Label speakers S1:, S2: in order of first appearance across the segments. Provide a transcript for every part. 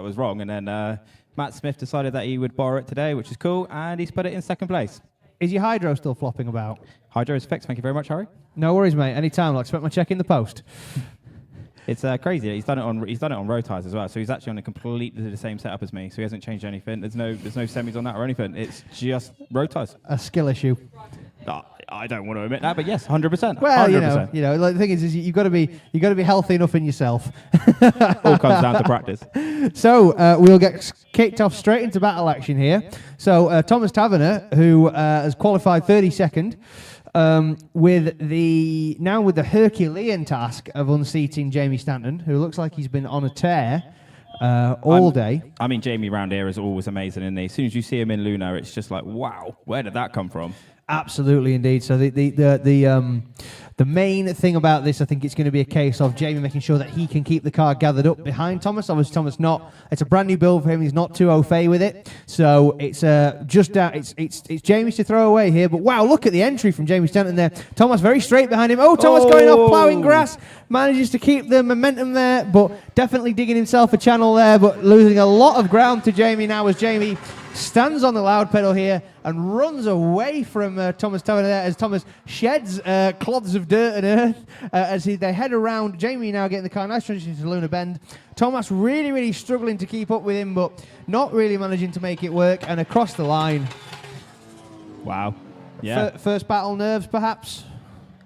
S1: was wrong. And then Matt Smith decided that he would borrow it today, which is cool, and he's put it in second place.
S2: Is your hydro still flopping about?
S1: Hydro is fixed. Thank you very much, Harry.
S2: No worries, mate. Anytime. I'll expect my check in the post.
S1: It's crazy. He's done it on road tyres as well. So he's actually on a completely the same setup as me. So he hasn't changed anything. There's no semis on that or anything. It's just road tyres.
S2: A skill issue.
S1: I don't want to admit that, but yes, 100%.
S2: Well,
S1: 100%.
S2: you know, like the thing is you've got to be healthy enough in yourself.
S1: All comes down to practice.
S2: So we'll get kicked off straight into battle action here. So Thomas Taverner, who has qualified 32nd, with the Herculean task of unseating Jamie Stanton, who looks like he's been on a tear all day.
S1: I mean, Jamie round here is always amazing, isn't he? As soon as you see him in Luna, it's just like, wow, where did that come from?
S2: Absolutely, indeed. So the main thing about this, I think it's going to be a case of Jamie making sure that he can keep the car gathered up behind Thomas. Obviously, Thomas it's a brand new build for him. He's not too au fait with it. So it's just down. It's Jamie's to throw away here. But wow, look at the entry from Jamie Stanton there. Thomas very straight behind him. Oh, Thomas going off ploughing grass. Manages to keep the momentum there, but definitely digging himself a channel there, but losing a lot of ground to Jamie now as Jamie stands on the loud pedal here and runs away from Thomas Taverner there as Thomas sheds clods of dirt and earth as they head around. Jamie now getting the car nice transition to Luna Bend. Thomas really, really struggling to keep up with him, but not really managing to make it work, and across the line.
S1: Wow. Yeah.
S2: First battle nerves, perhaps?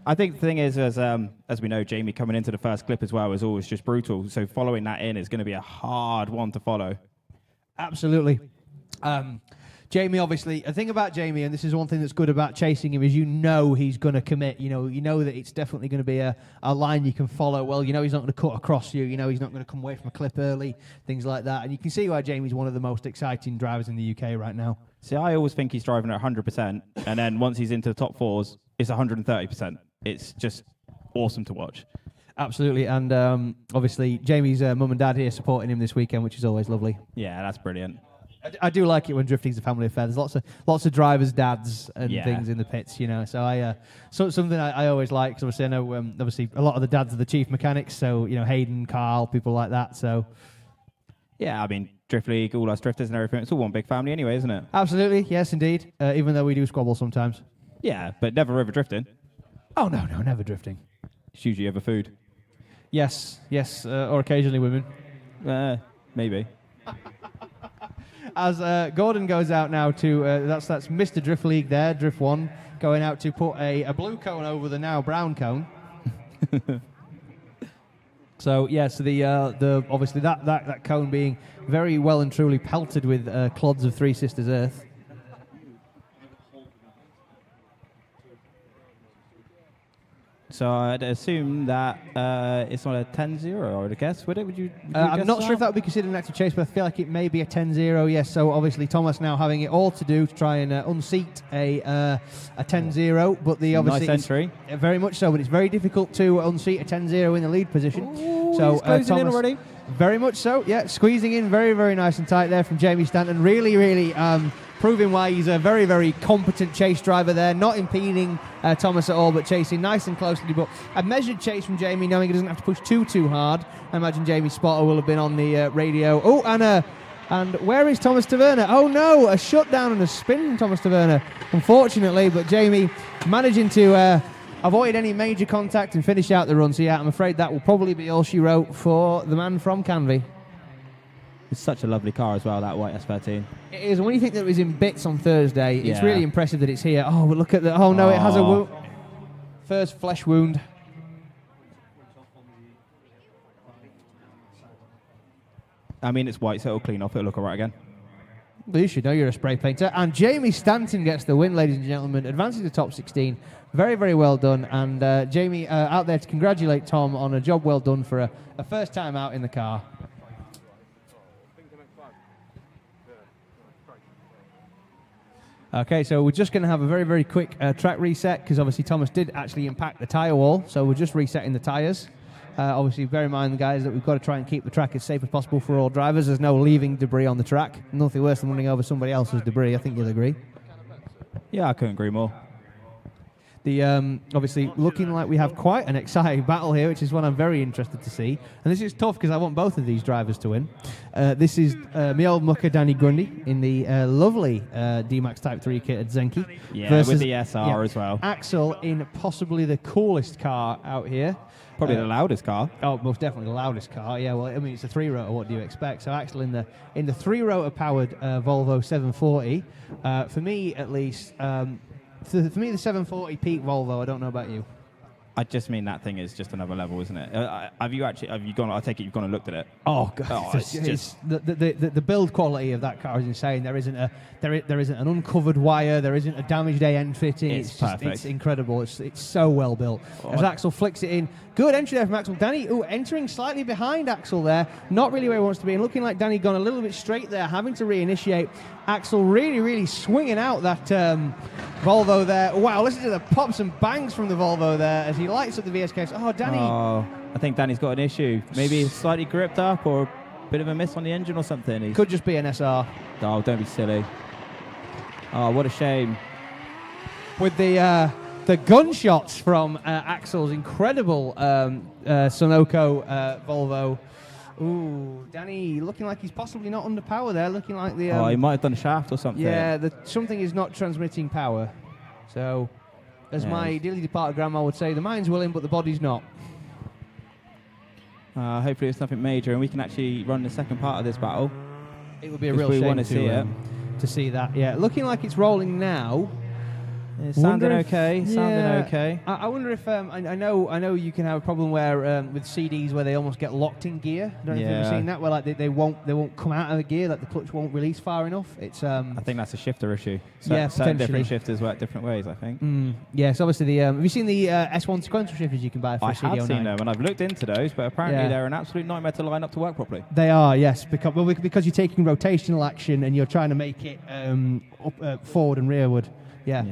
S1: I think the thing is, as we know, Jamie coming into the first clip as well is always just brutal. So following that in is going to be a hard one to follow.
S2: Absolutely. Jamie, obviously, the thing about Jamie, and this is one thing that's good about chasing him, is you know he's going to commit. You know that it's definitely going to be a line you can follow. Well, you know he's not going to cut across you. You know he's not going to come away from a clip early, things like that. And you can see why Jamie's one of the most exciting drivers in the UK right now.
S1: See, I always think he's driving at 100%, and then once he's into the top fours, it's 130%. It's just awesome to watch. Absolutely, and obviously Jamie's mum and dad here supporting him this weekend, which is always lovely. Yeah, that's brilliant. I do like it when drifting's a family affair. There's lots of drivers' dads and things in the pits, you know. So something I always like, because obviously I know obviously a lot of the dads are the chief mechanics. So you know Hayden, Carl, people like that. So yeah, I mean Drift League, all us drifters and everything. It's all one big family anyway, isn't it? Absolutely, yes, indeed. Even though we do squabble sometimes. Yeah, but never ever drifting. Oh no, never drifting. It's usually over food. Yes, or occasionally women. Maybe. As Gordon goes out now to, that's Mr. Drift League there, Drift 1, going out to put a blue cone over the now brown cone. So, yes, the obviously that cone being very well and truly pelted with clods of Three Sisters earth. So I'd assume that it's not a 10-0, I would guess, would it? Would you I'm not sure if that would be considered an active chase, but I feel like it may be a 10-0, yes. So obviously Thomas now having it all to do to try and unseat a 10-0, but the obviously... Nice entry. Very much so, but it's very difficult to unseat a 10-0 in the lead position. Ooh, so he's closing Thomas, in already. Very much so, yeah. Squeezing in very, very nice and tight there from Jamie Stanton. Really, really... proving why he's a very, very competent chase driver there, not impeding Thomas at all, but chasing nice and closely. But a measured chase from Jamie, knowing he doesn't have to push too hard. I imagine Jamie's spotter will have been on the radio. Oh, and where is Thomas Taverner? Oh no, a shutdown and a spin from Thomas Taverner, unfortunately. But Jamie managing to avoid any major contact and finish out the run. So yeah, I'm afraid that will probably be all she wrote for the man from Canvey. It's such a lovely car as well, that white S13. It is. And when you think that it was in bits on Thursday, it's really impressive that it's here. Oh, but look at the... Oh, no, it has a wound. First flesh wound. I mean, it's white, so it'll clean off. It'll look all right again. Well, you should know you're a spray painter. And Jamie Stanton gets the win, ladies and gentlemen, advancing to top 16. Very, very well done. And Jamie out there to congratulate Tom on a job well done for a first time out in the car. Okay, so we're just going to have a very, very quick track reset, because obviously Thomas did actually impact the tyre wall, so we're just resetting the tyres. Obviously, bear in mind, guys, that we've got to try and keep the track as safe as possible for all drivers. There's no leaving debris on the track. Nothing worse than running over somebody else's debris, I think you'll agree. Yeah, I couldn't agree more.
S2: Obviously looking like we have quite an exciting battle here, which is one I'm very interested to see. And this is tough because I want both of these drivers to win. This is my old mucker Danny Grundy in the lovely D-Max Type 3 kit at Zenki.
S3: Yeah,
S2: versus,
S3: with the SR as well.
S2: Axel in possibly the coolest car out here.
S3: Probably the loudest car.
S2: Oh, most definitely the loudest car. Yeah, well, I mean, it's a 3-rotor. What do you expect? So Axel in the 3-rotor powered Volvo 740. For me, at least, for me, the 740 peak Volvo. I don't know about you.
S3: I just mean that thing is just another level, isn't it? Have you gone? I take it you've gone and looked at it.
S2: Oh god,
S3: it's just
S2: the build quality of that car is insane. There isn't an uncovered wire. There isn't a damaged end fitting.
S3: It's perfect.
S2: It's incredible. It's so well built. As Axel flicks it in, good entry there from Axel. Danny, entering slightly behind Axel there, not really where he wants to be, and looking like Danny gone a little bit straight there, having to reinitiate. Axel really swinging out that Volvo there. Wow, listen to the pops and bangs from the Volvo there as he lights up the VSK. Oh, Danny.
S3: Oh, I think Danny's got an issue. Maybe slightly gripped up or a bit of a miss on the engine or something.
S2: Could just be an SR.
S3: Oh, don't be silly. Oh, what a shame.
S2: With the gunshots from Axel's incredible Sunoco Volvo. Ooh, Danny looking like he's possibly not under power there, looking like the...
S3: he might have done a shaft or something.
S2: Yeah, something is not transmitting power. So, as my dearly departed grandma would say, the mind's willing, but the body's not.
S3: Hopefully it's nothing major, and we can actually run the second part of this battle.
S2: It would be a real shame to see that. Yeah, looking like it's rolling now.
S3: It's sounding okay.
S2: I wonder if I know you can have a problem where with CDs where they almost get locked in gear. I don't know if you've ever seen that, where like they won't come out of the gear, like the clutch won't release far enough. It's I
S3: think that's a shifter issue.
S2: Potentially.
S3: Different shifters work different ways, I think.
S2: Yes, obviously have you seen the S1 sequential shifters you can buy for a CD09?
S3: I have seen them, and I've looked into those, but apparently they're an absolute nightmare to line up to work properly.
S2: They are, yes, because you're taking rotational action and you're trying to make it forward and rearward. Yeah.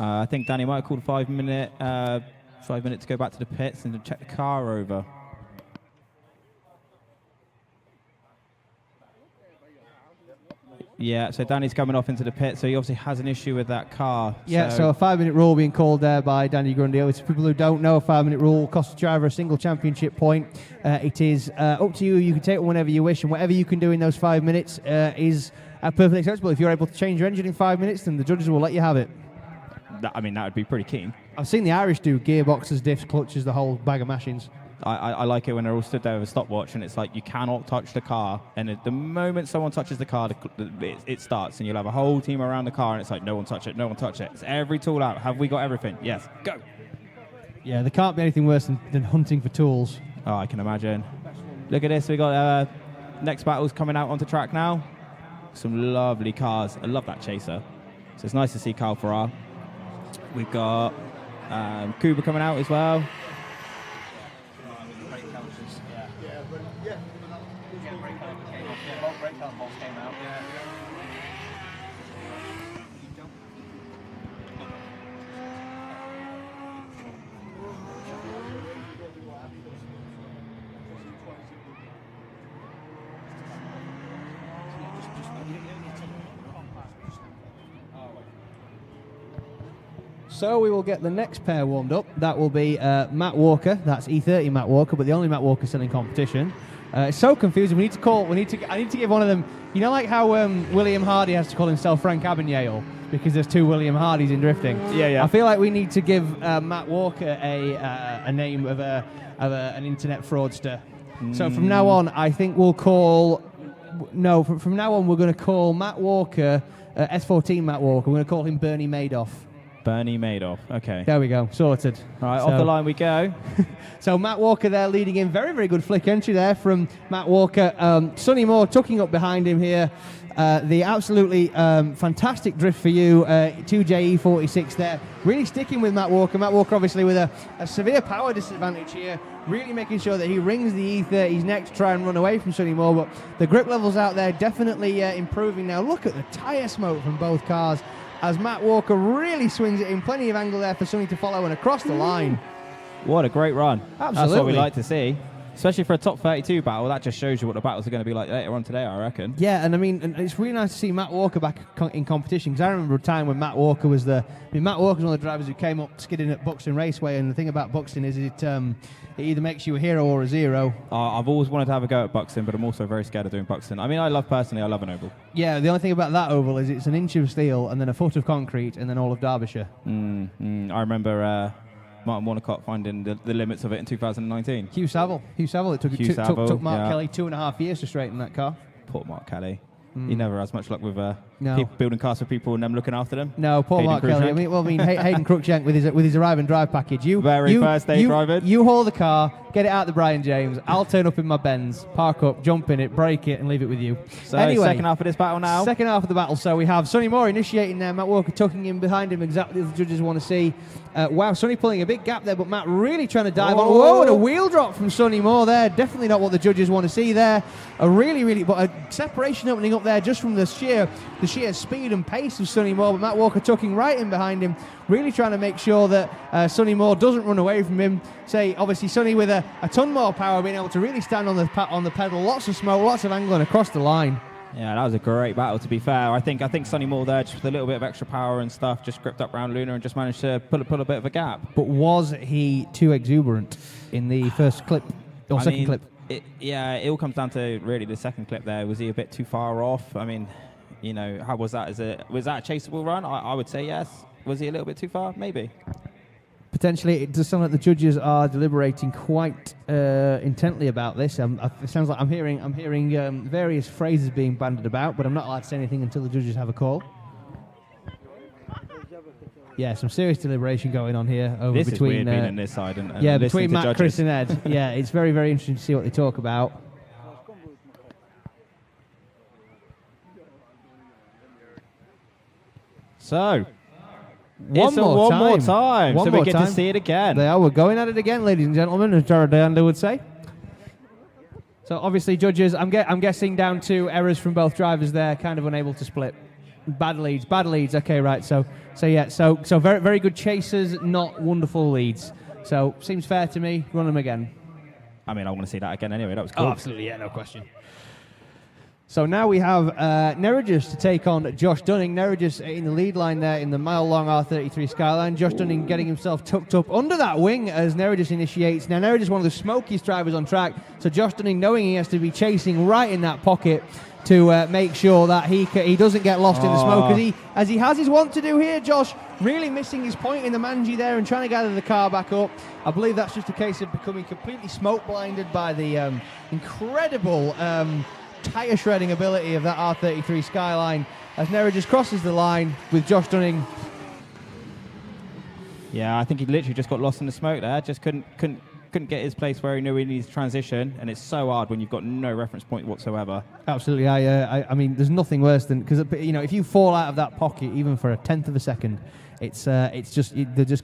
S3: I think Danny might have called 5 minutes to go back to the pits and to check the car over. Yeah, so Danny's coming off into the pit, so he obviously has an issue with that car.
S2: Yeah, so a 5-minute rule being called there by Danny Grundy. For people who don't know, a 5-minute rule costs the driver a single championship point. It is up to you. You can take it whenever you wish, and whatever you can do in those 5 minutes is perfectly acceptable. If you're able to change your engine in 5 minutes, then the judges will let you have it.
S3: That would be pretty keen.
S2: I've seen the Irish do gearboxes, diffs, clutches, the whole bag of mashings.
S3: I like it when they're all stood there with a stopwatch and it's like you cannot touch the car, and at the moment someone touches the car, it starts, and you'll have a whole team around the car and it's like no one touch it. It's every tool out. Have we got everything? Yes, go.
S2: Yeah, there can't be anything worse than hunting for tools.
S3: Oh, I can imagine. Look at this, we got next battle's coming out onto track now. Some lovely cars. I love that chaser. So it's nice to see Kyle Farrar. We've got Kuba coming out as well.
S2: So we will get the next pair warmed up. That will be Matt Walker. That's E30 Matt Walker, but the only Matt Walker still in competition. It's so confusing. I need to give one of them. You know, like how William Hardy has to call himself Frank Abagnale because there's two William Hardys in drifting.
S3: Yeah.
S2: I feel like we need to give Matt Walker a name of an internet fraudster. So from now on, I think we'll call. No, from now on, we're going to call Matt Walker S14 Matt Walker. We're going to call him Bernie Madoff.
S3: Bernie Madoff. Okay.
S2: There we go. Sorted.
S3: All right, off the line we go.
S2: So Matt Walker there leading in. Very, very good flick entry there from Matt Walker. Sonny Moore tucking up behind him here. The absolutely fantastic drift for you. 2JE46 there. Really sticking with Matt Walker. Matt Walker obviously with a severe power disadvantage here. Really making sure that he rings the E30's neck to try and run away from Sonny Moore. But the grip levels out there definitely improving now. Look at the tyre smoke from both cars as Matt Walker really swings it in. Plenty of angle there for Sonny to follow and across the line.
S3: What a great run.
S2: Absolutely.
S3: That's what we like to see. Especially for a top 32 battle, that just shows you what the battles are going to be like later on today, I reckon.
S2: Yeah, and I mean, and it's really nice to see Matt Walker back in competition, because I remember a time when Matt Walker was Matt Walker was one of the drivers who came up skidding at Buxton Raceway, and the thing about Buxton is it either makes you a hero or a zero.
S3: I've always wanted to have a go at Buxton, but I'm also very scared of doing Buxton. I mean, I love an oval.
S2: Yeah, the only thing about that oval is it's an inch of steel and then a foot of concrete and then all of Derbyshire.
S3: I remember Martin Wonnacott finding the limits of it in 2019.
S2: Hugh Saville. It took Mark Kelly 2.5 years to straighten that car.
S3: Poor Mark Kelly. He never has much luck with building cars for people and them looking after them.
S2: No, poor Mark Kelly. Hayden Cruikshank with his arrive and drive package.
S3: First day driving.
S2: You haul the car, get it out the Brian James. I'll turn up in my Benz, park up, jump in it, break it, and leave it with you.
S3: So
S2: anyway,
S3: second half of this battle now.
S2: Second half of the battle. So we have Sonny Moore initiating there. Matt Walker tucking in behind him, exactly as the judges want to see. Wow, Sonny pulling a big gap there, but Matt really trying to dive on. Whoa, and a wheel drop from Sonny Moore there. Definitely not what the judges want to see there. But a separation opening up there just from the sheer speed and pace of Sonny Moore. But Matt Walker tucking right in behind him, really trying to make sure that Sonny Moore doesn't run away from him. Obviously Sonny with a ton more power, being able to really stand on the pedal. Lots of smoke, lots of angling across the line.
S3: Yeah, that was a great battle, to be fair. I think Sonny Moore there, just with a little bit of extra power and stuff, just gripped up round Luna and just managed to pull a bit of a gap.
S2: But was he too exuberant in the first clip, or second clip?
S3: It all comes down to really the second clip there. Was he a bit too far off? I mean, how was that? Was that a chaseable run? I would say yes. Was he a little bit too far? Maybe.
S2: Potentially, it does sound like the judges are deliberating quite intently about this. It sounds like I'm hearing various phrases being bandied about, but I'm not allowed to say anything until the judges have a call. Yeah, some serious deliberation going on here
S3: this between. Is weird being on this side and
S2: between Matt,
S3: judges.
S2: Chris, and Ed. Yeah, it's very, very interesting to see what they talk about.
S3: So.
S2: One more time.
S3: So we get to see it again.
S2: We're going at it again, ladies and gentlemen, as Jared Leander would say. So obviously, judges, I'm guessing down to errors from both drivers there, kind of unable to split. Bad leads. Okay, right. So very, very good chasers, not wonderful leads. So seems fair to me. Run them again.
S3: I mean, I want to see that again anyway. That was cool.
S2: Oh, absolutely, yeah, no question. So now we have Neris to take on Josh Dunning. Neris in the lead line there in the mile-long R33 Skyline. Josh Dunning getting himself tucked up under that wing as Neris initiates. Now, Neris is one of the smokiest drivers on track, so Josh Dunning, knowing he has to be chasing right in that pocket to make sure that he doesn't get lost in the smoke, as he has his want to do here. Josh really missing his point in the Manji there and trying to gather the car back up. I believe that's just a case of becoming completely smoke-blinded by the incredible... tyre shredding ability of that R33 Skyline as Neris just crosses the line with Josh Dunning.
S3: Yeah, I think he literally just got lost in the smoke there. Just couldn't get his place where he knew he needs to transition, and it's so hard when you've got no reference point whatsoever.
S2: Absolutely, I mean, there's nothing worse than because if you fall out of that pocket even for a tenth of a second, they're just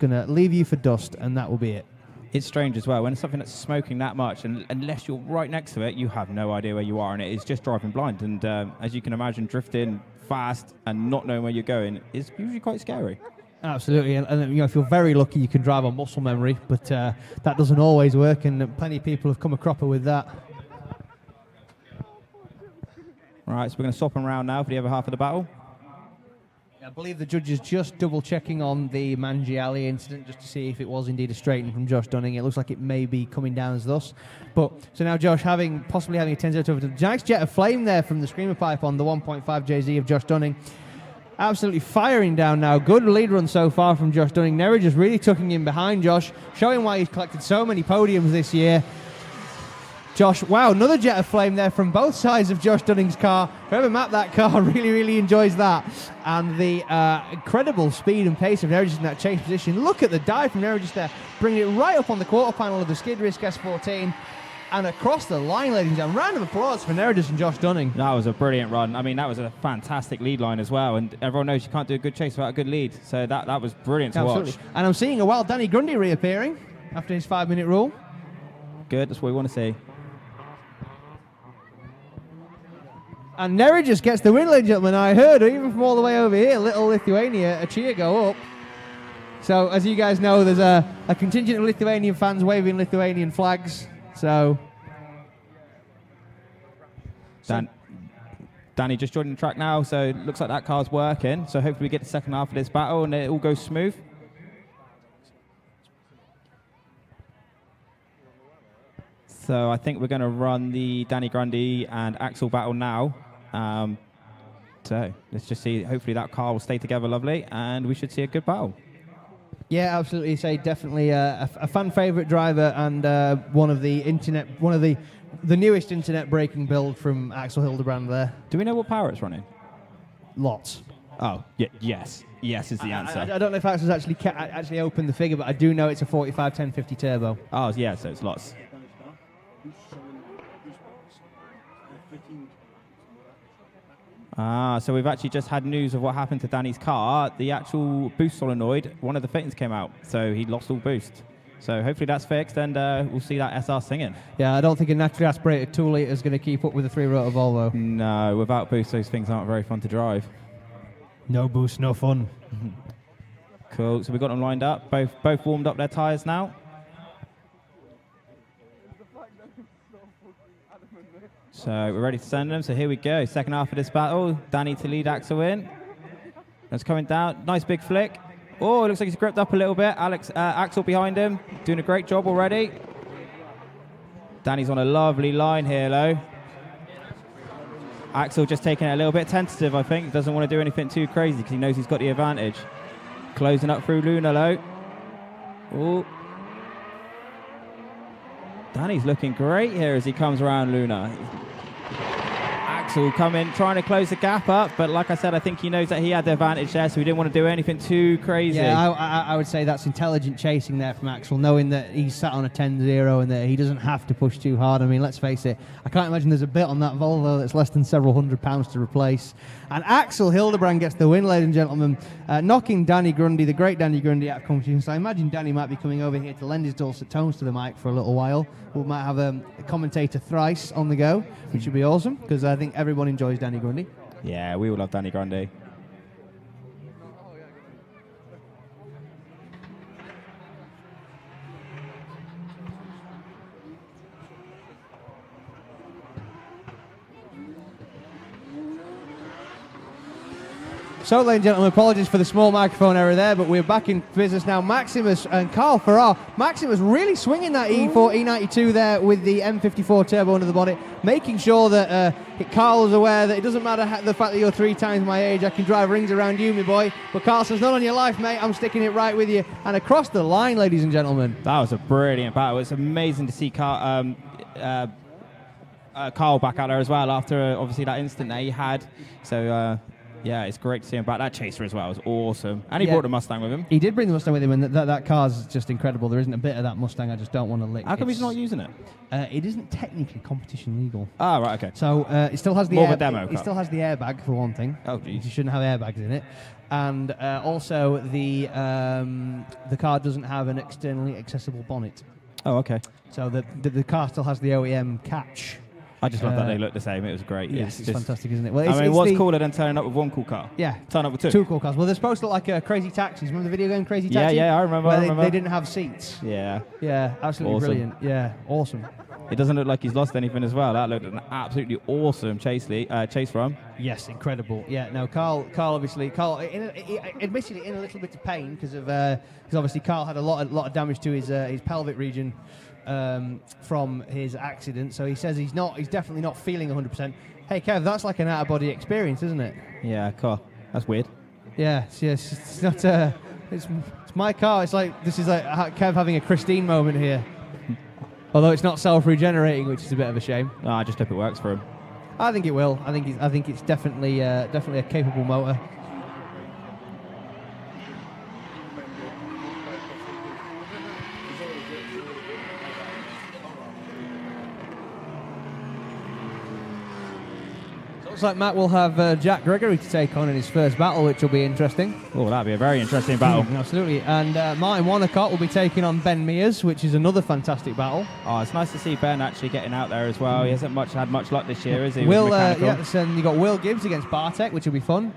S2: going to leave you for dust, and that will be it.
S3: It's strange as well, when it's something that's smoking that much, and unless you're right next to it, you have no idea where you are, and it is just driving blind. And as you can imagine, drifting fast and not knowing where you're going is usually quite scary.
S2: Absolutely, and if you're very lucky, you can drive on muscle memory, but that doesn't always work, and plenty of people have come a cropper with that.
S3: Right, so we're going to swap them around now for the other half of the battle.
S2: I believe the judge is just double-checking on the Mangiali incident just to see if it was indeed a straighten from Josh Dunning. It looks like it may be coming down as thus. So now Josh possibly having a 10-0 over the nice jet of flame there from the screamer pipe on the 1.5 JZ of Josh Dunning. Absolutely firing down now. Good lead run so far from Josh Dunning. Neris just really tucking in behind Josh, showing why he's collected so many podiums this year. Josh, wow, another jet of flame there from both sides of Josh Dunning's car. Whoever mapped that car really, really enjoys that. And the incredible speed and pace of Neris in that chase position. Look at the dive from Neris there, bringing it right up on the quarter panel of the Skid Risk S14 and across the line, ladies and gentlemen. Round of applause for Neris and Josh Dunning.
S3: That was a brilliant run. I mean, that was a fantastic lead line as well, and everyone knows you can't do a good chase without a good lead. So that was brilliant to watch.
S2: And I'm seeing a wild Danny Grundy reappearing after his 5-minute rule.
S3: Good, that's what we want to see.
S2: And Neris just gets the win, ladies and gentlemen. I heard, even from all the way over here, Little Lithuania, a cheer go up. So, as you guys know, there's a contingent of Lithuanian fans waving Lithuanian flags. So,
S3: Danny just joined the track now, so it looks like that car's working. So hopefully we get the second half of this battle and it all goes smooth. So I think we're going to run the Danny Grundy and Axel battle now. So let's just see. Hopefully that car will stay together lovely, and we should see a good battle.
S2: Yeah, absolutely. Say definitely a fan favorite driver and one of the newest internet breaking build from Axel Hilderbrand there.
S3: Do we know what power it's running?
S2: Lots.
S3: Oh, yes. Yes is the answer.
S2: I don't know if Axel's actually opened the figure, but I do know it's a 45 1050 turbo.
S3: Oh, yeah, so it's lots. So we've actually just had news of what happened to Danny's car. The actual boost solenoid, one of the fittings came out, so he lost all boost. So hopefully that's fixed, and we'll see that SR singing. Yeah,
S2: I don't think a naturally aspirated 2-litre is going to keep up with a 3-rotor Volvo.
S3: No, without boost, those things aren't very fun to drive.
S2: No boost, no fun.
S3: Cool, so we've got them lined up. Both warmed up their tyres now. So we're ready to send them. So here we go. Second half of this battle. Danny to lead Axel in. That's coming down. Nice big flick. Oh, it looks like he's gripped up a little bit. Axel behind him. Doing a great job already. Danny's on a lovely line here, though. Axel just taking it a little bit tentative, I think. Doesn't want to do anything too crazy because he knows he's got the advantage. Closing up through Luna, though. Oh. Danny's looking great here as he comes around Luna. Axel coming, trying to close the gap up, but like I said, I think he knows that he had the advantage there, so he didn't want to do anything too crazy.
S2: Yeah, I would say that's intelligent chasing there from Axel, knowing that he's sat on a 10-0 and that he doesn't have to push too hard. I mean, let's face it, I can't imagine there's a bit on that Volvo that's less than several £100 to replace. And Axel Hilderbrand gets the win, ladies and gentlemen, knocking Danny Grundy, the great Danny Grundy, out of competition. So I imagine Danny might be coming over here to lend his dulcet tones to the mic for a little while. We might have a commentator thrice on the go, which would be awesome, because I think everyone enjoys Danny Grundy.
S3: Yeah, we all love Danny Grundy.
S2: So, ladies and gentlemen, apologies for the small microphone error there, but we're back in business now. Maximus and Carl Farrar. Maximus really swinging that E92 there with the M54 turbo under the bonnet, making sure that Carl is aware that it doesn't matter the fact that you're 3 times my age, I can drive rings around you, my boy. But Carl says, not on your life, mate, I'm sticking it right with you. And across the line, ladies and gentlemen.
S3: That was a brilliant battle. It's amazing to see Carl back out there as well after obviously that instant that he had. So, yeah, it's great to see him back. That chaser as well was awesome. And he brought the Mustang with him.
S2: He did bring the Mustang with him, and that car's just incredible. There isn't a bit of that Mustang I just don't want to lick.
S3: How come he's not using it?
S2: It isn't technically competition legal.
S3: Ah, right, okay.
S2: So it still has the
S3: more of a demo
S2: it still has the airbag, for one thing.
S3: Oh, geez.
S2: You shouldn't have airbags in it. And also the car doesn't have an externally accessible bonnet.
S3: Oh, okay.
S2: So the car still has the OEM catch.
S3: I just love that they look the same. It was great.
S2: Yes, it's fantastic, isn't it? Well,
S3: I mean, what's cooler than turning up with one cool car?
S2: Yeah.
S3: Turn up with 2.
S2: 2 cool cars. Well, they're supposed to look like Crazy Taxis. Remember the video game Crazy Taxi?
S3: Yeah, I remember.
S2: They didn't have seats.
S3: Yeah.
S2: Yeah, absolutely
S3: awesome.
S2: Brilliant. Yeah, awesome.
S3: It doesn't look like he's lost anything as well. That looked an absolutely awesome chase run.
S2: Yes, incredible. Yeah, no, Carl admittedly in a little bit of pain because obviously Carl had a lot of damage to his pelvic region from his accident. So he says he's definitely not feeling 100%. Hey, Kev, that's like an out-of-body experience, isn't it?
S3: Yeah, cool. That's weird.
S2: Yeah, yes, it's not. It's my car. It's like this is like Kev having a Christine moment here. Although it's not self-regenerating, which is a bit of a shame.
S3: No, I just hope it works for him.
S2: I think it will. I think it's definitely a capable motor. Looks like Matt will have Jack Gregory to take on in his first battle, which will be interesting.
S3: Oh, that'll be a very interesting battle.
S2: Absolutely. And Martin Wonnacott will be taking on Ben Mears, which is another fantastic battle.
S3: Oh, it's nice to see Ben actually getting out there as well. He hasn't had much luck this year, has he?
S2: Will, you got Will Gibbs against Bartek, which will be fun.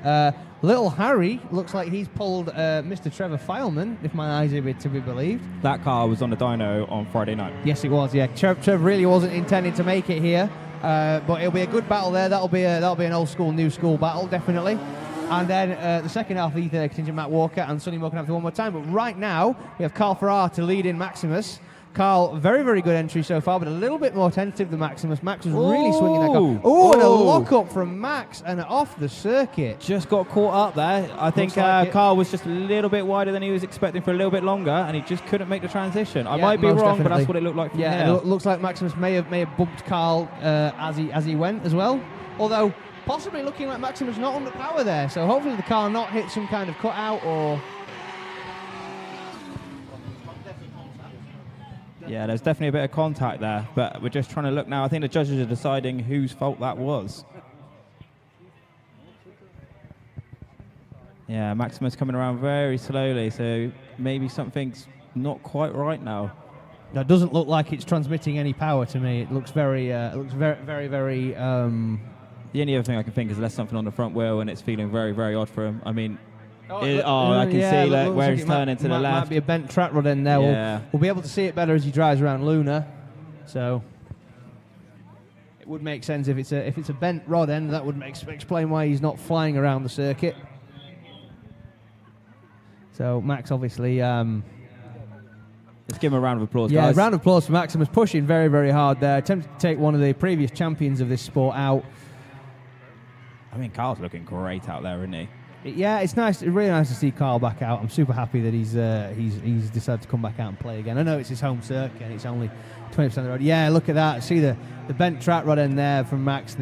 S2: Little Harry looks like he's pulled Mr. Trevor Fileman, if my eyes are to be believed.
S3: That car was on the dyno on Friday night.
S2: Yes, it was, yeah. Trev really wasn't intending to make it here. But it'll be a good battle there. That'll be an old school, new school battle, definitely. And then the second half of the third contingent, Matt Walker and Sonny Moore can have the one more time. But right now, we have Carl Farrar to lead in Maximus. Carl, very, very good entry so far, but a little bit more tentative than Maximus. Max was really swinging that car. Oh, and a lock-up from Max and off the circuit.
S3: Just got caught up there. I think like Carl was just a little bit wider than he was expecting for a little bit longer, and he just couldn't make the transition. I might be wrong, definitely. But that's what it looked like from here.
S2: It looks like Maximus may have bumped Carl as he went as well. Although, possibly looking like Maximus not under power there, so hopefully the car not hit some kind of cutout or...
S3: Yeah, there's definitely a bit of contact there, but we're just trying to look now. I think the judges are deciding whose fault that was. Yeah, Maximus coming around very slowly, so maybe something's not quite right now.
S2: No, it doesn't look like it's transmitting any power to me. It looks very, very.
S3: The only other thing I can think is there's something on the front wheel, and it's feeling very, very odd for him. I mean, I can see where he's turning to the left.
S2: Might be a bent track rod end there.
S3: Yeah.
S2: We'll be able to see it better as he drives around Luna. So it would make sense if it's a bent rod end. That would explain why he's not flying around the circuit. So Max obviously.
S3: Let's give him a round of applause,
S2: guys.
S3: Yeah,
S2: round of applause for Maximus, pushing very, very hard there. Attempted to take one of the previous champions of this sport out.
S3: I mean, Carl's looking great out there, isn't he?
S2: Yeah, it's nice. It's really nice to see Carl back out. I'm super happy that he's decided to come back out and play again. I know it's his home circuit and it's only 20% of the road. Yeah, look at that. See the bent track rod end there from Max.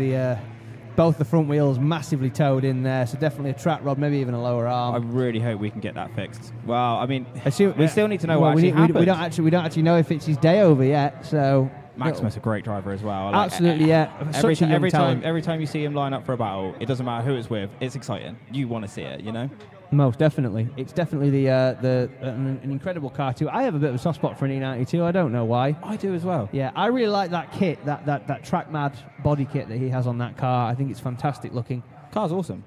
S2: Both the front wheels massively towed in there, so definitely a track rod, maybe even a lower arm.
S3: I really hope we can get that fixed. Well, I mean, we still need to know what actually happened.
S2: We don't actually know if it's his day over yet. So
S3: Maximus a great driver as well.
S2: Absolutely, yeah.
S3: Every time you see him line up for a battle, it doesn't matter who it's with. It's exciting. You want to see it, you know.
S2: Most definitely, it's definitely an incredible car too. I have a bit of a soft spot for an E92. I don't know why.
S3: I do as well.
S2: Yeah, I really like that kit, that track mad body kit that he has on that car. I think it's fantastic looking.
S3: Car's awesome.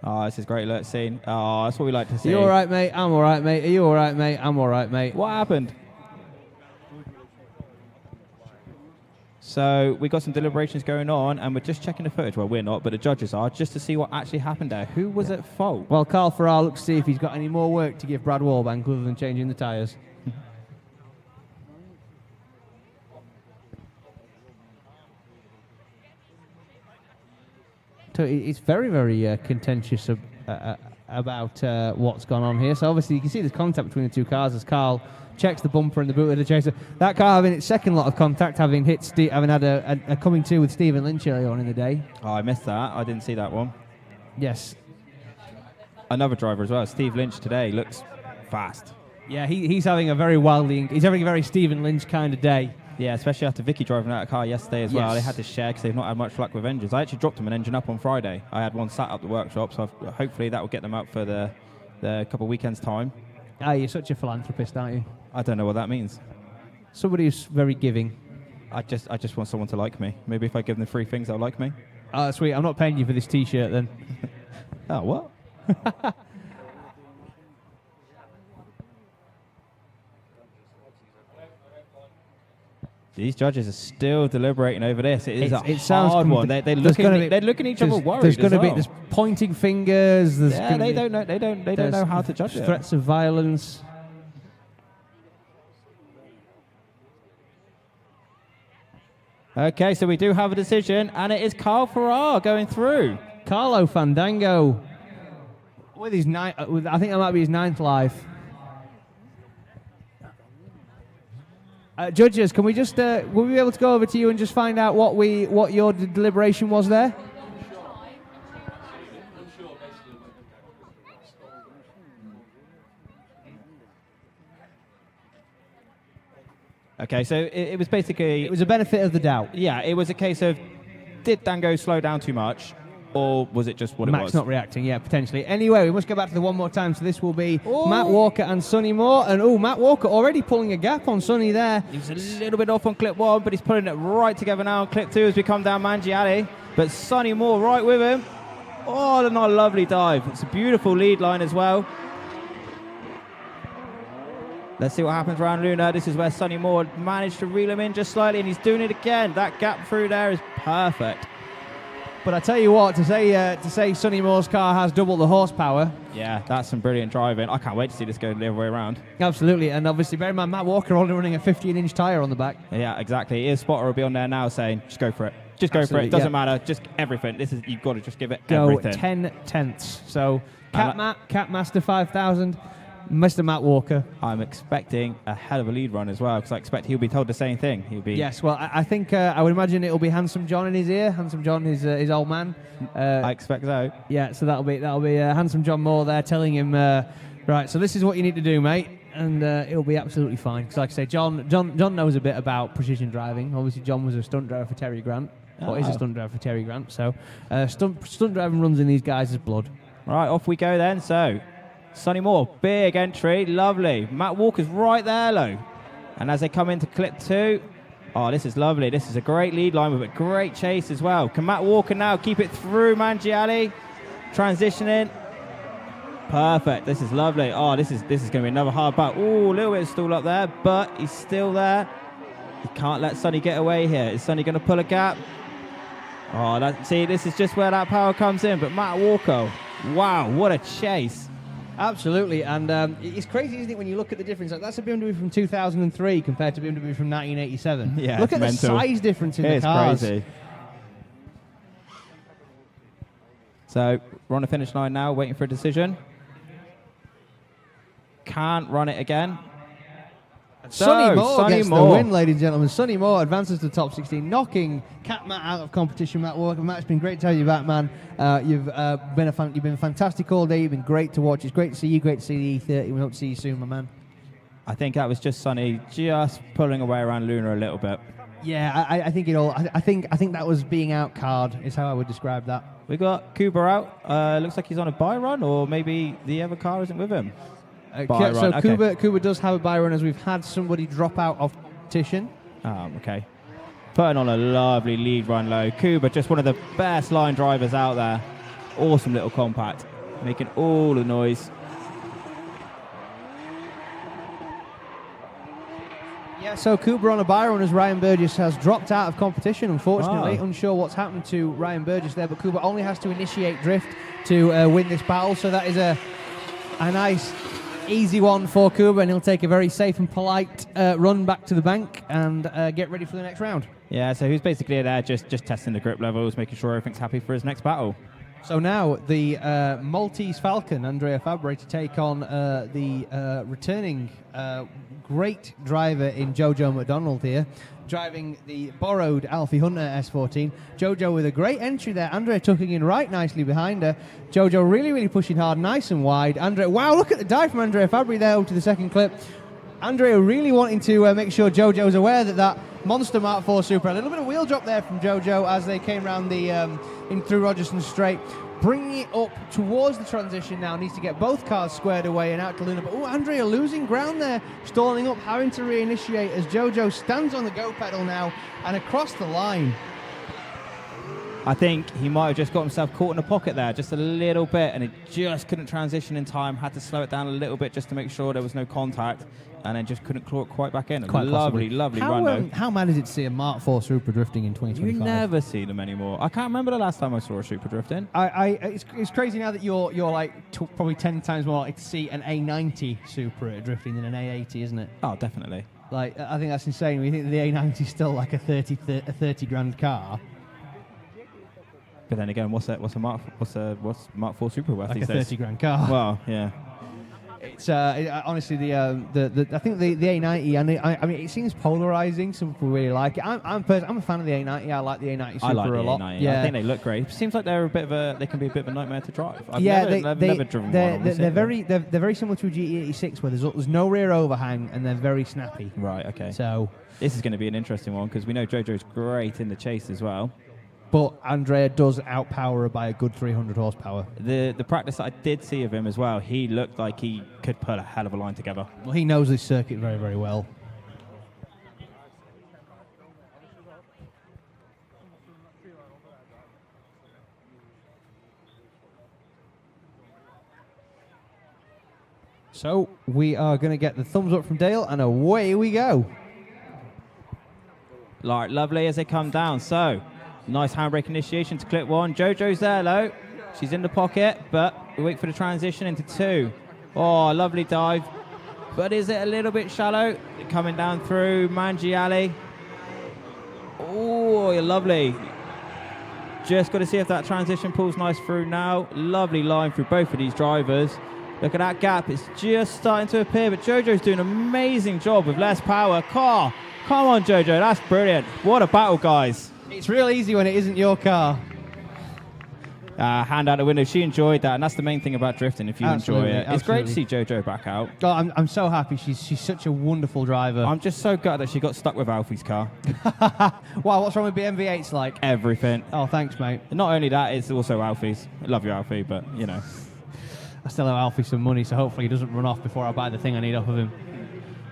S3: Oh, this is great alert scene. Oh, that's what we like to see.
S2: You all right, mate? I'm all right, mate. Are you all right, mate? I'm all right, mate.
S3: What happened? So we got some deliberations going on, and we're just checking the footage. Well, we're not, but the judges are, just to see what actually happened there. Who was at fault?
S2: Well, Carl Farrar looks to see if he's got any more work to give Brad Wallbank other than changing the tyres. So it's very, very contentious about what's gone on here. So obviously you can see there's contact between the two cars as Carl checks the bumper and the boot of the chaser. That car having its second lot of contact, having had a coming to with Stephen Lynch earlier on in the day.
S3: Oh, I missed that. I didn't see that one.
S2: Yes.
S3: Another driver as well, Steve Lynch today, looks fast.
S2: Yeah, he's having a very Stephen Lynch kind of day.
S3: Yeah, especially after Vicky driving out a car yesterday as well. They had to share because they've not had much luck with engines. I actually dropped them an engine up on Friday. I had one sat up the workshop, so hopefully that will get them out for the couple of weekends' time.
S2: Ah, you're such a philanthropist, aren't you?
S3: I don't know what that means.
S2: Somebody who's very giving.
S3: I just want someone to like me. Maybe if I give them 3 things, they'll like me.
S2: Oh, sweet. I'm not paying you for this T-shirt then.
S3: Oh, what? These judges are still deliberating over this. It sounds one. They're looking at each other worried.
S2: There's going to be pointing fingers.
S3: They don't know how to judge it.
S2: Threats of violence.
S3: Okay, so we do have a decision, and it is Carl Farrar going through.
S2: Carlo Fandango with his I think that might be his 9th life. Judges, can we just will we be able to go over to you and just find out what your deliberation was there?
S3: Okay, so it was basically...
S2: It was a benefit of the doubt.
S3: Yeah, it was a case of, did Dango slow down too much, or was it just what it was?
S2: Max not reacting, yeah, potentially. Anyway, we must go back to the one more time, so this will be Matt Walker and Sonny Moore. And, Matt Walker already pulling a gap on Sonny there.
S3: He was a little bit off on clip 1, but he's pulling it right together now on clip 2 as we come down Manji Alley. But Sonny Moore right with him. Oh, and a lovely dive. It's a beautiful lead line as well. Let's see what happens around Luna. This is where Sonny Moore managed to reel him in just slightly, and he's doing it again. That gap through there is perfect.
S2: But I tell you what, to say Sonny Moore's car has double the horsepower.
S3: Yeah, that's some brilliant driving. I can't wait to see this go the other way around.
S2: Absolutely, and obviously, bear in mind, Matt Walker only running a 15-inch tyre on the back.
S3: Yeah, exactly. His spotter will be on there now saying, just go for it. Just go for it. Doesn't matter. Just everything. You've got to just give it everything.
S2: 10 tenths. So, Cat Master 5000, Mr. Matt Walker.
S3: I'm expecting a hell of a lead run as well, because I expect he'll be told the same thing. He'll be.
S2: Yes, well, I think I would imagine it'll be Handsome John in his ear. Handsome John is his old man.
S3: I expect so.
S2: Yeah, so that'll be Handsome John Moore there telling him, right, so this is what you need to do, mate, and it'll be absolutely fine. Because like I say, John knows a bit about precision driving. Obviously, John was a stunt driver for Terry Grant. Or is a stunt driver for Terry Grant. So stunt driving runs in these guys' blood.
S3: Right, off we go then. So, Sonny Moore, big entry, lovely. Matt Walker's right there, low. And as they come into clip 2, oh, this is lovely. This is a great lead line with a great chase as well. Can Matt Walker now keep it through Mangiali? Transitioning. Perfect. This is lovely. Oh, this is going to be another hard battle. Oh, a little bit of stall up there, but he's still there. He can't let Sonny get away here. Is Sonny going to pull a gap? Oh, see, this is just where that power comes in. But Matt Walker, wow, what a chase.
S2: Absolutely, and it's crazy, isn't it, when you look at the difference? Like, that's a BMW from 2003 compared to BMW from 1987.
S3: Yeah,
S2: look at
S3: mental.
S2: the size difference in the cars.
S3: It's crazy. So, we're on the finish line now, waiting for a decision. Can't run it again.
S2: Sonny Moore gets the win, ladies and gentlemen. Sonny Moore advances to the top 16, knocking Matt out of competition. Matt Walker, Matt, it's been great to have you back, man. You've been fantastic all day. You've been great to watch. It's great to see you. Great to see the E30. We hope to see you soon, my man.
S3: I think that was just Sonny just pulling away around Luna a little bit.
S2: Yeah, I think it all. I think that was being out card is how I would describe that.
S3: We got Kuba out. Looks like he's on a buy run, or maybe the other car isn't with him.
S2: So okay. Kuba does have a buy run, as we've had somebody drop out of competition.
S3: Okay. Putting on a lovely lead run low. Kuba, just one of the best line drivers out there. Awesome little compact, making all the noise.
S2: Yeah, so Kuba on a buy run as Ryan Burgess has dropped out of competition, unfortunately. Unsure what's happened to Ryan Burgess there, but Kuba only has to initiate drift to win this battle, so that is a nice easy one for Kuba, and he'll take a very safe and polite run back to the bank and get ready for the next round.
S3: Yeah, so he's basically there just testing the grip levels, making sure everything's happy for his next battle.
S2: So now the Maltese Falcon, Andrea Fabre, to take on the returning great driver in Jojo McDonald here, driving the borrowed Alfie Hunter S14. Jojo with a great entry there. Andrea tucking in right nicely behind her. Jojo really pushing hard, nice and wide. Andrea, wow, look at the dive from Andrea Fabre there over to the second clip. Andrea really wanting to make sure Jojo's aware that monster Mark IV Super. A little bit of wheel drop there from Jojo as they came round the in through Rogerson Straight. Bringing it up towards the transition now. Needs to get both cars squared away and out to Luna. But Andrea losing ground there, stalling up, having to reinitiate as Jojo stands on the go pedal now and across the line.
S3: I think he might have just got himself caught in a pocket there, just a little bit, and it just couldn't transition in time. Had to slow it down a little bit just to make sure there was no contact, and then just couldn't claw it quite back in. Lovely run, though. How
S2: mad is it to see a Mark IV Super drifting in 2025?
S3: You never see them anymore. I can't remember the last time I saw a Super drifting.
S2: It's crazy now that you're like probably 10 times more likely to see an A90 Super drifting than an A80, isn't it?
S3: Oh, definitely.
S2: Like, I think that's insane. We think the A90 is still like a 30 grand car.
S3: But then again, what's Mark IV Super worth
S2: like
S3: these
S2: a
S3: days?
S2: 30 grand car.
S3: Well, yeah.
S2: It's honestly I think the A90, and I mean it seems polarizing. Some people really like it. I'm a fan of the A90. I like the A90 Super
S3: I like the
S2: a lot.
S3: A90.
S2: Yeah.
S3: I think they look great. It seems like they can be a bit of a nightmare to drive. I've never driven one.
S2: They're very similar to a GT86 where there's no rear overhang and they're very snappy.
S3: Right. Okay.
S2: So
S3: this is going to be an interesting one because we know Jojo's great in the chase as well.
S2: But Andrea does outpower her by a good 300 horsepower.
S3: The practice that I did see of him as well, he looked like he could put a hell of a line together.
S2: Well, he knows this circuit very, very well. So we are going to get the thumbs up from Dale, and away we go.
S3: Right, lovely as they come down. So, nice handbrake initiation to clip 1. Jojo's there, low. She's in the pocket, but we wait for the transition into 2. Oh, lovely dive. But is it a little bit shallow? Coming down through Mangiale. Oh, lovely. Just got to see if that transition pulls nice through now. Lovely line through both of these drivers. Look at that gap. It's just starting to appear, but Jojo's doing an amazing job with less power. Car. Come on, Jojo. That's brilliant. What a battle, guys.
S2: It's real easy when it isn't your car.
S3: Hand out the window. She enjoyed that, and that's the main thing about drifting, if you enjoy it. It's great to see Jojo back out.
S2: Oh, I'm so happy. She's such a wonderful driver.
S3: I'm just so gutted that she got stuck with Alfie's car.
S2: Wow, what's wrong with BMW8s like?
S3: Everything.
S2: Oh, thanks, mate.
S3: Not only that, it's also Alfie's. I love you, Alfie, but, you know.
S2: I still owe Alfie some money, so hopefully he doesn't run off before I buy the thing I need off of him.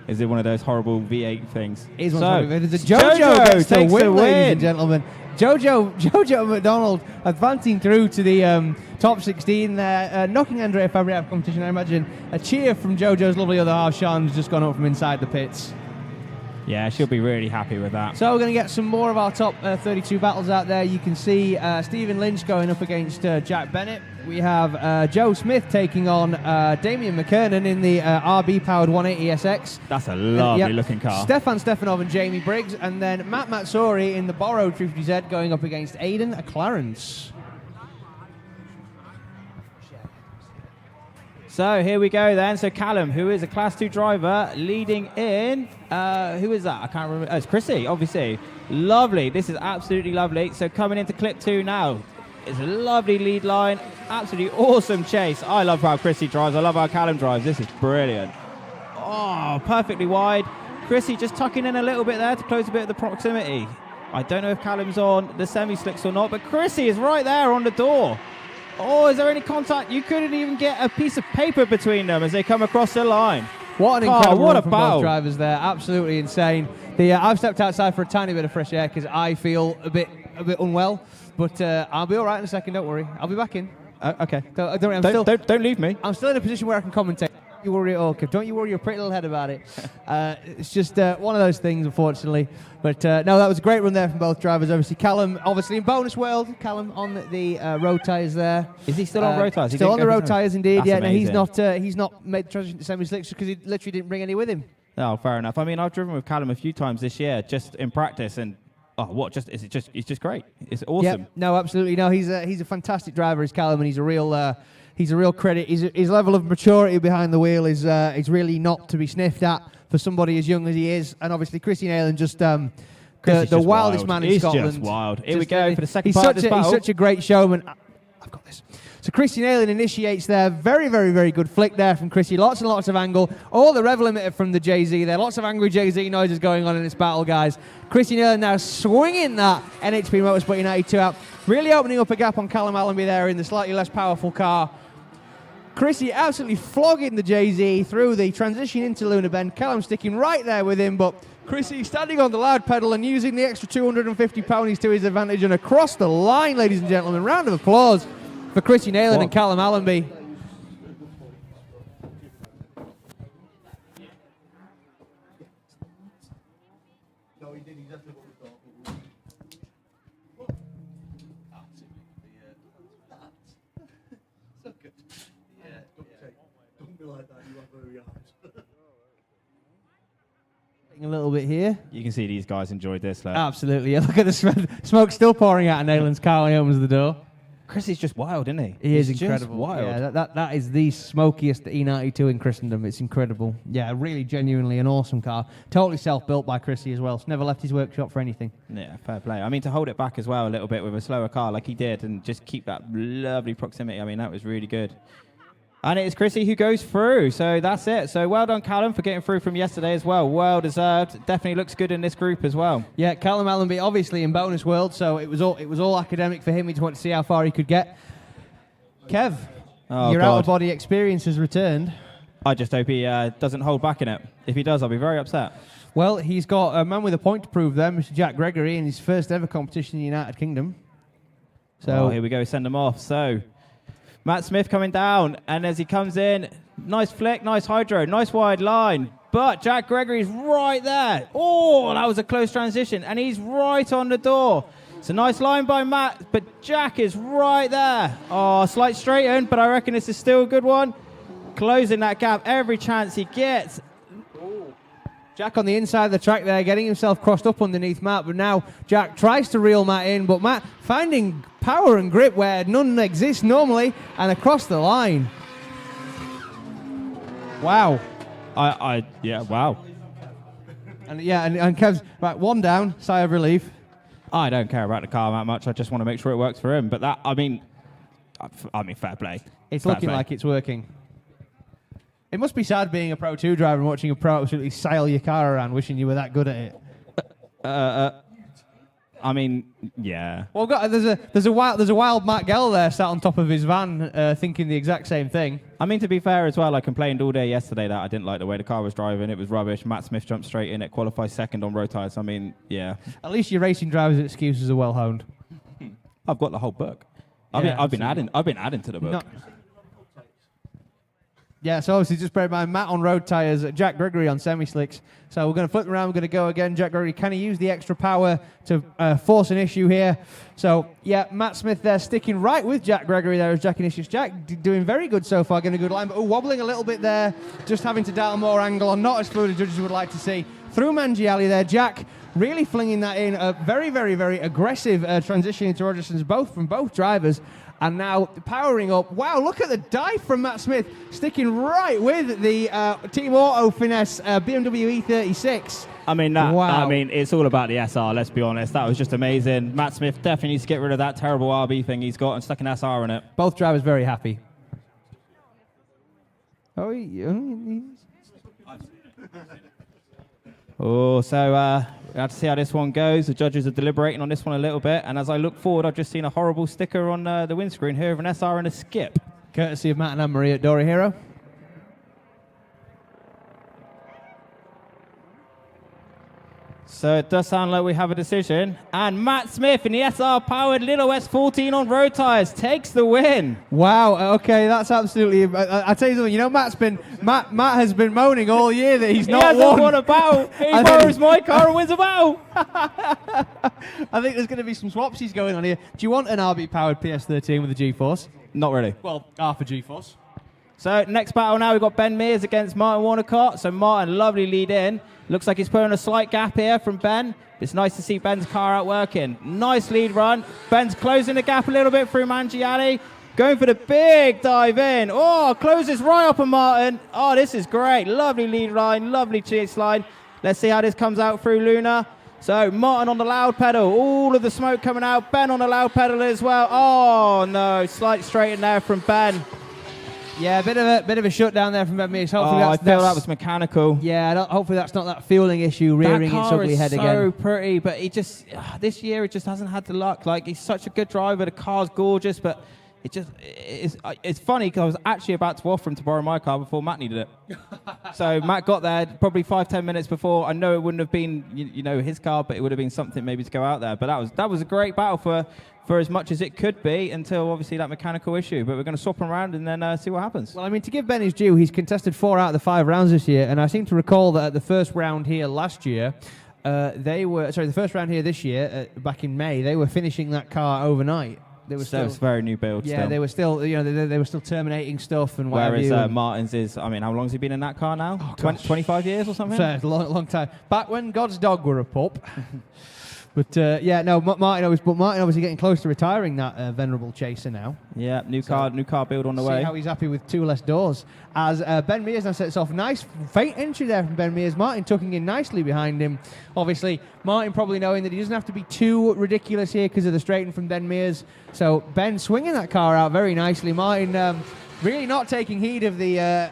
S3: Is it one of those horrible V8 things?
S2: It is one of those. Jojo takes the win, ladies and gentlemen. Jojo McDonald advancing through to the top 16 there, knocking Andrea Fabre out of competition. I imagine a cheer from Jojo's lovely other half. Sean's just gone up from inside the pits.
S3: Yeah, she'll be really happy with that.
S2: So we're going to get some more of our top 32 battles out there. You can see Stephen Lynch going up against Jack Bennett. We have Joe Smith taking on Damian McKernan in the RB-powered 180SX.
S3: That's a lovely looking car.
S2: Stefan Stefanov and Jamie Briggs. And then Matt Matsori in the borrowed 350Z going up against Aidan Clarence.
S3: So here we go then. So Callum, who is a Class 2 driver, leading in. Who is that? I can't remember. Oh, it's Chrissy, obviously. Lovely. This is absolutely lovely. So coming into clip 2 now. It's a lovely lead line. Absolutely awesome chase. I love how Chrissy drives. I love how Callum drives. This is brilliant. Oh, perfectly wide. Chrissy just tucking in a little bit there to close a bit of the proximity. I don't know if Callum's on the semi-slicks or not, but Chrissy is right there on the door. Oh, is there any contact? You couldn't even get a piece of paper between them as they come across the line.
S2: What an incredible run from both drivers there. Absolutely insane. I've stepped outside for a tiny bit of fresh air because I feel a bit unwell. But I'll be all right in a second. Don't worry. I'll be back in.
S3: Okay.
S2: Don't worry.
S3: Don't leave me.
S2: I'm still in a position where I can commentate. Don't you worry at all, Kev. Don't you worry your pretty little head about it. It's just one of those things, unfortunately. But no, that was a great run there from both drivers. Obviously, Callum, obviously in bonus world, Callum on the road tyres there.
S3: Is he still on road tyres?
S2: Still on the road tyres, indeed.
S3: That's
S2: amazing. No, he's not made the transition to semi-slicks because he literally didn't bring any with him.
S3: Oh, fair enough. I mean, I've driven with Callum a few times this year, just in practice, and it's just great. It's awesome.
S2: Yep. No, absolutely. No, he's a fantastic driver, is Callum, and he's a real credit. His level of maturity behind the wheel is really not to be sniffed at for somebody as young as he is. And obviously, Chrissy Nailen just the wildest man in Scotland.
S3: He's just wild. Here we go for the second part of this battle.
S2: He's such a great showman. I've got this. So Chrissy Nailen initiates there. Very, very, very good flick there from Chrissy. Lots and lots of angle. All the rev limiter from the JZ there. Lots of angry JZ noises going on in this battle, guys. Chrissy Nailen now swinging that NHP Motorsport United 2 out. Really opening up a gap on Callum Allonby there in the slightly less powerful car. Chrissy absolutely flogging the JZ through the transition into Luna Bend. Callum sticking right there with him, but Chrissy standing on the loud pedal and using the extra 250 ponies to his advantage and across the line, ladies and gentlemen. Round of applause for Chrissy Nailen and Callum Allonby. A little bit here.
S3: You can see these guys enjoyed this. Like.
S2: Absolutely. Yeah, look at the smoke still pouring out of Nailen's car when he opens the door.
S3: Chrissy's just wild, isn't he?
S2: He is incredible.
S3: Just wild.
S2: Yeah, that is the smokiest E92 in Christendom. It's incredible. Yeah, really genuinely an awesome car. Totally self-built by Chrissy as well. It's never left his workshop for anything.
S3: Yeah, fair play. I mean, to hold it back as well a little bit with a slower car like he did and just keep that lovely proximity, I mean, that was really good. And it is Chrissy who goes through, so that's it. So well done, Callum, for getting through from yesterday as well. Well deserved. Definitely looks good in this group as well.
S2: Yeah, Callum Allonby obviously in bonus world, so it was all academic for him. He just wanted to see how far he could get. Kev, your out-of-body experience has returned.
S3: I just hope he doesn't hold back in it. If he does, I'll be very upset.
S2: Well, he's got a man with a point to prove there, Mr. Jack Gregory, in his first ever competition in the United Kingdom. So
S3: here we go, send him off. So Matt Smith coming down, and as he comes in, Nice flick, nice hydro, nice wide line. But Jack Gregory's right there. Oh, that was a close transition. And he's right on the door. It's a nice line by Matt, but Jack is right there. Oh, slight straighten, but I reckon this is still a good one. Closing that gap every chance he gets.
S2: Jack on the inside of the track there, getting himself crossed up underneath Matt, but now Jack tries to reel Matt in, but Matt finding power and grip where none exists normally, and across the line. Wow.
S3: Yeah, wow.
S2: And Kev's, right, one down, sigh of relief.
S3: I don't care about the car that much. I just want to make sure it works for him. But that, I mean, fair play.
S2: It's
S3: fair
S2: looking
S3: play.
S2: like it's working. It must be sad being a Pro 2 driver and watching a pro absolutely sail your car around, wishing you were that good at it.
S3: I mean, yeah.
S2: Well, there's a wild Matt Gell there sat on top of his van, thinking the exact same thing.
S3: I mean, to be fair as well, I complained all day yesterday that I didn't like the way the car was driving. It was rubbish. Matt Smith jumped straight in. It qualified second on road tyres. I mean, yeah.
S2: At least your racing driver's excuses are well honed.
S3: I've got the whole book. I've been adding to the book.
S2: Yeah, so obviously just bear in mind, Matt on road tyres, Jack Gregory on semi-slicks. So we're going to flip around, we're going to go again. Jack Gregory, can he use the extra power to force an issue here? So, yeah, Matt Smith there sticking right with Jack Gregory there as Jack Initius. Jack doing very good so far, getting a good line, but wobbling a little bit there, just having to dial more angle on, not as fluid as judges would like to see. Through Mangiali there, Jack really flinging that in. A very, very, very aggressive transition into Rogerson's, from both drivers. And now powering up. Wow, look at the dive from Matt Smith, sticking right with the Team Auto Finesse BMW E36.
S3: I mean, it's all about the SR, let's be honest. That was just amazing. Matt Smith definitely needs to get rid of that terrible RB thing he's got and stuck an SR in it.
S2: Both drivers very happy.
S3: So we have to see how this one goes. The judges are deliberating on this one a little bit. And as I look forward, I've just seen a horrible sticker on the windscreen here of an SR and a skip.
S2: Courtesy of Matt and Anne-Marie at Dory Hero.
S3: So it does sound like we have a decision. And Matt Smith in the SR-powered Little S14 on road tyres takes the win.
S2: Wow, okay, that's absolutely... I'll tell you something, Matt has been moaning all year that he's not won.
S3: He hasn't won a battle. He borrows my car and wins a battle.
S2: I think there's going to be some swapsies going on here. Do you want an RB-powered PS13 with a G-Force?
S3: Not really.
S2: Well, half a G-Force.
S3: So next battle now, we've got Ben Mears against Martin Wonnacott. So Martin, lovely lead in. Looks like he's putting a slight gap here from Ben. It's nice to see Ben's car out working. Nice lead run. Ben's closing the gap a little bit through Mangiani. Going for the big dive in. Oh, closes right up on Martin. Oh, this is great. Lovely lead line, lovely chase line. Let's see how this comes out through Luna. So Martin on the loud pedal. All of the smoke coming out. Ben on the loud pedal as well. Oh, no. Slight straight in there from Ben.
S2: Yeah, a bit of a shutdown there from Ben Mears. Hopefully
S3: I feel that was mechanical.
S2: Yeah, hopefully that's not that fueling issue rearing its ugly head again.
S3: That car is so pretty, but he just this year it just hasn't had the luck. Like, he's such a good driver. The car's gorgeous, but it's funny because I was actually about to offer him to borrow my car before Matt needed it. So Matt got there probably 5-10 minutes before. I know it wouldn't have been his car, but it would have been something maybe to go out there. But that was a great battle for as much as it could be until obviously that mechanical issue. But we're going to swap them around and then see what happens.
S2: Well, I mean, to give Ben his due, he's contested 4 out of the 5 rounds this year, and I seem to recall that at the first round here last year, the first round here this year, back in May, they were finishing that car overnight. They were
S3: still, it's very new build.
S2: Yeah,
S3: still.
S2: they were still, they were still terminating stuff and whatever.
S3: Whereas Martin's is, I mean, how long has he been in that car now? 25 years or something?
S2: It's a long time. Back when God's dog were a pup. But Martin obviously getting close to retiring that venerable chaser now.
S3: Yeah, new car build on the way.
S2: See how he's happy with 2 less doors. As Ben Mears now sets off. Nice faint entry there from Ben Mears. Martin tucking in nicely behind him. Obviously, Martin probably knowing that he doesn't have to be too ridiculous here because of the straighten from Ben Mears. So Ben swinging that car out very nicely. Martin really not taking heed of the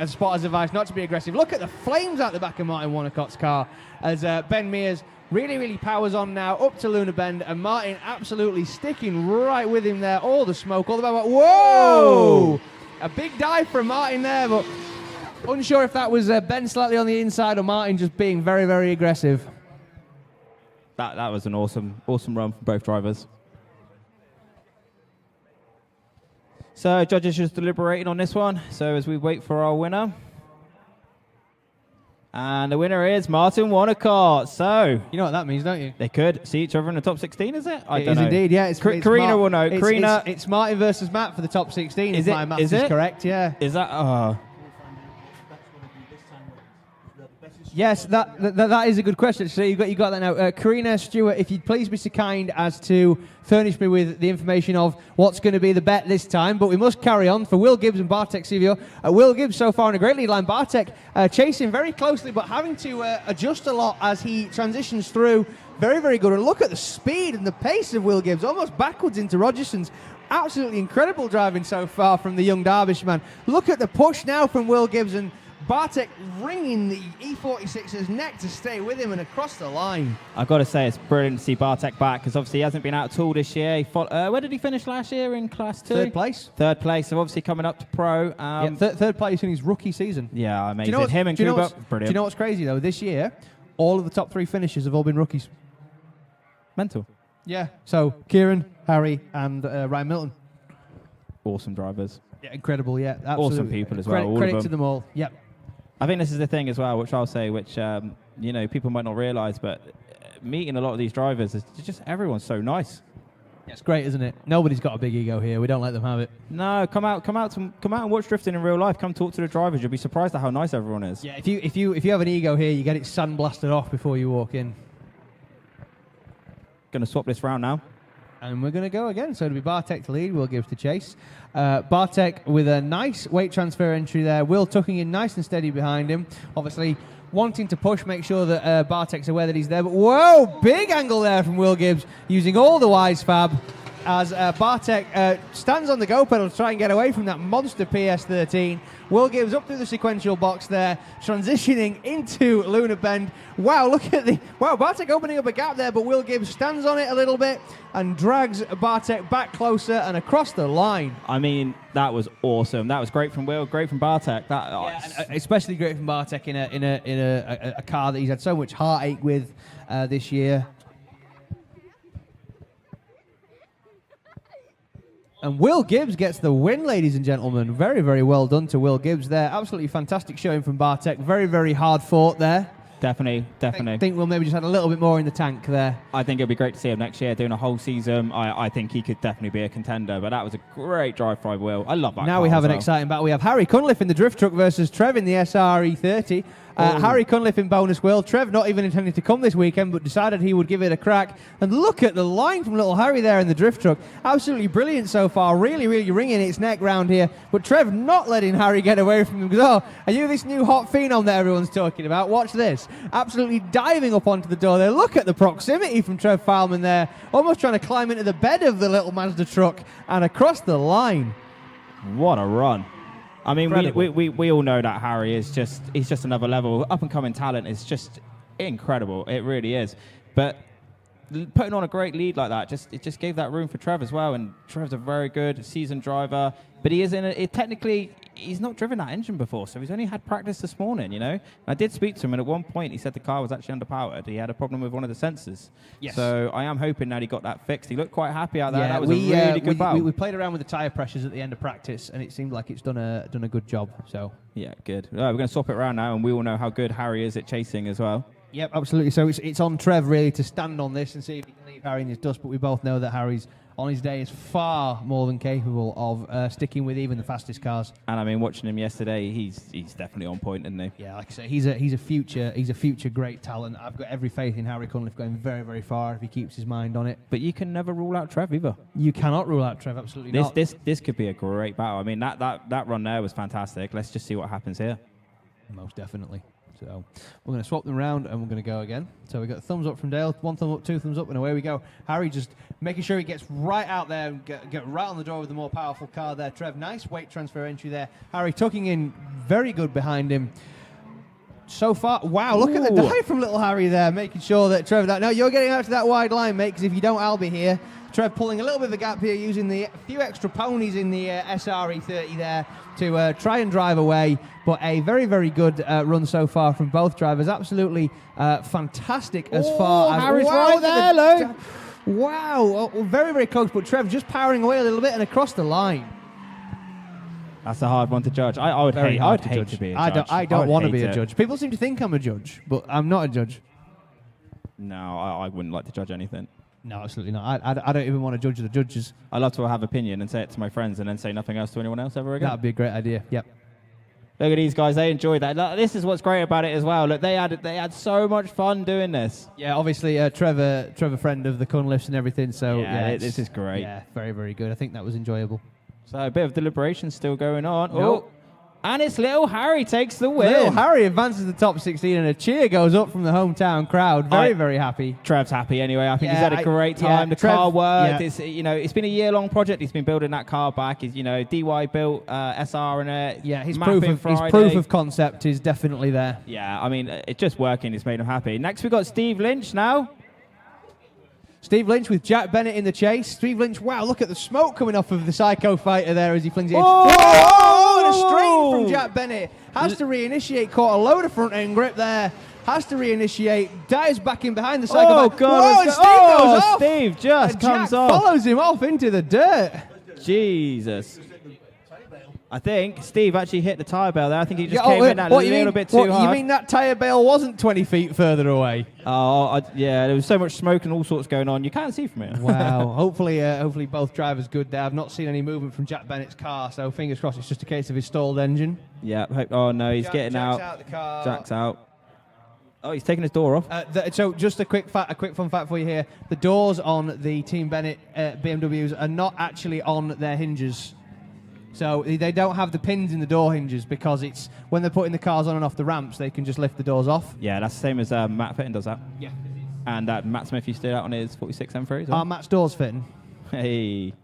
S2: spotter's advice not to be aggressive. Look at the flames out the back of Martin Wannacott's car as Ben Mears really powers on now up to Luna Bend, and Martin absolutely sticking right with him there. All the smoke, all the way. Whoa! A big dive from Martin there, but unsure if that was Ben slightly on the inside or Martin just being very, very aggressive.
S3: That was an awesome run from both drivers. So judges just deliberating on this one. So as we wait for our winner. And the winner is Martin Wonnacott. So
S2: you know what that means, don't you?
S3: They could see each other in the top 16, is it? I don't know.
S2: Indeed, yeah.
S3: Karina will know. Karina,
S2: it's Martin versus Matt for the top 16.
S3: Is
S2: if my maths is correct? Yeah.
S3: Is that?
S2: Yes, that is a good question. So you got that now. Karina Stewart, if you'd please be so kind as to furnish me with the information of what's going to be the bet this time. But we must carry on for Will Gibbs and Bartek siewior. Will Gibbs so far in a great lead line. Bartek chasing very closely, but having to adjust a lot as he transitions through. Very, very good. And look at the speed and the pace of Will Gibbs, almost backwards into Rogerson's. Absolutely incredible driving so far from the young Derbyshire man. Look at the push now from Will Gibbs, and Bartek wringing the E46's neck to stay with him and across the line.
S3: I've got to say, it's brilliant to see Bartek back, because obviously he hasn't been out at all this year. Where did he finish last year in Class 2?
S2: Third place.
S3: Third place, so obviously coming up to Pro.
S2: Third place in his rookie season.
S3: Yeah, amazing. Him and Kuba, brilliant.
S2: Do you know what's crazy, though? This year, all of the top 3 finishers have all been rookies.
S3: Mental.
S2: Yeah. So, Kieran, Harry, and Ryan Milton.
S3: Awesome drivers.
S2: Yeah, incredible, yeah. Absolutely.
S3: Awesome people as well.
S2: Credit to them all. Yep.
S3: I think this is the thing as well, which I'll say, which people might not realise, but meeting a lot of these drivers, is just everyone's so nice.
S2: Yeah, it's great, isn't it? Nobody's got a big ego here. We don't let them have it.
S3: No, come out and watch drifting in real life. Come talk to the drivers. You'll be surprised at how nice everyone is.
S2: Yeah, if you have an ego here, you get it sandblasted off before you walk in.
S3: Going to swap this round now.
S2: And we're going to go again. So it'll be Bartek to lead, Will Gibbs to chase. Bartek with a nice weight transfer entry there. Will tucking in nice and steady behind him. Obviously wanting to push, make sure that Bartek's aware that he's there. But whoa, big angle there from Will Gibbs, using all the wise fab as Bartek stands on the go pedal to try and get away from that monster PS13. Will Gibbs up through the sequential box there, transitioning into Lunar Bend. Wow, look at Bartek opening up a gap there, but Will Gibbs stands on it a little bit and drags Bartek back closer and across the line.
S3: I mean, that was awesome. That was great from Will, great from Bartek.
S2: Especially great from Bartek in a car that he's had so much heartache with this year. And Will Gibbs gets the win, ladies and gentlemen. Very, very well done to Will Gibbs there. Absolutely fantastic showing from Bartek. Very, very hard fought there.
S3: Definitely.
S2: I think Will maybe just had a little bit more in the tank there.
S3: I think it'd be great to see him next year doing a whole season. I think he could definitely be a contender, but that was a great drive by Will. I love that.
S2: Now we have an exciting battle. We have Harry Cunliff in the drift truck versus Trev in the SRE30. Harry Cunliff in bonus wheel. Trev not even intending to come this weekend, but decided he would give it a crack. And look at the line from little Harry there in the drift truck. Absolutely brilliant so far. Really, really wringing its neck round here. But Trev not letting Harry get away from him. Because, oh, are you this new hot phenom that everyone's talking about? Watch this. Absolutely diving up onto the door there. Look at the proximity from Trev Fileman there. Almost trying to climb into the bed of the little Mazda truck and across the line.
S3: What a run. I mean, we all know that Harry is he's just another level. Up and coming talent is just incredible. It really is. But putting on a great lead like that, it just gave that room for Trev as well. And Trev's a very good seasoned driver, but he is technically he's not driven that engine before, so he's only had practice this morning. And I did speak to him, and at one point he said the car was actually underpowered. He had a problem with one of the sensors. Yes. So I am hoping that he got that fixed. He looked quite happy out there. Yeah, that was a really good battle.
S2: We played around with the tyre pressures at the end of practice, and it seemed like it's done a good job. So
S3: yeah, good. We're going to swap it around now, and we all know how good Harry is at chasing as well.
S2: Yep, absolutely. So it's on Trev really to stand on this and see if he can leave Harry in his dust. But we both know that Harry's on his day is far more than capable of sticking with even the fastest cars.
S3: And I mean, watching him yesterday, he's definitely on point, isn't he?
S2: Yeah, like I say, he's a future great talent. I've got every faith in Harry Cunliff going very, very far if he keeps his mind on it.
S3: But you can never rule out Trev either.
S2: You cannot rule out Trev, absolutely not.
S3: This could be a great battle. I mean, that run there was fantastic. Let's just see what happens here.
S2: Most definitely. So we're going to swap them around and we're going to go again. So we got a thumbs up from Dale, 1 thumb up, 2 thumbs up, and away we go. Harry just making sure he gets right out there and get right on the door with the more powerful car there. Trev, nice weight transfer entry there. Harry tucking in very good behind him. So far, wow, look at the dive from little Harry there, making sure that Trev, no, you're getting out to that wide line, mate, because if you don't, I'll be here. Trev pulling a little bit of a gap here, using the few extra ponies in the SRE30 there to try and drive away. But a very, very good run so far from both drivers. Absolutely fantastic as far as...
S3: Harry's right there, Lou.
S2: Wow, very, very close. But Trev just powering away a little bit and across the line.
S3: That's a hard one to judge. I would hate to be a judge.
S2: I don't want to be a judge. People seem to think I'm a judge, but I'm not a judge.
S3: No, I wouldn't like to judge anything.
S2: No, absolutely not. I don't even want to judge the judges.
S3: I love to have opinion and say it to my friends and then say nothing else to anyone else ever again.
S2: That'd be a great idea. Yep.
S3: Look at these guys; they enjoyed that. Look, this is what's great about it as well. Look, they had so much fun doing this.
S2: Yeah, obviously Trevor, friend of the cunliffs and everything. So
S3: yeah, this is great.
S2: Yeah, very, very good. I think that was enjoyable.
S3: So a bit of deliberation still going on.
S2: Nope.
S3: Oh, and it's little Harry takes the win.
S2: Little Harry advances to the top 16, and a cheer goes up from the hometown crowd. Very, very happy.
S3: Trev's happy anyway. I think he's had a great time. The
S2: Trev,
S3: car worked.
S2: yeah.
S3: It's been a year-long project. He's been building that car back. He's DY built SR in it.
S2: Yeah, his
S3: mapping
S2: proof of concept is definitely there.
S3: Yeah, I mean, it's just working. It's made him happy. Next, we've got Steve Lynch now.
S2: Steve Lynch with Jack Bennett in the chase. Steve Lynch, wow, look at the smoke coming off of the Psycho Fighter there as he flings it in. Oh, and a straight from Jack Bennett. Has to reinitiate, caught a load of front end grip there. Has to reinitiate, dives back in behind the Psycho Fighter.
S3: God.
S2: And Steve goes off.
S3: Steve just
S2: and
S3: comes
S2: Jack
S3: off.
S2: follows him off into the dirt.
S3: Jesus. I think Steve actually hit the tyre bale there. I think he just came in that little bit too hard.
S2: You mean that tyre bale wasn't 20 feet further away?
S3: Oh, yeah, there was so much smoke and all sorts going on. You can't see from here.
S2: Wow. Hopefully both drivers good there. I've not seen any movement from Jack Bennett's car, so fingers crossed it's just a case of his stalled engine.
S3: Yeah. Oh, no, he's getting out.
S2: Jack's out the car.
S3: Jack's out. Oh, he's taking his door off.
S2: So just a quick fun fact for you here. The doors on the Team Bennett BMWs are not actually on their hinges. So they don't have the pins in the door hinges because it's when they're putting the cars on and off the ramps, they can just lift the doors off.
S3: Yeah, that's the same as Matt Fitton does that.
S2: Yeah.
S3: And Matt Smith used to do that on his 46 M3 as well.
S2: Are Matt's doors fitting?
S3: Hey.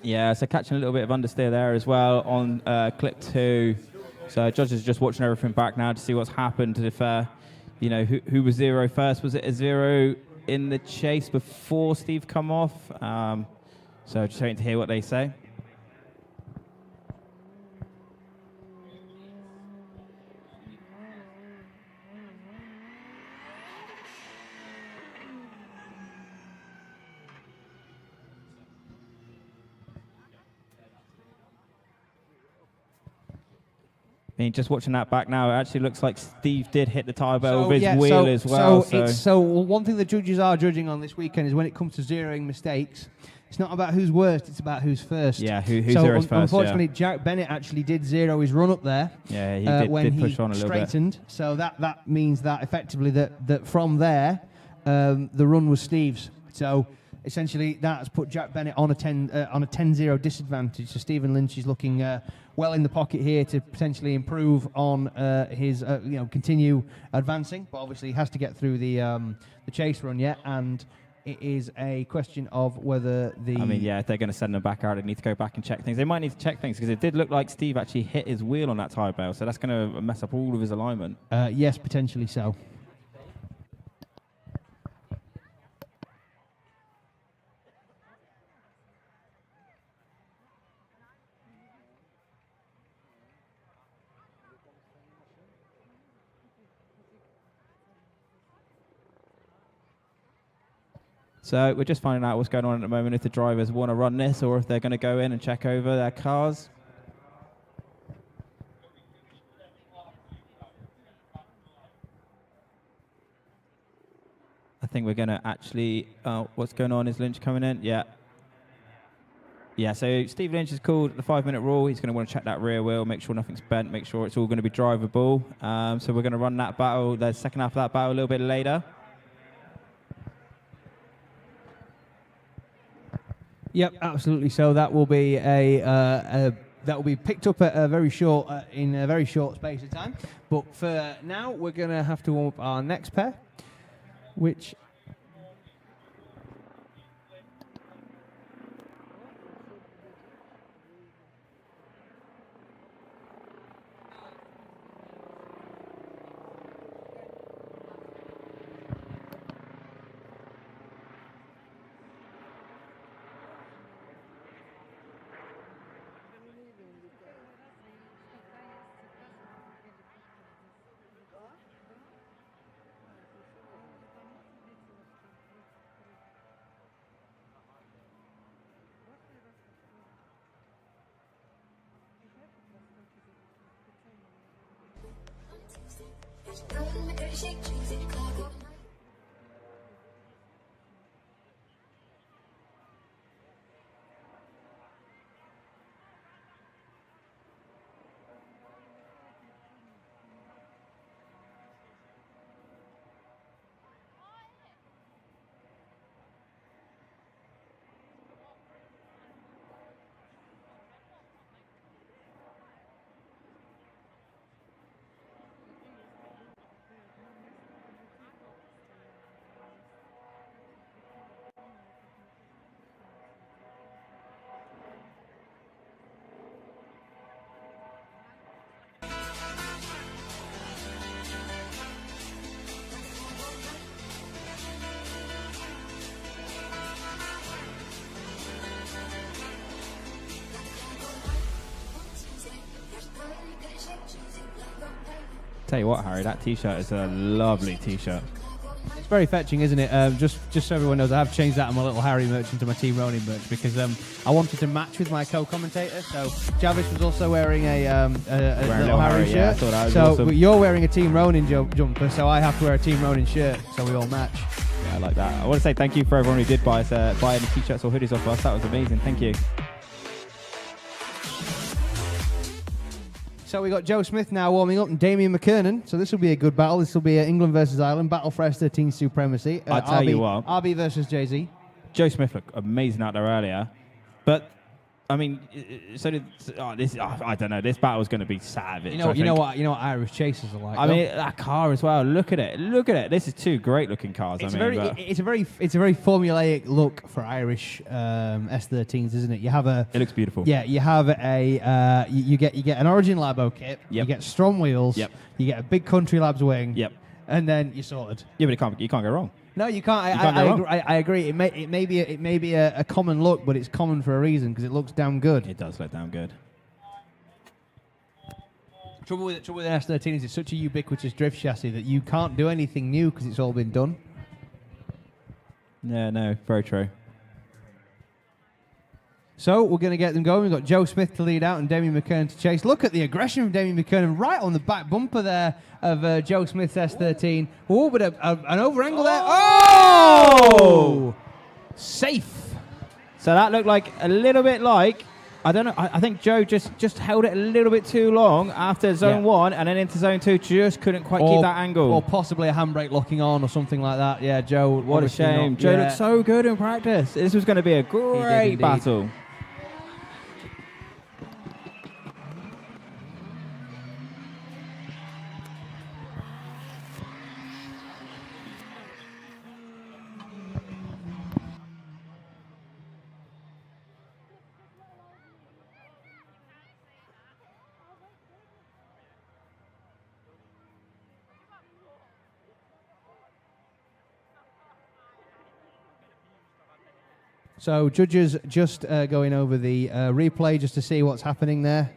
S3: Yeah, so catching a little bit of understeer there as well on clip 2. So judges are just watching everything back now to see what's happened. If who was 0 first? Was it a 0 in the chase before Steve come off? So just waiting to hear what they say. I mean, just watching that back now, it actually looks like Steve did hit the tyre bale with his wheel as well.
S2: So one thing the judges are judging on this weekend is when it comes to zeroing mistakes, it's not about who's worst, it's about who's first.
S3: Yeah, who zeroes first.
S2: Unfortunately, Jack Bennett actually did zero his run up there.
S3: Yeah, he did push on a little bit.
S2: Straightened. So that means that effectively that from there, the run was Steve's. So essentially, that's put Jack Bennett on a 10-0 disadvantage. So Stephen Lynch is looking well in the pocket here to potentially improve on his, continue advancing. But obviously, he has to get through the chase run yet, and it is a question of whether the.
S3: I mean, yeah, if they're going to send them back out, they need to go back and check things. They might need to check things because it did look like Steve actually hit his wheel on that tyre bale, so that's going to mess up all of his alignment.
S2: Yes, potentially so.
S3: So we're just finding out what's going on at the moment, if the drivers want to run this or if they're going to go in and check over their cars. I think we're going to actually... what's going on? Is Lynch coming in? Yeah. Yeah, so Steve Lynch has called the 5-minute rule. He's going to want to check that rear wheel, make sure nothing's bent, make sure it's all going to be drivable. So we're going to run that battle, the second half of that battle a little bit later.
S2: Yep, absolutely. So that will be that will be picked up at a very short in a very short space of time. But for now, we're going to have to warm up our next pair, which.
S3: Tell you what, Harry, that T-shirt is a lovely T-shirt.
S2: It's very fetching, isn't it? Just so everyone knows, I have changed that on my little Harry merch into my Team Ronin merch because I wanted to match with my co-commentator. So Javis was also wearing a little Harry shirt.
S3: Yeah, I thought that was
S2: so
S3: awesome.
S2: You're wearing a Team Ronin jumper, so I have to wear a Team Ronin shirt, so we all match.
S3: Yeah, I like that. I want to say thank you for everyone who did buy any T-shirts or hoodies off us. That was amazing. Thank you.
S2: So we got Joe Smith now warming up and Damian McKernan. So this will be a good battle. This will be England versus Ireland, battle for S13 supremacy.
S3: I tell you what,
S2: RB versus Jay-Z.
S3: Joe Smith looked amazing out there earlier, but I mean, I don't know. This battle is going to be savage.
S2: You know what Irish chasers are like.
S3: I mean, that car as well. Look at it. This is two great-looking cars.
S2: It's a very formulaic look for Irish S13s, isn't it? You have
S3: it looks beautiful.
S2: Yeah, you have you get an Origin Labo kit.
S3: Yep.
S2: You get Strom wheels.
S3: Yep.
S2: You get a big Country Labs wing.
S3: Yep.
S2: And then you're sorted.
S3: Yeah, but you can't go wrong.
S2: No, you can't. I agree. It may be a common look, but it's common for a reason because it looks damn good.
S3: It does look damn good.
S2: Trouble with an S13 is it's such a ubiquitous drift chassis that you can't do anything new because it's all been done.
S3: Yeah, no, very true.
S2: So we're going to get them going. We've got Joe Smith to lead out and Damian McKernan to chase. Look at the aggression from Damian McKernan right on the back bumper there of Joe Smith's S13. Oh, but an over angle there. Oh! Safe.
S3: So that looked like a little bit like, I don't know, I think Joe just held it a little bit too long after zone 1 and then into zone 2, just couldn't quite keep that angle.
S2: Or possibly a handbrake locking on or something like that. Yeah, Joe.
S3: What a shame. Joe looked so good in practice. This was going to be a great battle.
S2: So judges just going over the replay just to see what's happening there.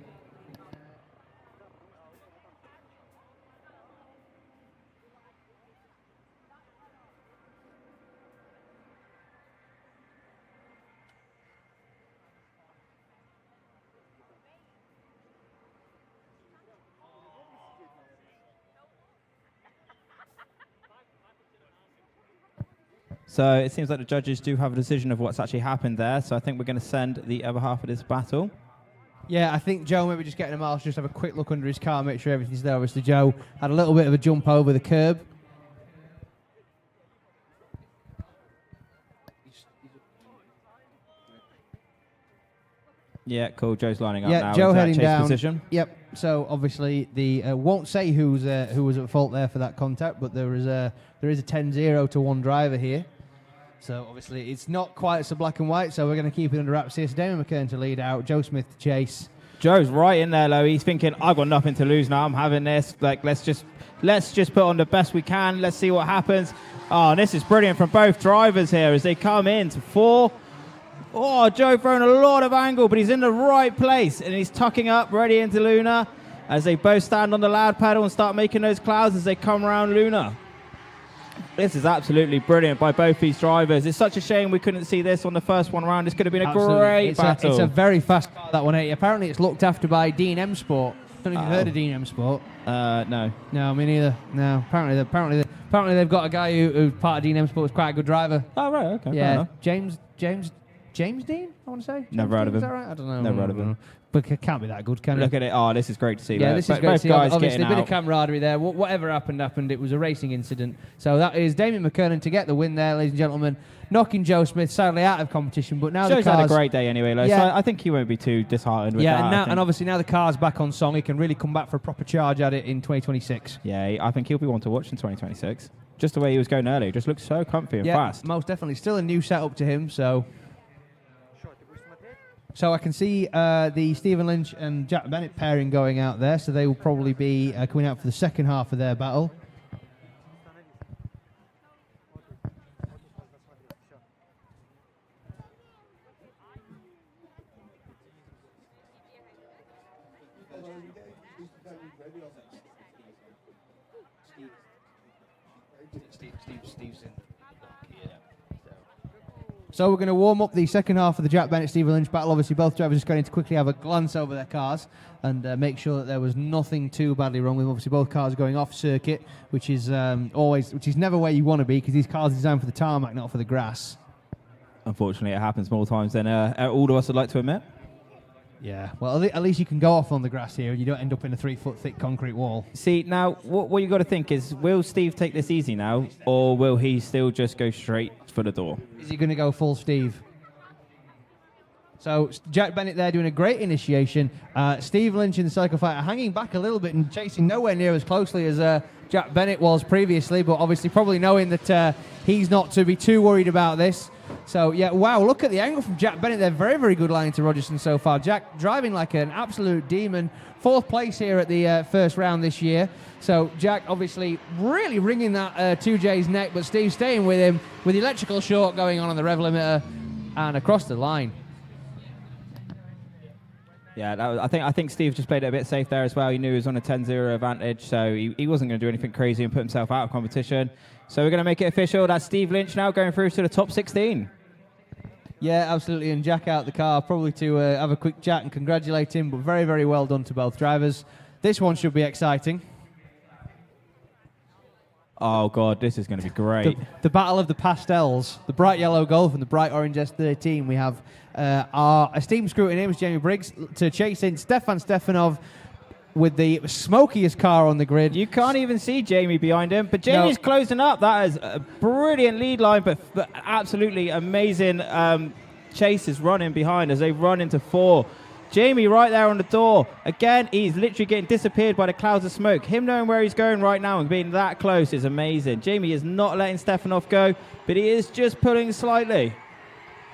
S3: So it seems like the judges do have a decision of what's actually happened there. So I think we're going to send the other half of this battle.
S2: Yeah, I think Joe maybe just getting a mile, just have a quick look under his car, make sure everything's there. Obviously, Joe had a little bit of a jump over the curb.
S3: Yeah, cool. Joe's lining up
S2: yeah,
S3: now.
S2: Joe heading
S3: chase
S2: down.
S3: Position.
S2: Yep. So obviously, the won't say who was at fault there for that contact, but there is a 10-0 to one driver here. So obviously, it's not quite so black and white. So we're going to keep it under wraps here. So Damian McKernan to lead out, Joe Smith to chase.
S3: Joe's right in there, though. He's thinking, I've got nothing to lose now. I'm having this. Like, let's just put on the best we can. Let's see what happens. Oh, this is brilliant from both drivers here as they come in to 4. Oh, Joe throwing a lot of angle, but he's in the right place, and he's tucking up, ready into Luna, as they both stand on the loud pedal and start making those clouds as they come around Luna. This is absolutely brilliant by both these drivers. It's such a shame we couldn't see this on the first one round. This could have been a great battle.
S2: It's a very fast car, that 180. Apparently, it's looked after by D&M Sport. don't know if you've heard of DNM Sport.
S3: No.
S2: No, me neither. No, apparently they've got a guy who's part of DNM Sport, who's quite a good driver.
S3: Oh, right, okay.
S2: Yeah, James Dean, I want to say.
S3: Never heard of him.
S2: Is that right? I don't know.
S3: Never heard of him.
S2: But it can't be that good, can it?
S3: Look at it. Oh, this is great to see.
S2: Yeah, this is great to see.
S3: Guys
S2: Obviously, a bit
S3: out.
S2: of camaraderie there. Whatever happened. It was a racing incident. So that is Damian McKernan to get the win there, ladies and gentlemen. Knocking Joe Smith sadly out of competition, but now
S3: Joe's
S2: the car's
S3: had a great day anyway, though, so I think he won't be too disheartened with that.
S2: And obviously now the car's back on song, he can really come back for a proper charge at it in 2026.
S3: Yeah, I think he'll be one to watch in 2026. Just the way he was going earlier, just looked so comfy and fast.
S2: Most definitely. Still a new setup to him, so I can see the Stephen Lynch and Jack Bennett pairing going out there, so they will probably be coming out for the second half of their battle. So we're going to warm up the second half of the Jack Bennett-Stephen Lynch battle. Obviously, both drivers just going to quickly have a glance over their cars and make sure that there was nothing too badly wrong with them. Obviously, both cars going off circuit, which is never where you want to be because these cars are designed for the tarmac, not for the grass.
S3: Unfortunately, it happens more times than all of us would like to admit.
S2: Yeah, well, at least you can go off on the grass here and you don't end up in a 3-foot thick concrete wall.
S3: See, now, what you got to think is, will Steve take this easy now, or will he still just go straight for the door?
S2: Is he going to go full Steve? So, Jack Bennett there doing a great initiation. Steve Lynch in the cycle fighter hanging back a little bit and chasing nowhere near as closely as Jack Bennett was previously, but obviously probably knowing that he's not to be too worried about this. So, yeah, wow, look at the angle from Jack Bennett there. Very, very good line to Rogerson so far. Jack driving like an absolute demon. 4th place here at the first round this year. So, Jack obviously really wringing that 2J's neck, but Steve staying with him with the electrical short going on the rev limiter and across the line.
S3: Yeah, I think Steve just played it a bit safe there as well. He knew he was on a 10-0 advantage, so he wasn't going to do anything crazy and put himself out of competition. So we're going to make it official. That's Steve Lynch now going through to the top 16.
S2: Yeah, absolutely. And Jack out the car, probably to have a quick chat and congratulate him, but very, very well done to both drivers. This one should be exciting.
S3: Oh, God, this is going to be great.
S2: The battle of the pastels, the bright yellow Golf and the bright orange S13. We have our esteemed scrutiny names, Jamie Briggs, to chase in Stefan Stefanov with the smokiest car on the grid.
S3: You can't even see Jamie behind him, but Jamie's closing up. That is a brilliant lead line, but absolutely amazing chases running behind as they run into 4. Jamie right there on the door. Again, he's literally getting disappeared by the clouds of smoke. Him knowing where he's going right now and being that close is amazing. Jamie is not letting Stefanov go, but he is just pulling slightly.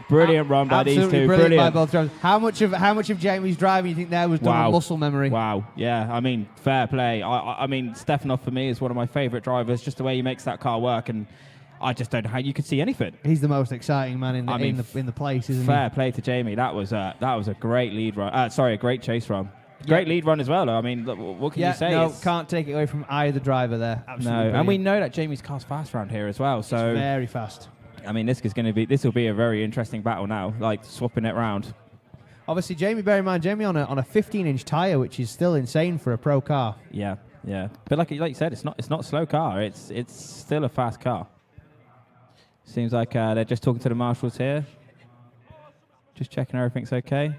S3: Brilliant run by these two.
S2: Brilliant by both drivers. How much of Jamie's driving you think there was done on muscle memory?
S3: Wow. Yeah, I mean, fair play. I mean, Stefanov for me is one of my favourite drivers, just the way he makes that car work, and I just don't know how you could see anything.
S2: He's the most exciting man in the place, isn't he?
S3: Fair play to Jamie. That was a great lead run. A great chase run. Great lead run as well, though. I mean, what can you say?
S2: No, can't take it away from either driver there. Absolutely brilliant.
S3: And we know that Jamie's car's fast around here as well. So
S2: it's very fast.
S3: I mean, this will be a very interesting battle now, like swapping it round.
S2: Obviously, Jamie, bear in mind, Jamie on a 15-inch tyre, which is still insane for a pro car.
S3: Yeah. But like you said, it's not a slow car. It's still a fast car. Seems like they're just talking to the marshals here. Just checking everything's okay.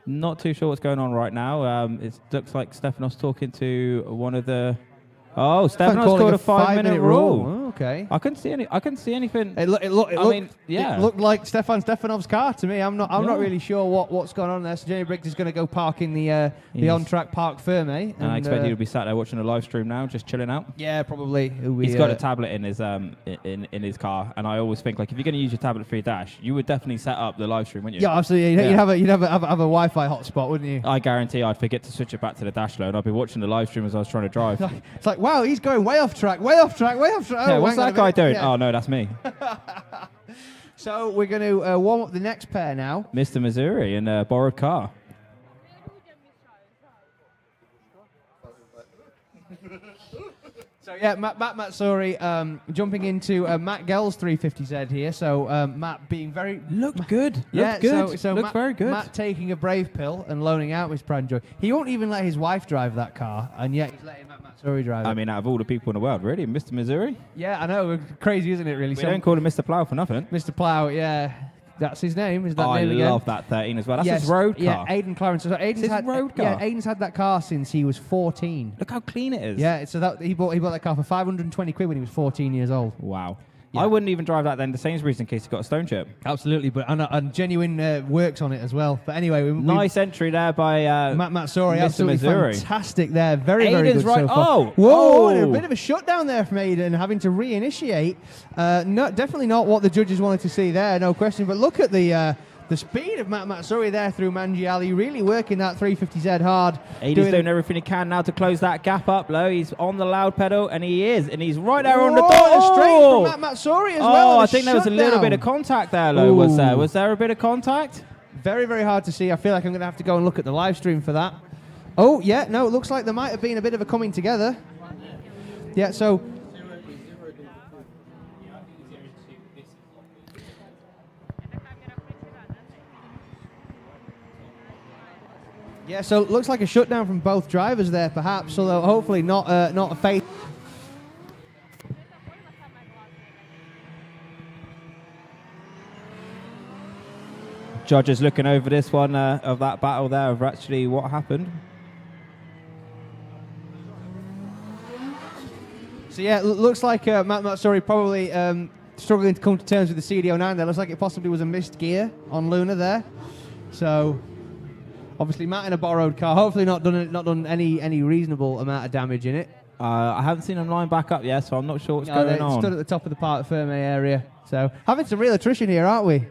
S3: Not too sure what's going on right now. It looks like Stefanov's talking to one of the... Oh, Stefanov's called a 5-minute rule.
S2: Oh, okay.
S3: I couldn't see anything.
S2: It looked like Stefan Stefanov's car to me. I'm not really sure what's going on there. So Jamie Briggs is going to go park in the on-track Parc Ferme.
S3: And I expect he'll be sat there watching the live stream now, just chilling out.
S2: Yeah, probably.
S3: He's got a tablet in his in his car, and I always think like if you're going to use your tablet for your dash, you would definitely set up the live stream, wouldn't you?
S2: Yeah, absolutely. You'd have a Wi-Fi hotspot, wouldn't you?
S3: I guarantee I'd forget to switch it back to the dash low, and I'd be watching the live stream as I was trying to drive.
S2: It's like, wow, he's going way off track.
S3: Yeah, what's that guy doing?
S2: Yeah.
S3: Oh, no, that's me.
S2: So we're going to warm up the next pair now.
S3: Mr. Missouri in a borrowed car.
S2: So yeah, Matt Matsuri jumping into Matt Gell's 350Z here. So Matt being very
S3: looked good.
S2: Yeah,
S3: looked good.
S2: So
S3: looked
S2: Matt,
S3: very good.
S2: Matt taking a brave pill and loaning out his pride and joy. He won't even let his wife drive that car, and yet he's letting Matt Matsuri drive it.
S3: I mean, out of all the people in the world, really, Mr. Missouri.
S2: Yeah, I know. Crazy, isn't it? Really.
S3: We don't call him Mr. Plough for nothing.
S2: Mr. Plough, yeah. That's his name. Is that name again?
S3: I love that 13 as well. That's his road car.
S2: Yeah, Aidan Clarence. So Aidan's
S3: his road car.
S2: Yeah, Aidan's had that car since he was 14.
S3: Look how clean it is.
S2: Yeah, so that he bought that car for 520 quid when he was 14 years old.
S3: Wow.
S2: Yeah.
S3: I wouldn't even drive that then to Sainsbury's in case he got a stone chip.
S2: Absolutely, but and genuine works on it as well. But anyway,
S3: nice entry there by
S2: Matt Matsuri.
S3: Mr.
S2: Absolutely
S3: Missouri.
S2: fantastic there. Very,
S3: Aidan's
S2: very good
S3: right.
S2: so far.
S3: Oh,
S2: whoa! A bit of a shutdown there from Aidan, having to reinitiate. Definitely not what the judges wanted to see there, no question. But look at the speed of Matt Matsuri there through Mangiali, really working that 350Z hard.
S3: Aidan's doing everything he can now to close that gap up low. He's on the loud pedal, and he's right there on the door.
S2: Straight from Matt Matsuri as well.
S3: I think there was a little bit of contact there, Lo. Was there a bit of contact?
S2: Very, very hard to see. I feel like I'm going to have to go and look at the live stream for that. Oh, yeah, no, it looks like there might have been a bit of a coming together. Yeah, so... Yeah, so it looks like a shutdown from both drivers there, perhaps, although hopefully not a fatal.
S3: Judges looking over this one of that battle there of actually what happened.
S2: So yeah, it looks like Matt Matsuri probably struggling to come to terms with the CD09 there. Looks like it possibly was a missed gear on Luna there. So... obviously, Matt in a borrowed car. Hopefully, not done any reasonable amount of damage in it.
S3: I haven't seen him line back up yet, so I'm not sure what's going on.
S2: Stood at the top of the Parc Ferme area. So having some real attrition here, aren't we?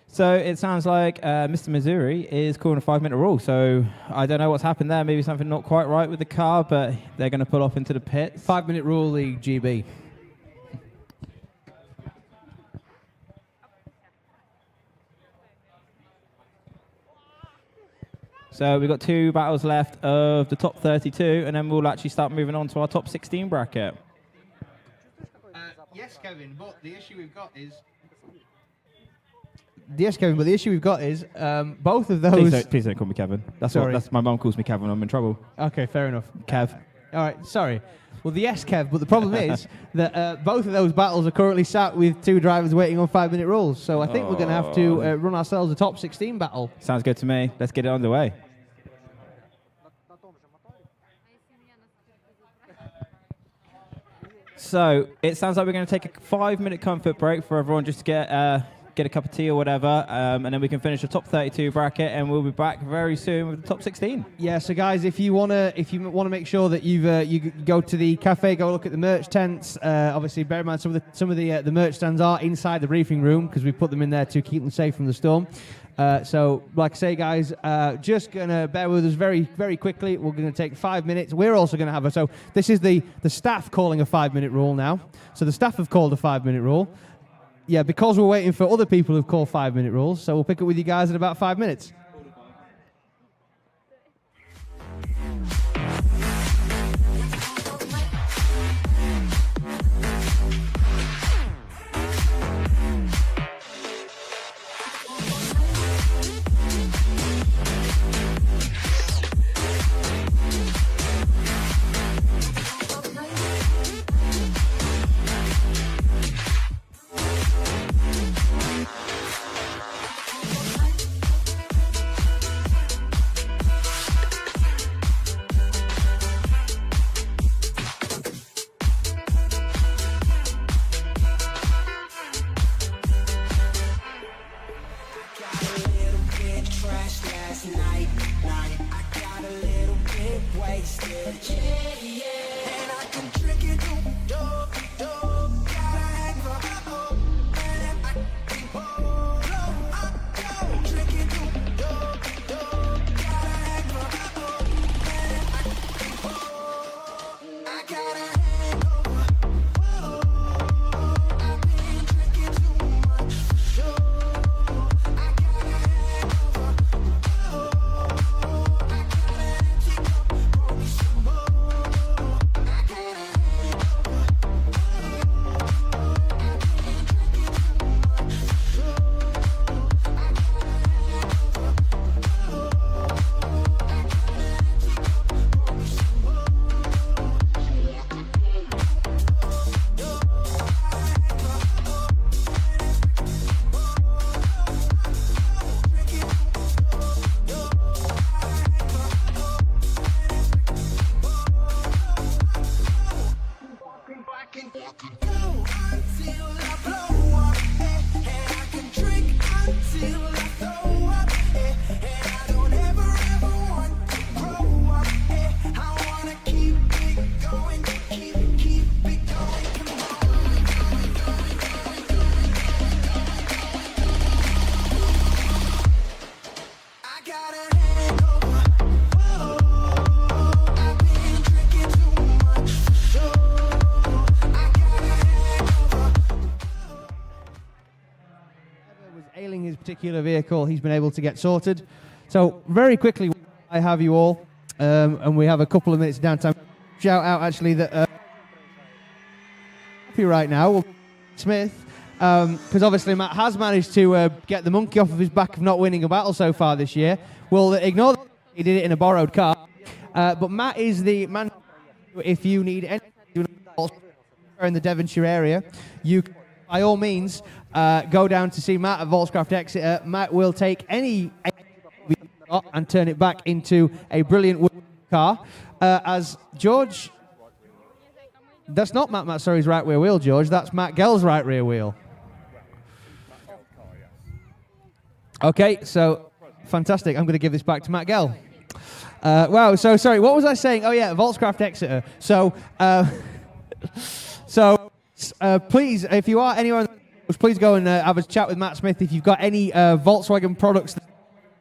S3: So it sounds like Mr. Missouri is calling a 5-minute rule. So I don't know what's happened there. Maybe something not quite right with the car, but they're going to pull off into the pits.
S2: 5-minute rule, the GB.
S3: So we've got 2 battles left of the top 32, and then we'll actually start moving on to our top 16 bracket.
S2: Yes, Kevin, but the issue we've got is... Yes, Kevin, but the issue we've got is both of those...
S3: Please don't call me Kevin. That's my mum calls me Kevin. I'm in trouble.
S2: Okay, fair enough.
S3: Kev.
S2: All right, sorry. Well, the yes, Kev, but the problem is that both of those battles are currently sat with 2 drivers waiting on 5-minute rules. So I think we're going to have to run ourselves a top 16 battle.
S3: Sounds good to me. Let's get it underway. So it sounds like we're going to take a 5-minute comfort break for everyone just to get a cup of tea or whatever, and then we can finish the top 32 bracket, and we'll be back very soon with the top 16.
S2: Yeah, so guys, if you wanna make sure that you go to the cafe, go look at the merch tents. Obviously, bear in mind some of the merch stands are inside the briefing room because we put them in there to keep them safe from the storm. So, like I say, guys, just gonna bear with us very, very quickly. We're gonna take 5 minutes. We're also gonna have so this is the staff calling a 5-minute rule now. So the staff have called a 5-minute rule. Yeah, because we're waiting for other people who've called 5-minute rules, so we'll pick up with you guys in about 5 minutes. particular vehicle he's been able to get sorted. So very quickly, I have you all, and we have a couple of minutes of downtime. Shout out actually that happy right now, Smith, because obviously Matt has managed to get the monkey off of his back of not winning a battle so far this year. We'll ignore that he did it in a borrowed car, but Matt is the man. If you need any in the Devonshire area, you can, by all means, go down to see Matt at Volkscraft Exeter. Matt will take any and turn it back into a brilliant car. As George, that's not Matt Matsori's right rear wheel, George. That's Matt Gell's right rear wheel. Okay, so fantastic. I'm going to give this back to Matt Gell. Wow, so sorry, what was I saying? Oh yeah, Volkscraft Exeter. So, please, if you are anywhere, please go and have a chat with Matt Smith if you've got any Volkswagen products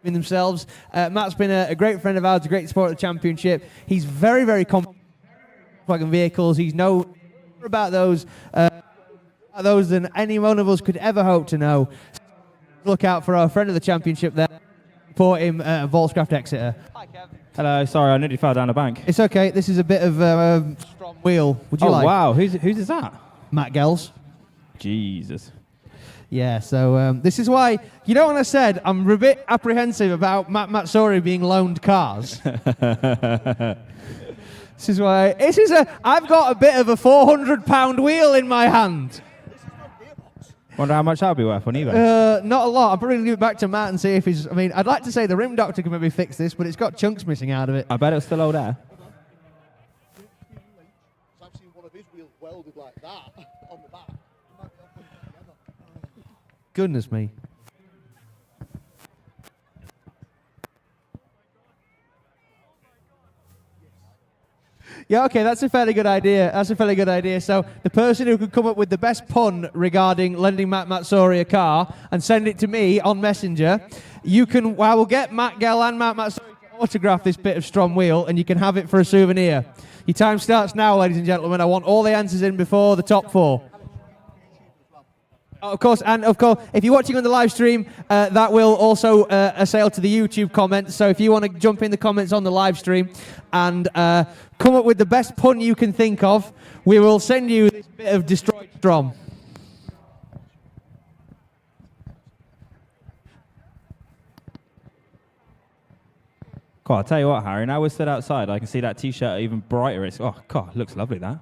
S2: in themselves. Matt's been a great friend of ours, a great supporter of the championship. He's very, very confident in Volkswagen vehicles. He's know about those than any one of us could ever hope to know. Look out for our friend of the championship there. Support him at Volkscraft Exeter. Hi, Kev.
S3: Hello, sorry, I nearly fell down the bank.
S2: It's okay. This is a bit of a strong wheel. Would you like?
S3: Oh, wow. Whose is that?
S2: Matt Gell's.
S3: Jesus.
S2: Yeah, so this is why, you know when I said I'm a bit apprehensive about Matt Matsori being loaned cars? This is why, I've got a bit of a £400 wheel in my hand.
S3: Wonder how much that'll be worth on eBay.
S2: Not a lot. I'm probably going to give it back to Matt and see if he's, I'd like to say the rim doctor can maybe fix this, but it's got chunks missing out of it.
S3: I bet it's still old air.
S4: I've seen one of his wheels welded like that on the back.
S2: Goodness me. Yeah, okay, that's a fairly good idea. So the person who could come up with the best pun regarding lending Matt Matsori a car and send it to me on Messenger, I will get Matt Gell and Matt Matsori to autograph this bit of Strom wheel, and you can have it for a souvenir. Your time starts now, ladies and gentlemen. I want all the answers in before the top 4. Of course, if you're watching on the live stream, that will also assail to the YouTube comments. So if you want to jump in the comments on the live stream and come up with the best pun you can think of, we will send you this bit of destroyed Strom.
S3: God, I'll tell you what, Harry, now we're stood outside, I can see that T-shirt even brighter. Oh, God, it looks lovely, that.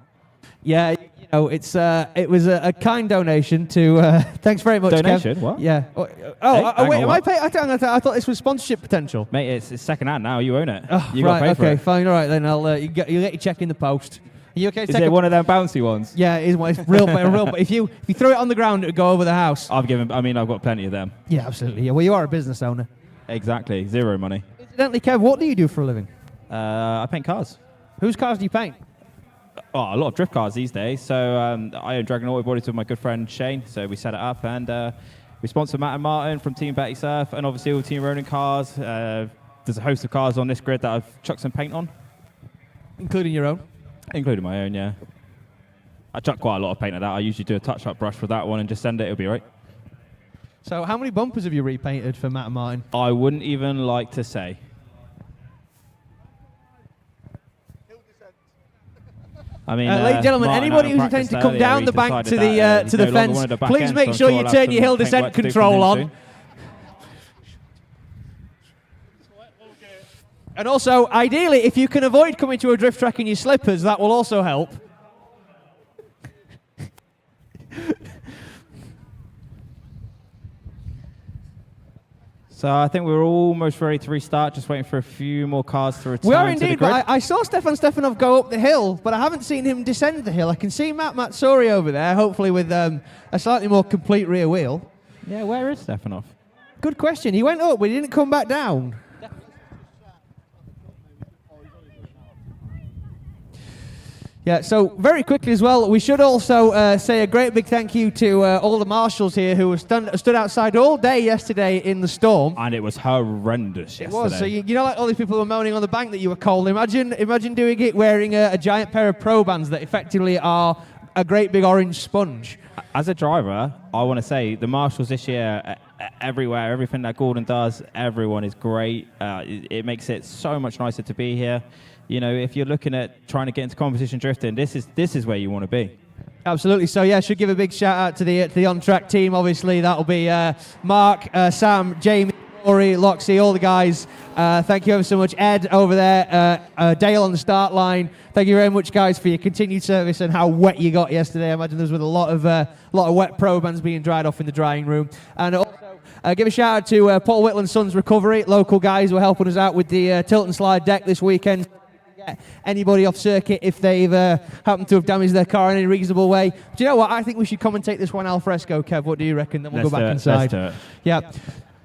S2: Yeah, it was a kind donation to. Thanks very much,
S3: donation?
S2: Kev.
S3: What?
S2: Yeah. Wait, am I paying? I thought this was sponsorship potential.
S3: Mate, it's second hand now. You own it.
S2: Oh,
S3: you
S2: right.
S3: got to pay for
S2: Okay.
S3: it.
S2: Fine. All right. Then you'll get your check in the post. Are you okay?
S3: Is it one of them bouncy ones?
S2: Yeah, it is. It's real. But if you throw it on the ground, it'll go over the house.
S3: I've got plenty of them.
S2: Yeah, absolutely. Yeah. Well, you are a business owner.
S3: Exactly. Zero money.
S2: Incidentally, Kev, what do you do for a living?
S3: I paint cars.
S2: Whose cars do you paint?
S3: Oh, a lot of drift cars these days. So I own Dragon Auto Bodies with my good friend Shane. So we set it up and we sponsor Matt and Martin from Team Betty Surf and obviously all Team Ronin cars. There's a host of cars on this grid that I've chucked some paint on.
S2: Including your own?
S3: Including my own, yeah. I chuck quite a lot of paint at that. I usually do a touch-up brush for that one and just send it. It'll be right.
S2: So how many bumpers have you repainted for Matt and Martin?
S3: I wouldn't even like to say.
S2: Ladies and gentlemen, anybody who's intending to come down the bank to the fence, please make sure you turn your hill descent control on. And also, ideally, if you can avoid coming to a drift track in your slippers, that will also help.
S3: So I think we're almost ready to restart, just waiting for a few more cars to return.
S2: We are indeed, but I saw Stefan Stefanov go up the hill, but I haven't seen him descend the hill. I can see Matt Matsori over there, hopefully with a slightly more complete rear wheel.
S3: Yeah, where is Stefanov?
S2: Good question. He went up, but he didn't come back down. Yeah, so very quickly as well, we should also say a great big thank you to all the marshals here who stood outside all day yesterday in the storm.
S3: And it was horrendous yesterday.
S2: It was. So you know, like all these people were moaning on the bank that you were cold. Imagine doing it wearing a giant pair of Pro Bands that effectively are a great big orange sponge.
S3: As a driver, I want to say the marshals this year everywhere. Everything that Gordon does, everyone is great. It makes it so much nicer to be here. You know, if you're looking at trying to get into competition drifting, this is where you want to be.
S2: Absolutely. So yeah, should give a big shout out to the on-track team. Obviously, that'll be Mark, Sam, Jamie, Rory, Loxy, all the guys. Thank you ever so much, Ed over there, Dale on the start line. Thank you very much, guys, for your continued service and how wet you got yesterday. I imagine there was a lot of wet pro bands being dried off in the drying room. And also give a shout out to Paul Whitland's Sons Recovery, local guys who are helping us out with the tilt and slide deck this weekend. Anybody off circuit if they've happened to have damaged their car in any reasonable way. Do you know what? I think we should commentate this one al fresco, Kev. What do you reckon? Then we'll go back inside.
S3: Let's do it.
S2: Yeah.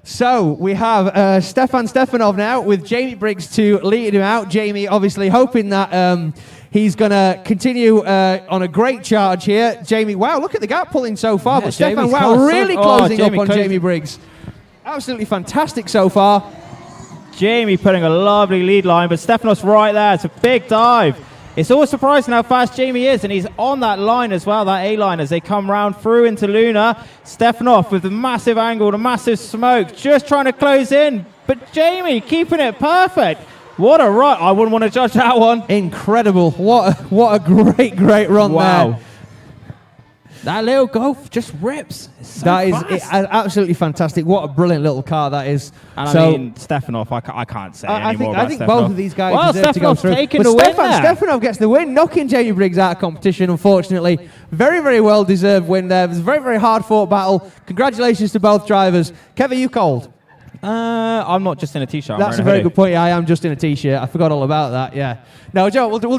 S2: So we have Stefan Stefanov now with Jamie Briggs to lead him out. Jamie obviously hoping that he's going to continue on a great charge here. Jamie, wow, look at the gap pulling so far. But Stefan, wow, really closing up on Jamie Briggs. Absolutely fantastic so far.
S3: Jamie putting a lovely lead line, but Stefanov's right there. It's a big dive. It's always surprising how fast Jamie is, and he's on that line as well, that A-line, as they come round through into Luna. Stefanov with the massive angle, the massive smoke, just trying to close in, but Jamie keeping it perfect. What a run. I wouldn't want to judge that one.
S2: Incredible. What a great run there.
S3: That little Golf just rips. So
S2: that
S3: fast.
S2: is absolutely fantastic. What a brilliant little car that is.
S3: And I mean, Stefanov, I can't say anymore about Stefanov.
S2: I think both of these guys deserve to go through.
S3: Taking the win there.
S2: Stefanov gets the win, knocking Jamie Briggs out of competition, unfortunately. Very, very well-deserved win there. It was a very, very hard-fought battle. Congratulations to both drivers. Kev, are you cold?
S3: I'm not just in a t-shirt.
S2: That's a very good point. Yeah, I am just in a t-shirt. I forgot all about that. Yeah. No, Joe, we'll do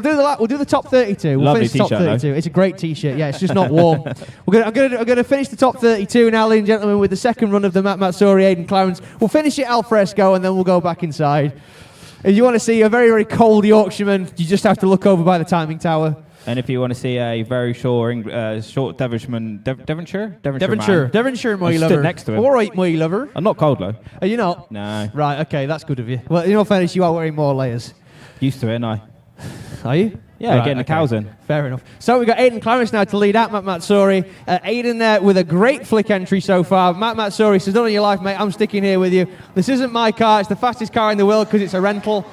S2: the top 32. We'll
S3: Lovely
S2: finish the top
S3: t-shirt,
S2: 32. Though. It's a great t-shirt. Yeah, it's just not warm. I'm gonna finish the top 32 now, ladies and gentlemen, with the second run of the Matt Matsuri Aidan Clarence. We'll finish it al fresco and then we'll go back inside. If you want to see a very, very cold Yorkshireman, you just have to look over by the timing tower.
S3: And if you want to see a very short Devonshire,
S2: my lover.
S3: Stood next to him.
S2: All right, my lover.
S3: I'm not cold though.
S2: Are you not?
S3: No.
S2: Right. Okay, that's good of you. Well, in all fairness, you are wearing more layers.
S3: Used to it, and I.
S2: Are you?
S3: Yeah,
S2: right,
S3: getting the cows in.
S2: Fair enough. So we've got Aidan Clarence now to lead out Matt Matsuri. Aidan there with a great flick entry so far. Matt Matsuri says, "None of your life, mate. I'm sticking here with you. This isn't my car. It's the fastest car in the world because it's a rental."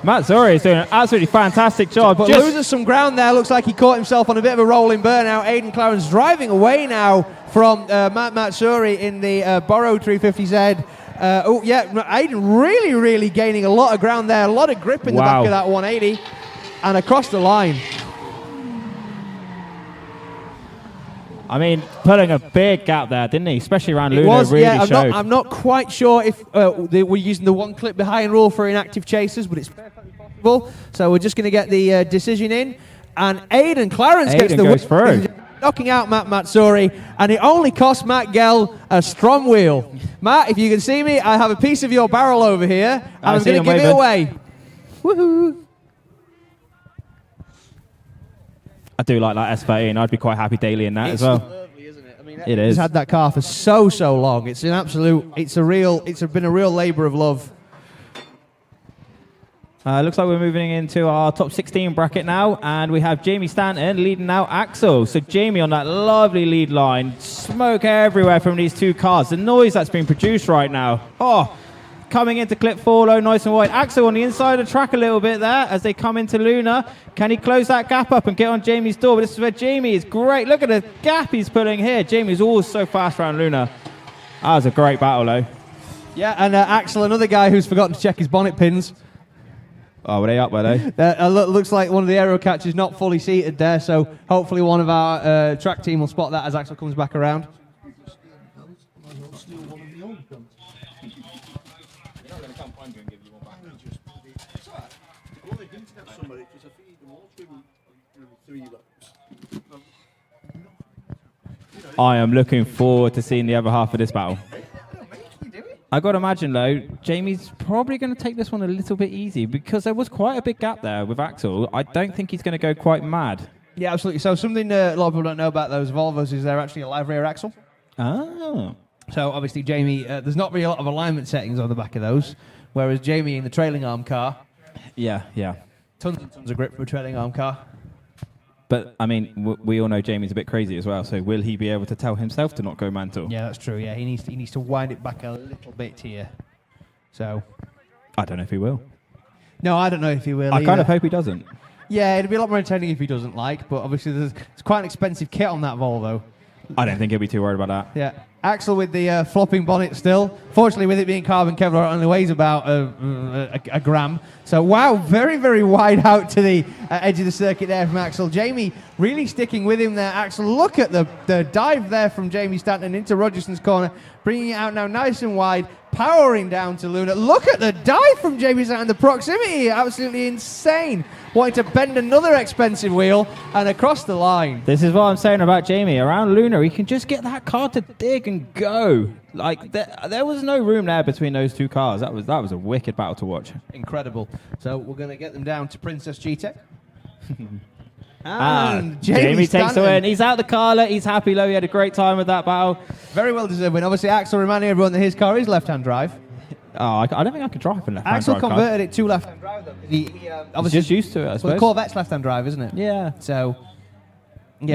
S3: Matsuri is doing an absolutely fantastic job.
S2: But loses some ground there. Looks like he caught himself on a bit of a rolling burnout. Aidan Clarence driving away now from Matt Matsuri in the borrowed 350Z. Oh, yeah, Aidan really, really gaining a lot of ground there. A lot of grip in the back of that 180. And across the line.
S3: I mean, putting a big gap there, didn't he? Especially around Luna, really showed.
S2: I'm not quite sure if they were using the one clip behind rule for inactive chasers, but it's perfectly possible. So we're just going to get the decision in. And Aidan Clarence gets the win.
S3: Through.
S2: Knocking out Matt Matsuri, and it only cost Matt Gell a strong wheel. Matt, if you can see me, I have a piece of your barrel over here, and I'm going to give it away. Woohoo!
S3: I do like that S13. I'd be quite happy daily in that as well.
S4: Lovely, isn't it? I mean,
S3: it is.
S2: He's had that car for so long. It's an absolute. It's been a real labour of love.
S3: Looks like we're moving into our top 16 bracket now, and we have Jamie Stanton leading out Axel. So Jamie on that lovely lead line. Smoke everywhere from these two cars. The noise that's being produced right now. Oh, coming into clip 4 low, nice and wide. Axel on the inside of the track a little bit there as they come into Luna. Can he close that gap up and get on Jamie's door? But this is where Jamie is great. Look at the gap he's putting here. Jamie's always so fast around Luna. That was a great battle, though.
S2: Yeah, and Axel, another guy who's forgotten to check his bonnet pins.
S3: Oh, were they up, were they?
S2: Looks like one of the aero catches not fully seated there, so hopefully one of our track team will spot that as Axel comes back around.
S3: I am looking forward to seeing the other half of this battle. I got to imagine, though, Jamie's probably going to take this one a little bit easy because there was quite a big gap there with Axel. I don't think he's going to go quite mad.
S2: Yeah, absolutely. So something a lot of people don't know about those Volvos is they're actually a live rear axle.
S3: Oh.
S2: So obviously, Jamie, there's not really a lot of alignment settings on the back of those, whereas Jamie in the trailing arm car,
S3: yeah,
S2: tons and tons of grip for a trailing arm car.
S3: But, I mean, we all know Jamie's a bit crazy as well, so will he be able to tell himself to not go mantle?
S2: Yeah, that's true. Yeah, he needs to wind it back a little bit here. So,
S3: I don't know if he will.
S2: No, I don't know if he will.
S3: I kind of hope he doesn't.
S2: Yeah, it'd be a lot more entertaining if he doesn't but obviously it's quite an expensive kit on that Volvo.
S3: I don't think he'll be too worried about that.
S2: Yeah. Axel with the flopping bonnet still. Fortunately, with it being carbon Kevlar, it only weighs about a gram. So, wow, very, very wide out to the edge of the circuit there from Axel. Jamie really sticking with him there. Axel, look at the dive there from Jamie Stanton into Rogerson's corner, bringing it out now nice and wide, powering down to Luna. Look at the dive from Jamie Stanton. The proximity, absolutely insane. Wanting to bend another expensive wheel and across the line.
S3: This is what I'm saying about Jamie. Around Luna, he can just get that car to dig and go. Like, there was no room there between those two cars. That was a wicked battle to watch.
S2: Incredible. So we're going to get them down to Princess GTEC.
S3: And Jamie takes the win. He's out the car. He's happy, though. He had a great time with that battle.
S2: Very well deserved win. Obviously, Axel reminding everyone that his car is left-hand drive.
S3: Oh, I don't think I could drive a left-hand drive.
S2: Axel converted it to left-hand drive, though. He's
S3: just used to it, I suppose.
S2: Well, the Corvette's left-hand drive, isn't it?
S3: Yeah.
S2: So,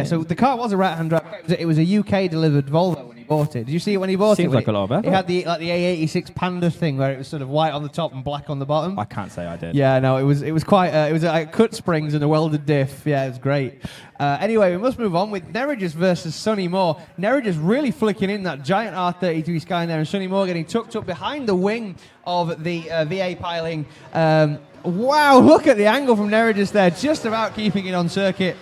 S2: so the car was a right-hand drive. It was a UK-delivered Volvo when he bought it. Did you see it when he bought it?
S3: Seems like a lot better.
S2: It had the A86 Panda thing where it was sort of white on the top and black on the bottom.
S3: I can't say I did.
S2: Yeah, no, it was quite. It was like cut springs and a welded diff. Yeah, it was great. Anyway, we must move on with Neris versus Sonny Moore. Neris really flicking in that giant R33 Sky there, and Sonny Moore getting tucked up behind the wing of the VA piling. Wow, look at the angle from Neris there, just about keeping it on circuit.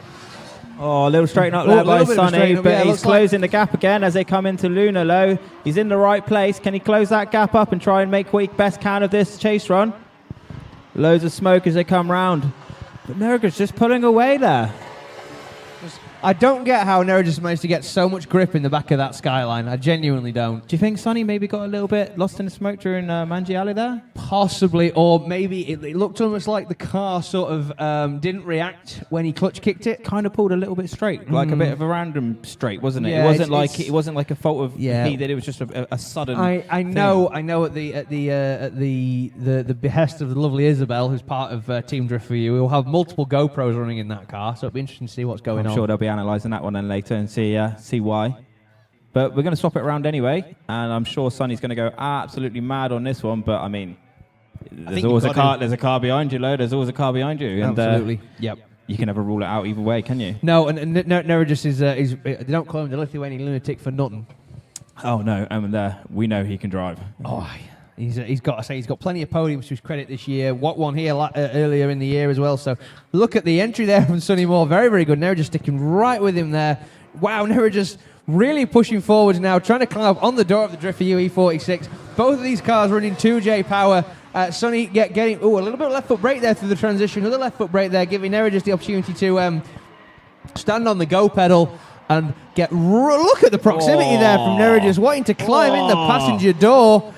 S3: Oh, a little straighten up there by Sonny, but he's closing the gap again as they come into Luna low. He's in the right place. Can he close that gap up and try and make what he best can of this chase run? Loads of smoke as they come round. But Neris just pulling away there.
S2: I don't get how Neris managed to get so much grip in the back of that Skyline. I genuinely don't.
S3: Do you think Sonny maybe got a little bit lost in the smoke during Manji Alley there?
S2: Possibly, or maybe it looked almost like the car sort of didn't react when he clutch kicked it.
S3: Kind of pulled a little bit straight, like a bit of a random straight, wasn't it?
S2: Yeah,
S3: it wasn't like a fault of he did. It was just a sudden.
S2: I know at the behest of the lovely Isabel, who's part of Team Drift for You, we'll have multiple GoPros running in that car, so it'll be interesting to see what's going on.
S3: I'm sure they'll be analysing that one then later and see why. But we're going to swap it around anyway, and I'm sure Sonny's going to go absolutely mad on this one. But I mean, there's always a car. There's a car behind you, There's always a car behind you. And,
S2: absolutely. Yep.
S3: You can never rule it out either way, can you?
S2: No, and Neris is they don't call him the Lithuanian lunatic for nothing.
S3: Oh no, and we know he can drive.
S2: Oh. He's got plenty of podiums to his credit this year. What one here earlier in the year as well. So look at the entry there from Sonny Moore. Very, very good. Neris just sticking right with him there. Wow, Neris just really pushing forwards now, trying to climb up on the door of the Drift for You E46. Both of these cars running 2J power. Sonny getting a little bit of left foot brake there through the transition. Another left foot brake there, giving Neris just the opportunity to stand on the go pedal and look at the proximity there from Neris just wanting to climb in the passenger door.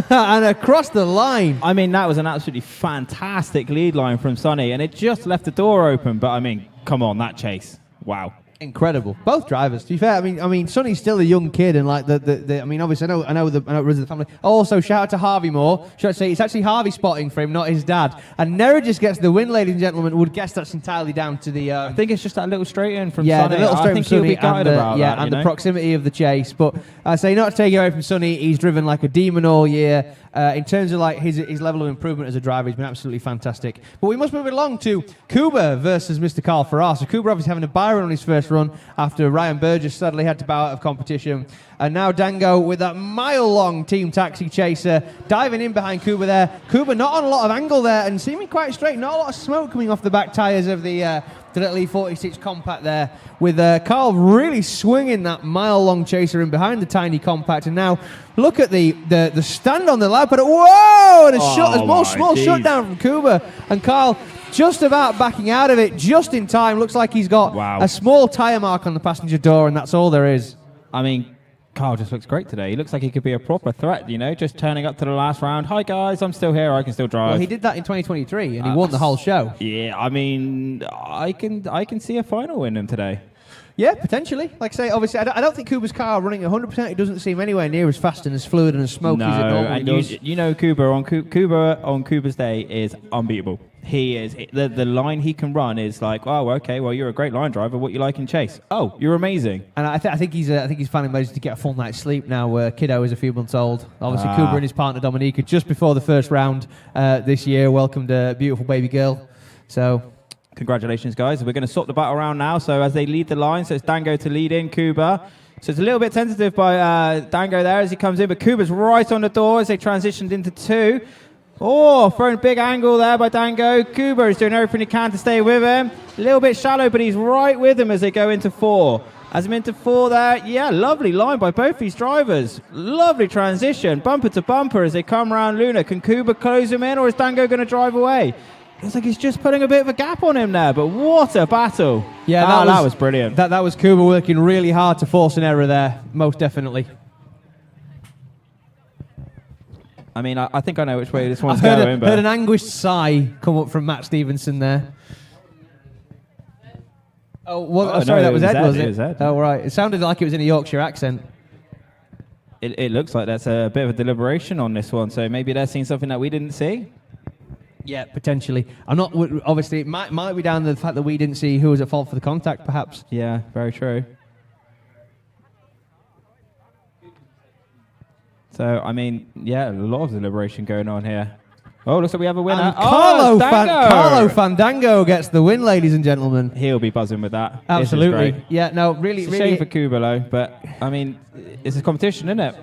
S2: And across the line.
S3: I mean, that was an absolutely fantastic lead line from Sonny, and it just left the door open. But I mean, come on, that chase. Wow.
S2: Incredible. Both drivers, to be fair. I mean, Sonny's still a young kid, and like I mean, obviously, I know it runs in the family. Also, shout out to Harvey Moore. Should I say it's actually Harvey spotting for him, not his dad. And Neris just gets the win, ladies and gentlemen. Would guess that's entirely down to the.
S3: I think it's just that little straight in from Sonny.
S2: The little straight
S3: I think he'll be gutted about that.
S2: And the proximity of the chase. But I say not to take it away from Sonny. He's driven like a demon all year. In terms of like his level of improvement as a driver, he's been absolutely fantastic. But we must move it along to Kuba versus Mr. Carl Farrar. So Kuba obviously having a bye run on his first run after Ryan Burgess sadly had to bow out of competition. And now Dango with that mile-long Team Taxi chaser diving in behind Kuba there. Kuba not on a lot of angle there and seeming quite straight. Not a lot of smoke coming off the back tyres of the little E46 compact there, with Carl really swinging that mile-long chaser in behind the tiny compact. And now look at the stand on the lap pedal. Whoa! And a small shutdown from Kuba. And Carl just about backing out of it just in time. Looks like he's got a small tyre mark on the passenger door, and that's all there is.
S3: I mean, Carl just looks great today. He looks like he could be a proper threat, just turning up to the last round. Hi, guys, I'm still here. I can still drive.
S2: Well, he did that in 2023, and he won the whole show.
S3: Yeah, I mean, I can see a final win him today.
S2: Yeah, potentially. Like I say, obviously, I don't think Kuba's car running 100%. It doesn't seem anywhere near as fast and as fluid and as smoky as it normally does.
S3: You know, Kuba on Kuba's day is unbeatable. He is the line he can run is like, oh, okay, well, you're a great line driver. What you like in chase? Oh, you're amazing.
S2: And I think he's finally managed to get a full night's sleep now. Kiddo is a few months old. Obviously, Kuba and his partner Dominica just before the first round this year welcomed a beautiful baby girl. So.
S3: Congratulations, guys. We're going to swap the battle round now. So as they lead the line, so it's Dango to lead in Kuba. So it's a little bit tentative by Dango there as he comes in, but Kuba's right on the door as they transitioned into 2. Oh, throwing a big angle there by Dango. Kuba is doing everything he can to stay with him. A little bit shallow, but he's right with him as they go into 4. As I'm into 4 there, yeah, lovely line by both these drivers. Lovely transition, bumper to bumper as they come around Luna. Can Kuba close him in, or is Dango going to drive away? Looks like he's just putting a bit of a gap on him there, but what a battle.
S2: Yeah,
S3: that was brilliant.
S2: That was Kuba working really hard to force an error there, most definitely.
S3: I mean, I think I know which way this one's
S2: I've
S3: going.
S2: heard an anguished sigh come up from Matt Stevenson there. Sorry,
S3: no,
S2: that was Ed, was
S3: It
S2: it?
S3: was Ed.
S2: Oh, right. It sounded like it was in a Yorkshire accent.
S3: It looks like that's a bit of a deliberation on this one, so maybe they're seeing something that we didn't see.
S2: Yeah, potentially. I'm not. Obviously, it might be down to the fact that we didn't see who was at fault for the contact, perhaps.
S3: Yeah, very true. So, I mean, yeah, a lot of deliberation going on here. Oh, looks like we have a winner.
S2: And Carlo
S3: Dango!
S2: Fandango gets the win, ladies and gentlemen.
S3: He'll be buzzing with that.
S2: Absolutely. Yeah, no, really,
S3: it's a shame for Kuba, though, but, I mean, it's a competition, isn't it?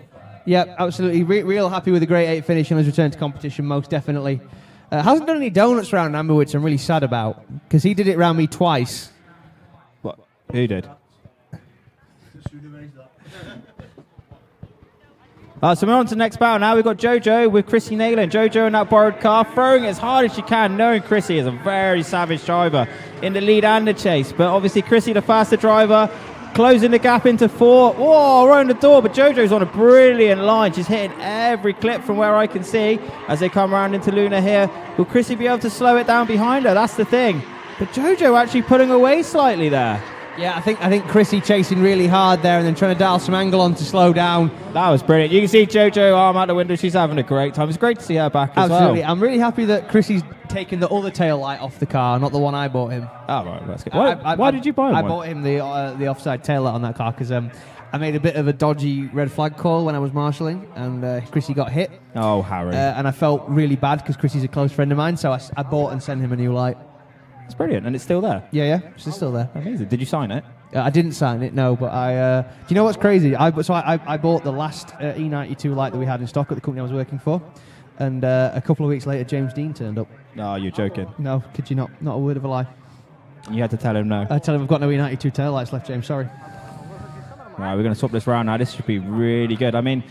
S2: Yeah, absolutely. Real happy with the Great 8 finish on his return to competition, most definitely. Hasn't done any donuts round Amber, which I'm really sad about, because he did it round me twice.
S3: What? Who did? So we're on to the next battle now. We've got Jojo with Chrissy nailen. Jojo in that borrowed car, throwing as hard as she can, knowing Chrissy is a very savage driver in the lead and the chase. But obviously Chrissy, the faster driver, closing the gap into 4. Whoa, right on the door, but Jojo's on a brilliant line. She's hitting every clip from where I can see as they come around into Luna here. Will Chrissy be able to slow it down behind her? That's the thing. But Jojo actually pulling away slightly there.
S2: Yeah, I think Chrissy chasing really hard there and then trying to dial some angle on to slow down.
S3: That was brilliant. You can see Jojo arm out the window. She's having a great time. It's great to see her back as well.
S2: Absolutely. I'm really happy that Chrissy's taken the other tail light off the car, not the one I bought him.
S3: Oh, right. That's good. Why did you buy him
S2: I bought him the offside tail light on that car because I made a bit of a dodgy red flag call when I was marshalling and Chrissy got hit.
S3: Oh, Harry.
S2: And I felt really bad because Chrissy's a close friend of mine, so I bought and sent him a new light.
S3: It's brilliant. And it's still there?
S2: Yeah. She's still there.
S3: Amazing. Did you sign it?
S2: I didn't sign it, no, but do you know what's crazy? I bought the last E92 light that we had in stock at the company I was working for, and a couple of weeks later, James Dean turned up.
S3: No, you're joking.
S2: No, kid you not. Not a word of a lie.
S3: You had to tell him no.
S2: I tell him I've got no E92 tail lights left, James, sorry.
S3: Right, we're going to swap this round now. This should be really good. I mean,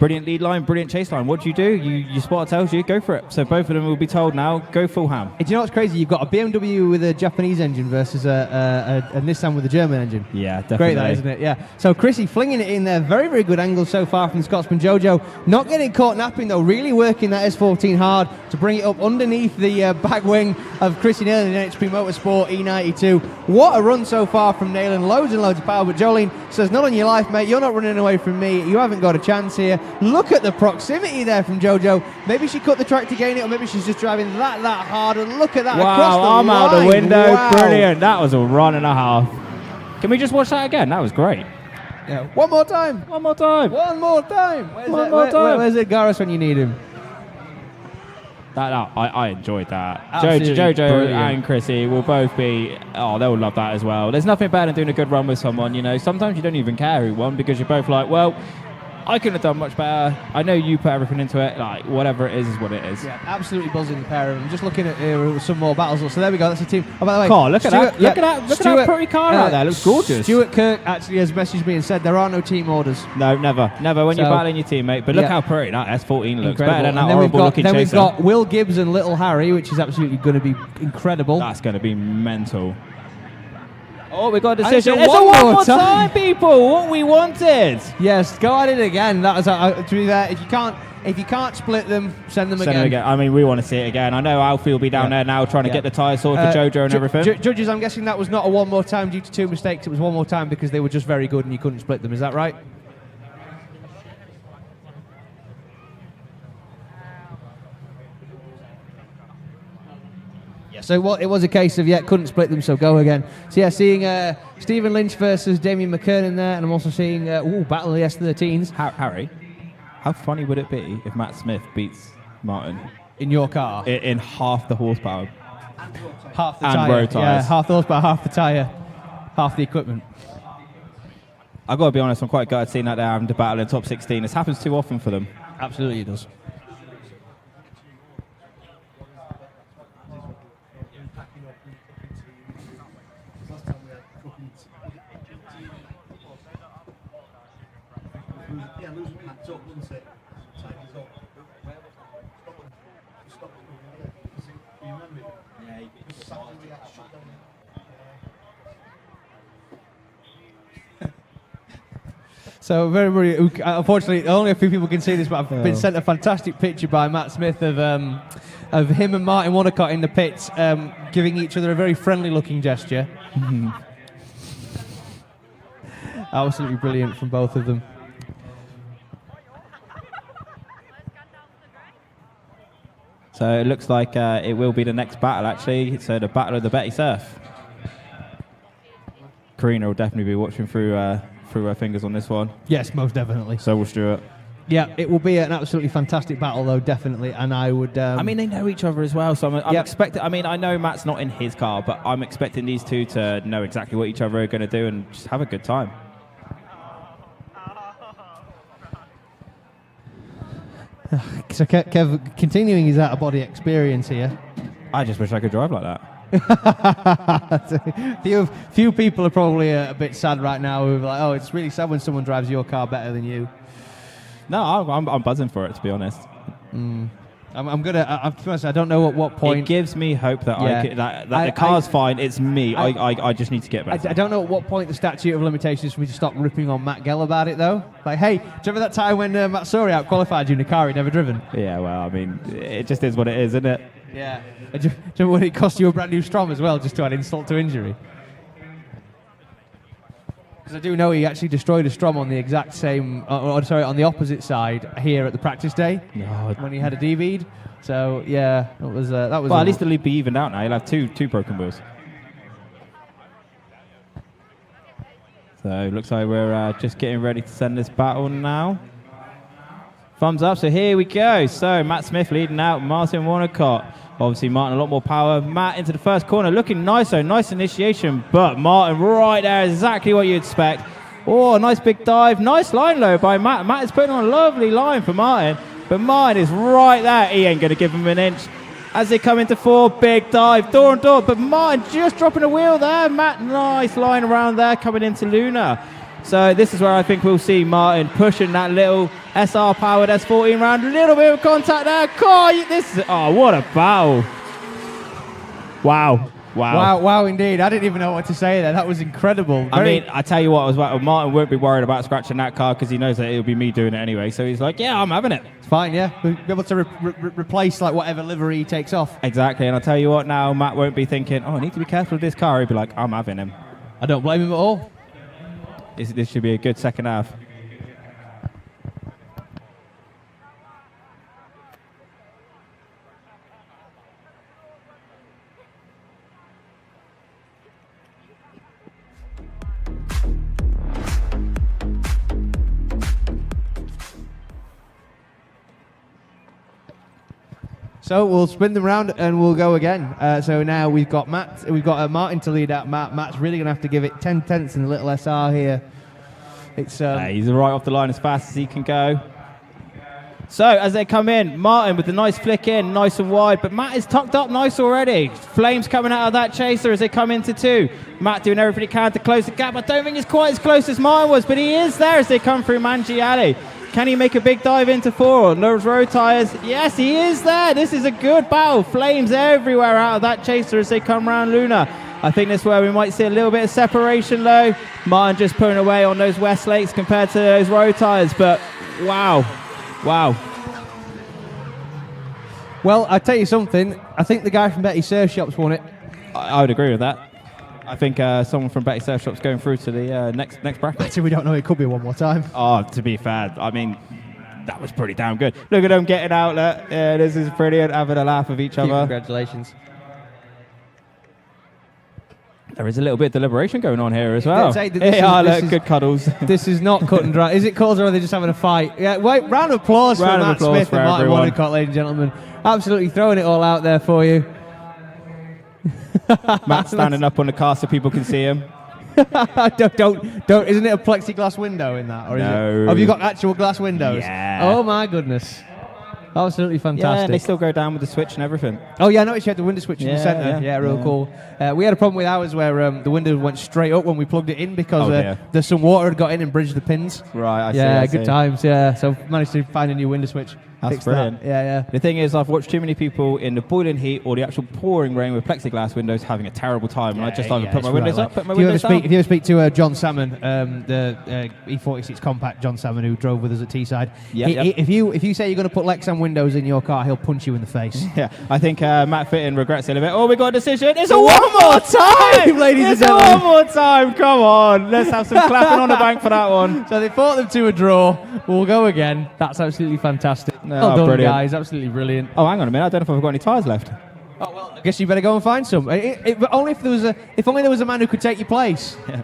S3: brilliant lead line, brilliant chase line. What do? You spotter tells you, go for it. So both of them will be told now, go full ham.
S2: Do you know what's crazy? You've got a BMW with a Japanese engine versus a Nissan with a German engine.
S3: Yeah, definitely.
S2: Great that, isn't it? Yeah. So Chrissy flinging it in there. Very, very good angle so far from the Scotsman. Jojo not getting caught napping though. Really working that S14 hard to bring it up underneath the back wing of Chrissy nailen in HP Motorsport E92. What a run so far from nailen. Loads and loads of power. But Jolene says, not on your life, mate. You're not running away from me. You haven't got a chance here. Look at the proximity there from Jojo. Maybe she cut the track to gain it, or maybe she's just driving that hard. And look at that across the
S3: arm
S2: line.
S3: out the window.
S2: Wow.
S3: Brilliant. That was a run and a half. Can we just watch that again? That was great.
S2: Yeah. One more time.
S3: One more time.
S2: Where's Edgaris when you need him?
S3: I enjoyed that.
S2: Absolutely
S3: Jojo
S2: brilliant.
S3: and Chrissy will both be, they'll love that as well. There's nothing better than doing a good run with someone, you know. Sometimes you don't even care who won because you're both like, well, I couldn't have done much better. I know you put everything into it. Like, whatever it is what it is.
S2: Yeah, absolutely buzzing the pair of them. Just looking at some more battles. So there we go. That's the team. Oh, by the way,
S3: Car, look at that. Look at that pretty car out there. It looks gorgeous.
S2: Stuart Kirk actually has messaged me and said there are no team orders.
S3: No, never when you're battling your teammate. But look how pretty that S14 looks.
S2: Incredible.
S3: Better than that
S2: and
S3: horrible looking chaser.
S2: Then we've got Will Gibbs and Little Harry, which is absolutely going to be incredible.
S3: That's going to be mental. Oh, we got a
S2: And it's
S3: decision.
S2: a
S3: It's a
S2: one
S3: one
S2: more
S3: more
S2: time.
S3: time, people. What we wanted.
S2: Yes, go at it again. That was to be there. If you can't split them, send them again.
S3: I mean, we want to see it again. I know Alfie will be down there now trying to get the tyres sorted for Jojo and everything.
S2: Judges, I'm guessing that was not a one more time due to 2 mistakes. It was one more time because they were just very good and you couldn't split them. Is that right? Yeah. So it was a case of couldn't split them, so go again. So yeah, seeing Stephen Lynch versus Damian McKernan there, and I'm also seeing Battle of the S13s.
S3: Harry, how funny would it be if Matt Smith beats Martin
S2: in your car
S3: in half the horsepower,
S2: half the
S3: and
S2: tyre,
S3: road tyres?
S2: half the horsepower, half the tyre, half the equipment.
S3: I've got to be honest, I'm quite gutted seeing that they're having to battle in top 16. This happens too often for them.
S2: Absolutely, it does. So very, very. Unfortunately, only a few people can see this, but I've been sent a fantastic picture by Matt Smith of him and Martin Wonnacott in the pits, giving each other a very friendly-looking gesture. Absolutely brilliant from both of them.
S3: So it looks like it will be the next battle, actually. So the battle of the Betty Surf. Karina will definitely be watching through her fingers on this one.
S2: Yes, most definitely.
S3: So will Stuart.
S2: Yeah, it will be an absolutely fantastic battle, though, definitely. And I would.
S3: I mean, they know each other as well, so I'm expecting. I mean, I know Matt's not in his car, but I'm expecting these two to know exactly what each other are going to do and just have a good time.
S2: So Kev, continuing his out-of-body experience here.
S3: I just wish I could drive like that.
S2: few people are probably a bit sad right now. Who are like, oh, it's really sad when someone drives your car better than you.
S3: No, I'm buzzing for it, to be honest.
S2: I'm to be honest, I don't know at what point.
S3: It gives me hope that the car's fine. It's me. I just need to get better.
S2: I don't know at what point the statute of limitations is for me to stop ripping on Matt Gell about it, though. Like, hey, do you remember that time when Matt Sori out-qualified you in a car he'd never driven?
S3: Yeah, well, I mean, it just is what it is, isn't it?
S2: Yeah. Do you remember when it cost you a brand new Strom as well, just to add insult to injury? Because I do know he actually destroyed a Strom on the exact same, on the opposite side here at the practice day when he had a DV'd. So yeah, that was. Well,
S3: at least it'll be evened out now. He'll have two broken wheels. So it looks like we're just getting ready to send this battle now. Thumbs up. So here we go. So Matt Smith leading out, Martin Wonnacott. Obviously, Martin a lot more power. Matt into the first corner, looking nice, though. Nice initiation, but Martin right there, exactly what you expect. Oh, a nice big dive. Nice line low by Matt. Matt is putting on a lovely line for Martin, but Martin is right there. He ain't going to give him an inch. As they come into four, big dive, door and door, but Martin just dropping a wheel there. Matt, nice line around there, coming into Luna. So this is where I think we'll see Martin pushing that little SR-powered S14 round. A little bit of contact there. What a battle. Wow,
S2: indeed. I didn't even know what to say there. That was incredible.
S3: I tell you what, Martin won't be worried about scratching that car because he knows that it'll be me doing it anyway. So he's like, yeah, I'm having it.
S2: It's fine, yeah. We'll be able to replace like whatever livery he takes off.
S3: Exactly. And I'll tell you what now, Matt won't be thinking, I need to be careful with this car. He'll be like, I'm having him.
S2: I don't blame him at all.
S3: This should be a good second half.
S2: So we'll spin them round and we'll go again. So now we've got Martin to lead out. Matt's really going to have to give it 10 tenths in the little SR here. It's
S3: he's right off the line as fast as he can go. So as they come in, Martin with the nice flick in, nice and wide, but Matt is tucked up nice already. Flames coming out of that chaser as they come into two. Matt doing everything he can to close the gap. I don't think it's quite as close as Martin was, but he is there as they come through Manji Alley. Can he make a big dive into four? Those road tyres. Yes, he is there. This is a good battle. Flames everywhere out of that chaser as they come round Luna. I think this is where we might see a little bit of separation, though. Martin just pulling away on those Westlakes compared to those road tyres, but wow.
S2: Well, I tell you something. I think the guy from Betty Surf Shops won it.
S3: I would agree with that. I think someone from Betty Surf Shop's going through to the next bracket.
S2: Actually, we don't know. It could be one more time.
S3: Oh, to be fair, I mean, that was pretty damn good. Look at them getting out there. Yeah, this is brilliant, having a laugh with each other.
S2: Congratulations.
S3: There is a little bit of deliberation going on here as well. Good cuddles.
S2: This is not cut and dry. Is it cuddles or are they just having a fight? Yeah, wait, round of applause for Matt Smith and Martin Wonnacott, ladies and gentlemen. Absolutely throwing it all out there for you.
S3: Matt standing up on the car so people can see him.
S2: don't. Isn't it a plexiglass window in that? Or
S3: no.
S2: Have you got actual glass windows?
S3: Yeah.
S2: Oh my goodness. Absolutely fantastic.
S3: Yeah, and they still go down with the switch and everything.
S2: Oh yeah, I noticed you had the window switch in the centre. Yeah, real cool. We had a problem with ours where the window went straight up when we plugged it in because there's some water had got in and bridged the pins.
S3: Right, I see.
S2: Yeah, good times. Yeah, so managed to find a new window switch.
S3: That's brilliant.
S2: Yeah.
S3: The thing is, I've watched too many people in the boiling heat or the actual pouring rain with plexiglass windows having a terrible time, and I just either put my windows up, put my windows down.
S2: If you ever speak to John Salmon, the E46 compact John Salmon who drove with us at Teesside, if you say you're going to put Lexan windows in your car, he'll punch you in the face.
S3: Yeah, I think Matt Fitton regrets it a bit. Oh, we got a decision. It's a one more time,
S2: ladies and gentlemen.
S3: It's a one more time. Come on, let's have some clapping on the bank for that one.
S2: So they fought them to a draw. We'll go again. That's absolutely fantastic. Well done,
S3: brilliant.
S2: guys. Absolutely brilliant.
S3: Oh, hang on a minute. I don't know if I've got any tyres left.
S2: Oh well, I guess you better go and find some. But only if only there was a man who could take your place.
S3: Yeah.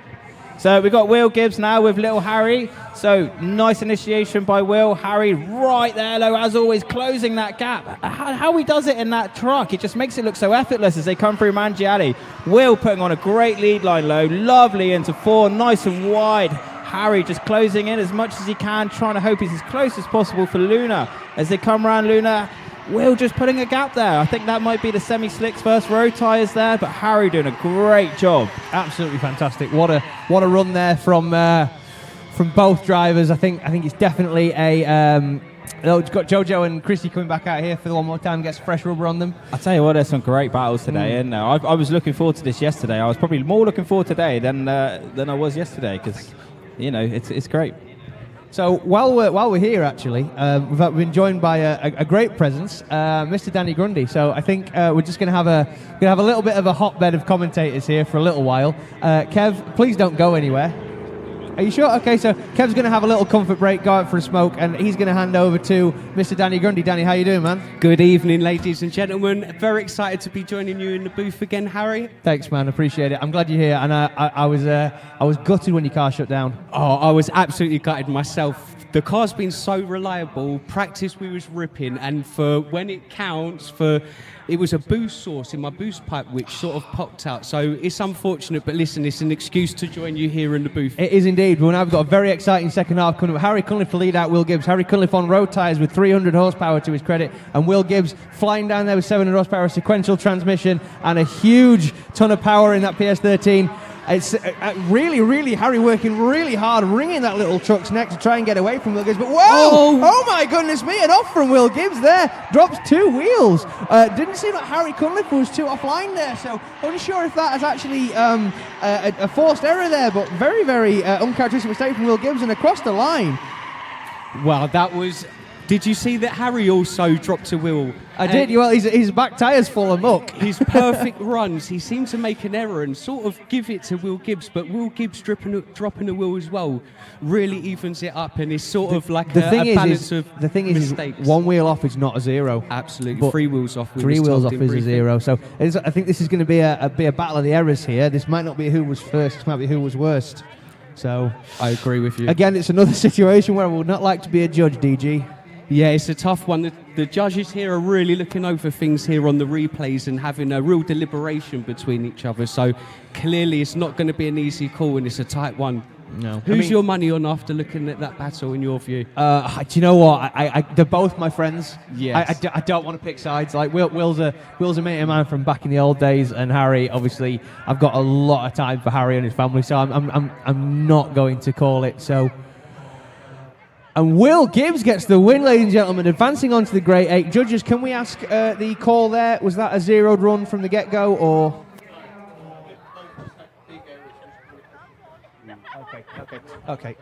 S3: So we've got Will Gibbs now with little Harry. So nice initiation by Will. Harry right there, though, as always, closing that gap. How he does it in that truck, it just makes it look so effortless as they come through Mangiali. Will putting on a great lead line low, lovely into 4, nice and wide. Harry just closing in as much as he can, trying to hope he's as close as possible for Luna. As they come around Luna, Will just putting a gap there. I think that might be the semi-slicks first road tyres there, but Harry doing a great job.
S2: Absolutely fantastic. What a run there from both drivers. I think it's definitely a... It's got Jojo and Chrissy coming back out here for the one more time, gets fresh rubber on them.
S3: I tell you what, there's some great battles today, isn't there? I was looking forward to this yesterday. I was probably more looking forward today than I was yesterday because, you know, it's great.
S2: So while we're here, actually, we've been joined by a great presence, Mr. Danny Grundy. So I think we're just going to have a little bit of a hotbed of commentators here for a little while. Kev, please don't go anywhere. Are you sure? Okay, so Kev's going to have a little comfort break, go out for a smoke, and he's going to hand over to Mr. Danny Grundy. Danny, how you doing, man?
S5: Good evening, ladies and gentlemen. Very excited to be joining you in the booth again, Harry.
S2: Thanks, man. Appreciate it. I'm glad you're here, and I was gutted when your car shut down.
S5: Oh, I was absolutely gutted myself. The car's been so reliable. Practice we was ripping, and for when it counts, it was a boost source in my boost pipe which sort of popped out. So it's unfortunate, but listen, it's an excuse to join you here in the booth.
S2: It is indeed. Well, now we've got a very exciting second half coming up. Harry Cunliff to lead out Will Gibbs. Harry Cunliff on road tyres with 300 horsepower to his credit, and Will Gibbs flying down there with 700 horsepower, sequential transmission, and a huge ton of power in that PS13. It's really Harry working really hard, wringing that little truck's neck to try and get away from Will Gibbs. But whoa! Oh my goodness me! And off from Will Gibbs there, drops 2 wheels. Didn't seem like Harry Cunliff was too offline there, so unsure if that is actually a forced error there, but very uncharacteristic mistake from Will Gibbs and across the line.
S5: Well, that was... Did you see that Harry also dropped a wheel?
S2: I did. Well, his back tyre's full of muck.
S5: His perfect runs, he seemed to make an error and sort of give it to Will Gibbs, but Will Gibbs dropping a wheel as well really evens it up, and it's sort of like a balance of mistakes.
S2: The thing is, one wheel off is not a zero.
S5: Absolutely.
S2: But
S5: 3 wheels off.
S2: 3 wheels off is a zero. So I think this is going to be a battle of the errors here. This might not be who was first. This might be who was worst. So
S5: I agree with you.
S2: Again, it's another situation where I would not like to be a judge, DG.
S5: Yeah, it's a tough one. The judges here are really looking over things here on the replays and having a real deliberation between each other. So clearly it's not going to be an easy call, and it's a tight one.
S2: No.
S5: Who's your money on after looking at that battle, in your view?
S2: Do you know what? They're both my friends.
S5: Yes.
S2: I don't want to pick sides. Like Will's a mate of mine from back in the old days, and Harry, obviously, I've got a lot of time for Harry and his family, so I'm not going to call it. So. And Will Gibbs gets the win, ladies and gentlemen, advancing on to the Grade 8. Judges, can we ask the call there? Was that a zeroed run from the get-go, or...? Okay.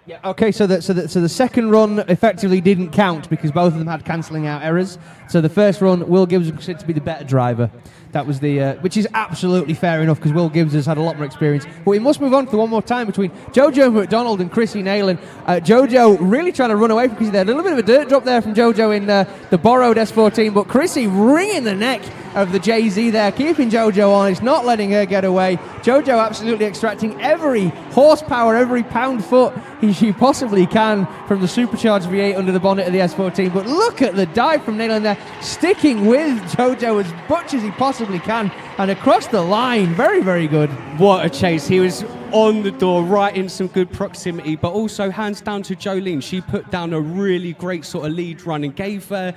S2: Yeah. Okay. So the second run effectively didn't count because both of them had cancelling out errors. So the first run, Will Gibbs was considered to be the better driver. That was the which is absolutely fair enough because Will Gibbs has had a lot more experience. But we must move on to the one more time between Jojo McDonald and Chrissy nailen. Jojo really trying to run away from Chrissy there. A little bit of a dirt drop there from Jojo in the borrowed S14, but Chrissy wringing the neck of the JZ there, keeping Jojo honest, not letting her get away. Jojo absolutely extracting every horsepower, every pound-foot she possibly can from the supercharged V8 under the bonnet of the S14. But look at the dive from nailen there, sticking with Jojo as much as he possibly can, and across the line. Very, very good.
S5: What a chase. He was on the door, right in some good proximity, but also hands down to Jolene. She put down a really great sort of lead run and gave the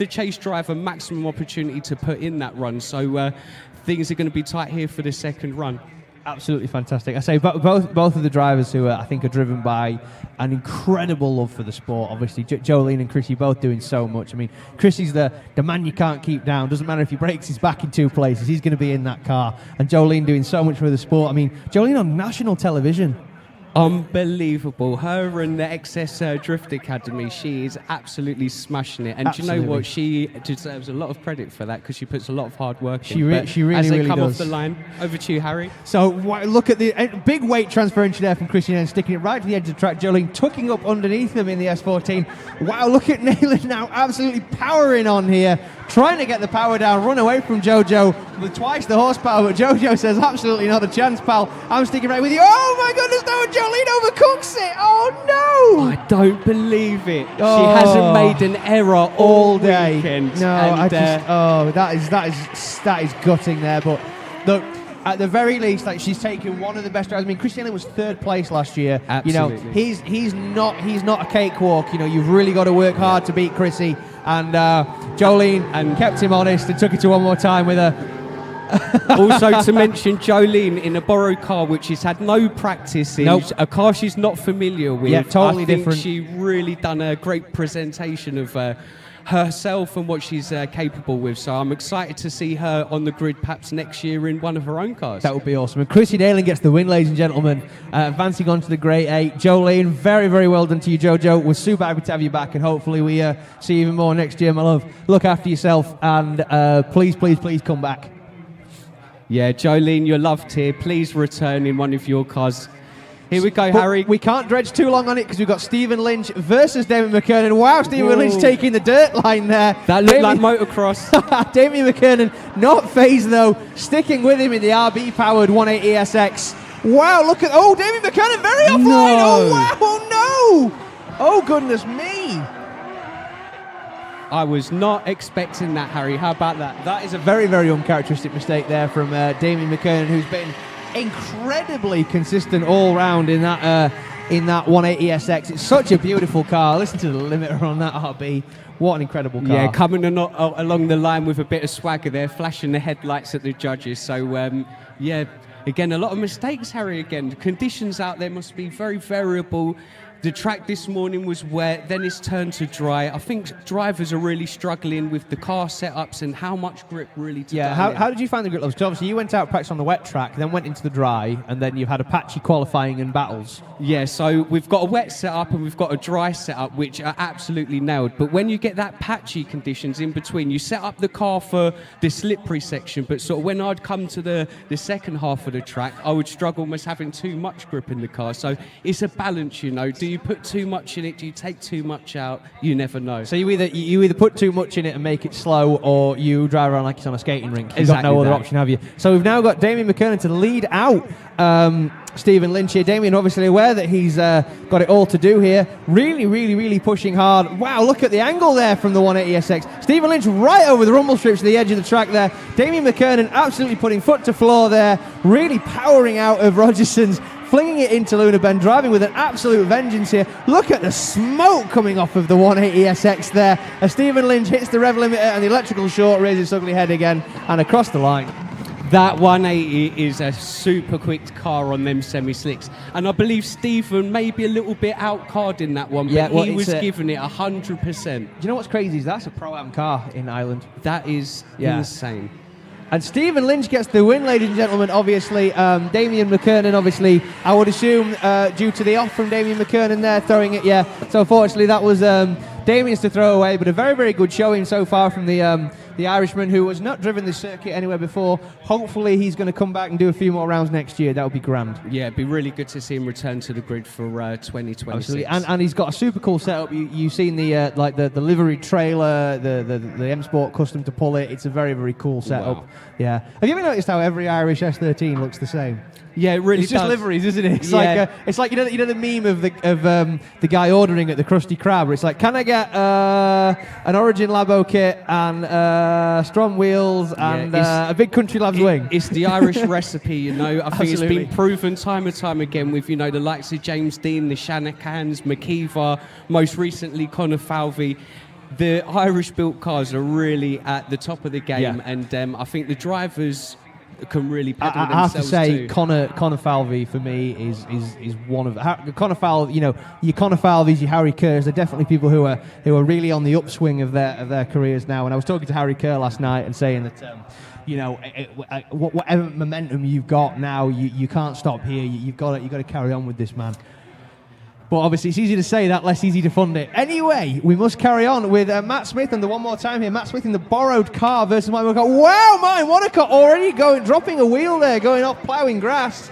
S5: chase driver maximum opportunity to put in that run. So things are going to be tight here for the second run.
S2: Absolutely fantastic. I say both of the drivers who I think are driven by an incredible love for the sport. Obviously, Jolene and Chrissy both doing so much. I mean, Chrissy's the man you can't keep down. Doesn't matter if he breaks his back in 2 places, he's going to be in that car. And Jolene doing so much for the sport. I mean, Jolene on national television.
S5: Unbelievable. Her and the XS Drift Academy, she is absolutely smashing it. And
S2: Absolutely.
S5: Do you know what? She deserves a lot of credit for that because she puts a lot of hard work
S2: She
S5: in.
S2: really,
S5: as they
S2: really
S5: come
S2: does.
S5: off the line, over to you, Harry.
S2: So look at the big weight transference there from Chrissy and sticking it right to the edge of the track. Jolene tucking up underneath them in the S14. Wow, look at nailen now absolutely powering on here, trying to get the power down, run away from Jojo with twice the horsepower, but Jojo says absolutely not a chance, pal. I'm sticking right with you. Oh my goodness, no, Jolene overcooks it. Oh no!
S5: I don't believe it.
S2: Oh.
S5: She hasn't made an error all
S2: day.
S5: weekend.
S2: No,
S5: and,
S2: that is gutting there. But look, at the very least, like, she's taken one of the best drivers. I mean, Chrissy nailen was 3rd place last year.
S5: Absolutely.
S2: You know, he's not a cakewalk. You know, you've really got to work hard to beat Chrissy. And Jolene kept him honest and took it to one more time with her.
S5: Also to mention Jolene in a borrowed car which she's had no practice in, a car she's not familiar with.
S2: Yeah, totally
S5: I think
S2: different.
S5: She really done a great presentation of herself and what she's capable with. So I'm excited to see her on the grid perhaps next year in one of her own cars.
S2: That would be awesome. And Chrissy nailen gets the win, ladies and gentlemen, advancing on to the Grade 8. Jolene, very, very well done to you, Jojo. We're super happy to have you back, and hopefully we see you even more next year, my love. Look after yourself, and please, please, please come back.
S5: Yeah, Jolene, you're loved here. Please return in one of your cars. Here we go, Harry.
S2: We can't dredge too long on it because we've got Stephen Lynch versus Damian McKernan. Wow, Stephen Lynch taking the dirt line there.
S5: That looked like motocross.
S2: Damian McKernan not phased though, sticking with him in the RB-powered 180 SX. Wow, look at... Oh, Damian McKernan very offline.
S5: No.
S2: Oh, wow, oh no. Oh, goodness me.
S5: I was not expecting that, Harry. How about that?
S2: That is a very, very uncharacteristic mistake there from Damian McKernan, who's been incredibly consistent all round in that 180 SX. It's such a beautiful car. Listen to the limiter on that RB. What an incredible car.
S5: Yeah, coming along the line with a bit of swagger there, flashing the headlights at the judges. So, yeah, again, a lot of mistakes, Harry, again. The conditions out there must be very variable. The track this morning was wet, then it's turned to dry. I think drivers are really struggling with the car setups and how much grip really to
S2: Yeah, how did you find the grip levels? Because obviously you went out practice on the wet track, then went into the dry, and then you've had a patchy qualifying and battles.
S5: Yeah, so we've got a wet setup and we've got a dry setup, which are absolutely nailed. But when you get that patchy conditions in between, you set up the car for the slippery section, but sort of when I'd come to the second half of the track, I would struggle almost having too much grip in the car. So it's a balance, you know. Do you put too much in it? Do you take too much out? You never know.
S2: So you either put too much in it and make it slow, or you drive around like it's on a skating rink. You've
S5: Exactly
S2: got no other
S5: that.
S2: option, have you? So we've now got Damian McKernan to lead out Stephen Lynch here. Damian obviously aware that he's got it all to do here. Really, really, really pushing hard. Wow, look at the angle there from the 180 SX. Stephen Lynch right over the rumble strips to the edge of the track there. Damian McKernan absolutely putting foot to floor there. Really powering out of Rogerson's, flinging it into Luna Bend, driving with an absolute vengeance here. Look at the smoke coming off of the 180 SX there. As Stephen Lynch hits the rev limiter and the electrical short raises its ugly head again and across the line.
S5: That 180 is a super quick car on them semi-slicks. And I believe Stephen may be a little bit out-card in that one, but
S2: Yeah, well,
S5: he was
S2: it's
S5: giving it 100%.
S2: Do you know what's crazy is that's a Pro-Am car in Ireland.
S5: That is
S2: Yeah.
S5: insane.
S2: And Stephen Lynch gets the win, ladies and gentlemen. Obviously, Damian McKernan, obviously, I would assume, due to the off from Damian McKernan there, throwing it, yeah. So, unfortunately, that was Damian's to throw away, but a very, very good showing so far from the Irishman, who has not driven this circuit anywhere before. Hopefully, he's going to come back and do a few more rounds next year. That would be grand.
S5: Yeah, it'd be really good to see him return to the grid for 2026.
S2: Absolutely, and he's got a super cool setup. You've seen the the livery trailer, the M Sport custom to pull it. It's a very, very cool setup.
S5: Wow.
S2: Yeah. Have you ever noticed how every Irish S13 looks the same?
S5: Yeah, it really
S2: It's just
S5: does.
S2: liveries, isn't it? It's
S5: Yeah.
S2: like it's like you know the meme of the guy ordering at the Krusty Krab, where it's like, can I get an Origin Labo kit and Strom wheels and a big Country Labs wing?
S5: It's the Irish recipe, you know. I think
S2: Absolutely.
S5: it's been proven time and time again with, you know, the likes of James Dean, the Shanakans, McKeever, most recently Conor Falvey. The Irish-built cars are really at the top of the game,
S2: Yeah.
S5: and I think the drivers can really pedal
S2: I have to
S5: themselves
S2: say,
S5: too.
S2: Conor Falvey for me is one of Conor Falvey. You know, your Conor Falveys, your Harry Kerrs. They're definitely people who are really on the upswing of their careers now. And I was talking to Harry Kerr last night and saying that. You know, whatever momentum you've got now, you can't stop here. You've got to carry on with this, man. But obviously, it's easy to say that, less easy to fund it. Anyway, we must carry on with Matt Smith, and the one more time here. Matt Smith in the borrowed car versus Martin Wonnacott. Wow, Martin Wonnacott already dropping a wheel there, going off ploughing grass.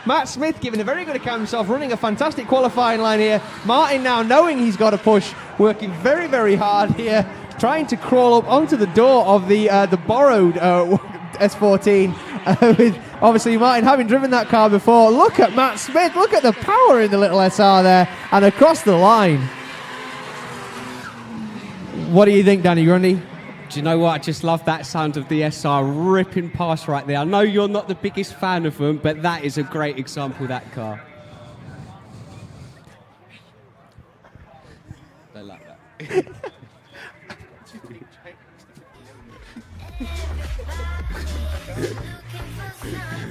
S2: Matt Smith giving a very good account of himself, running a fantastic qualifying line here. Martin now knowing he's got to push, working very, very hard here, trying to crawl up onto the door of the borrowed S14 with obviously Martin having driven that car before. Look at Matt Smith, look at the power in the little SR there and across the line. What do you think, Danny Grundy?
S5: Do you know what? I just love that sound of the SR ripping past right there. I know you're not the biggest fan of them, but that is a great example, that car. They like that.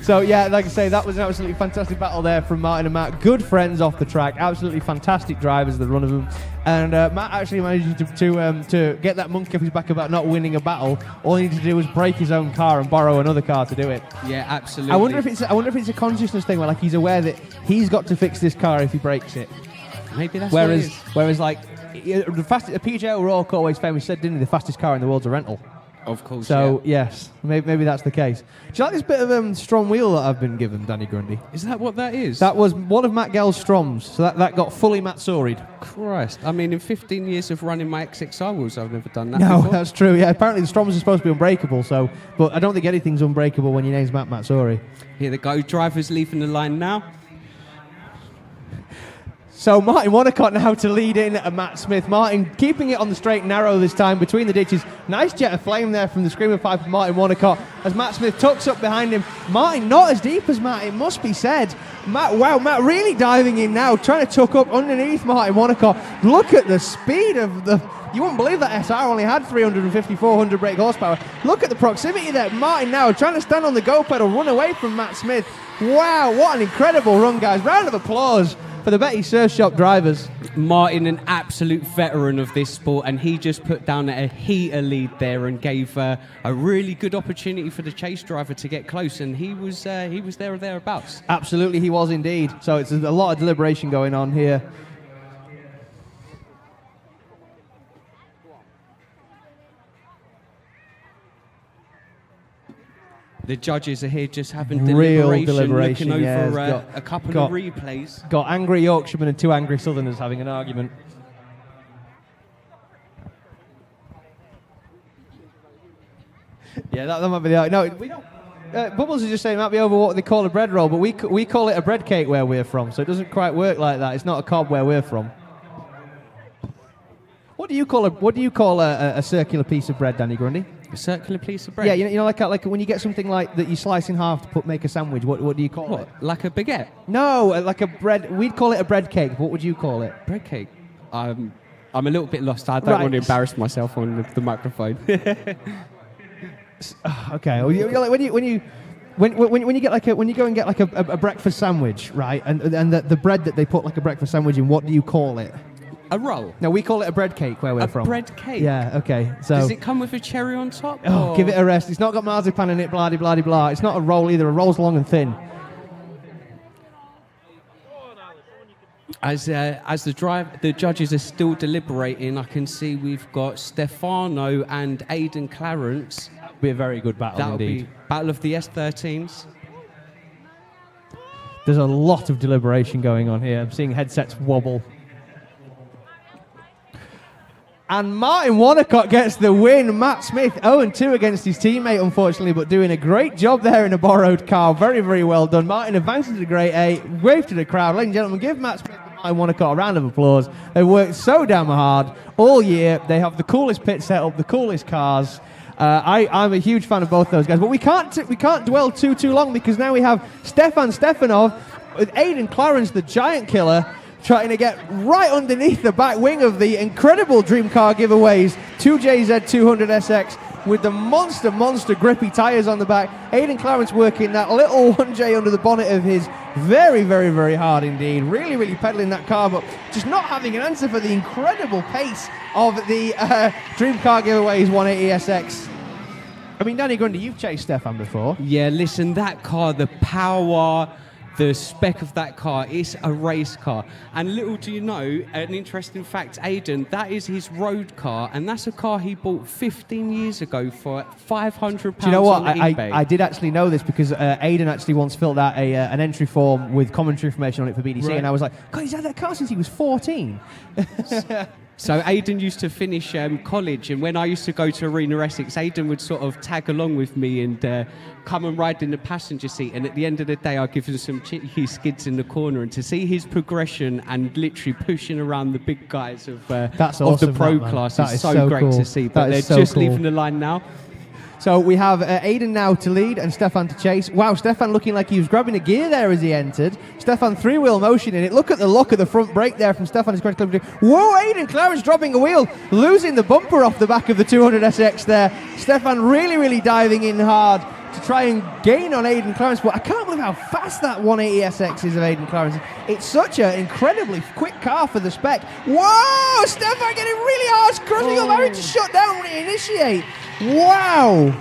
S2: So yeah, like I say, that was an absolutely fantastic battle there from Martin and Matt. Good friends off the track, absolutely fantastic drivers, the run of them. And Matt actually managed to get that monkey off his back about not winning a battle. All he needed to do was break his own car and borrow another car to do it.
S5: Yeah, absolutely.
S2: I wonder if it's a consciousness thing where like he's aware that he's got to fix this car if he breaks it.
S5: Maybe that's what it is.
S2: Whereas like the fastest, PJ O'Rourke always famously said, didn't he, the fastest car in the world's a rental.
S5: Of course.
S2: So
S5: yeah.
S2: yes, maybe that's the case. Do you like this bit of strong wheel that I've been given, Danny Grundy?
S5: Is that what that is?
S2: That was one of Matt Gell's Stroms, so that got fully Matsuri'd.
S5: Christ. I mean, in 15 years of running my XXR wheels, I've never done that
S2: No,
S5: before.
S2: that's true. Yeah, apparently the Stroms are supposed to be unbreakable, but I don't think anything's unbreakable when your name's Matt Matsuri.
S5: Here they go. Drivers leaving the line now.
S2: So Martin Wonnacott now to lead in Matt Smith. Martin keeping it on the straight and narrow this time between the ditches. Nice jet of flame there from the screamer pipe of Martin Wonnacott as Matt Smith tucks up behind him. Martin not as deep as Matt, it must be said. Matt really diving in now, trying to tuck up underneath Martin Wonnacott. Look at the speed of the... You wouldn't believe that SR only had 350, 400 brake horsepower. Look at the proximity there. Martin now trying to stand on the go pedal, run away from Matt Smith. Wow, what an incredible run, guys. Round of applause for the Betty Surf Shop drivers.
S5: Martin, an absolute veteran of this sport, and he just put down a heater lead there and gave a really good opportunity for the chase driver to get close, and he was there or thereabouts.
S2: Absolutely, he was indeed. So it's a lot of deliberation going on here.
S5: The judges are here just having
S2: Real
S5: deliberation, looking
S2: yeah,
S5: over a couple of replays.
S2: Got angry Yorkshiremen and two angry Southerners having an argument. Yeah, that might be the argument. No, we don't. Bubbles is just saying it might be over what they call a bread roll, but we call it a bread cake where we're from, so it doesn't quite work like that. It's not a cob where we're from. What do you call a circular piece of bread, Danny Grundy?
S5: A circular piece of bread?
S2: Yeah, you know, like when you get something like that you slice in half to make a sandwich. What do you call it?
S5: Like a baguette?
S2: No, like a bread. We'd call it a bread cake. What would you call it?
S5: Bread cake. I'm a little bit lost. I don't want to embarrass myself on the microphone.
S2: Okay. Well, when you go and get like a breakfast sandwich, right? And the bread that they put like a breakfast sandwich in, what do you call it?
S5: A roll?
S2: No, we call it a bread cake where we're from.
S5: A bread cake?
S2: Yeah, okay. So
S5: does it come with a cherry on top?
S2: Oh, give it a rest. It's not got marzipan in it, blah, de blah, de blah. It's not a roll either. A roll's long and thin.
S5: As the judges are still deliberating, I can see we've got Stefano and Aidan Clarence.
S2: Be a very good battle
S5: That'll
S2: indeed.
S5: be Battle of the S13s.
S2: There's a lot of deliberation going on here. I'm seeing headsets wobble. And Martin Wonnacott gets the win. Matt Smith 0-2 against his teammate, unfortunately, but doing a great job there in a borrowed car. Very, very well done. Martin advances to grade A, wave to the crowd. Ladies and gentlemen, give Matt Smith and Martin Wonnacott a round of applause. They worked so damn hard all year. They have the coolest pit setup, the coolest cars. I'm a huge fan of both those guys, but we can't dwell too long because now we have Stefan Stefanov with Aidan Clarence, the giant killer, trying to get right underneath the back wing of the incredible Dream Car giveaways 2JZ200SX with the monster grippy tyres on the back. Aidan Clarence working that little 1J under the bonnet of his very, very, very hard indeed. Really, really pedaling that car, but just not having an answer for the incredible pace of the Dream Car giveaways 180SX. I mean, Danny Grundy, you've chased Stefan before.
S5: Yeah, listen, that car, the power, the spec of that car, it's a race car. And little do you know, an interesting fact, Aidan, that is his road car, and that's a car he bought 15 years ago for £500
S2: Do you know what?
S5: on eBay.
S2: I did actually know this because Aidan actually once filled out an entry form with commentary information on it for BDC,
S5: Right.
S2: and I was like, God, he's had that car since he was 14.
S5: So Aidan used to finish college, and when I used to go to Arena Essex, Aidan would sort of tag along with me and come and ride in the passenger seat. And at the end of the day, I'd give him some cheeky skids in the corner. And to see his progression and literally pushing around the big guys of
S2: awesome,
S5: the pro
S2: that, man.
S5: class
S2: That
S5: is
S2: is
S5: so
S2: so
S5: great
S2: cool.
S5: to see.
S2: That
S5: But they're
S2: is so
S5: just
S2: cool.
S5: leaving the line now.
S2: So we have Aidan now to lead and Stefan to chase. Wow, Stefan looking like he was grabbing a gear there as he entered. Stefan three-wheel motion in it. Look at the lock of the front brake there from Stefan. Whoa, Aidan Clarence dropping a wheel, losing the bumper off the back of the 200SX there. Stefan really, really diving in hard to try and gain on Aidan Clarence, but I can't believe how fast that 180SX is of Aidan Clarence. It's such an incredibly quick car for the spec. Whoa, Stefan getting really hard, crossing up, having to shut down when he initiate. Wow.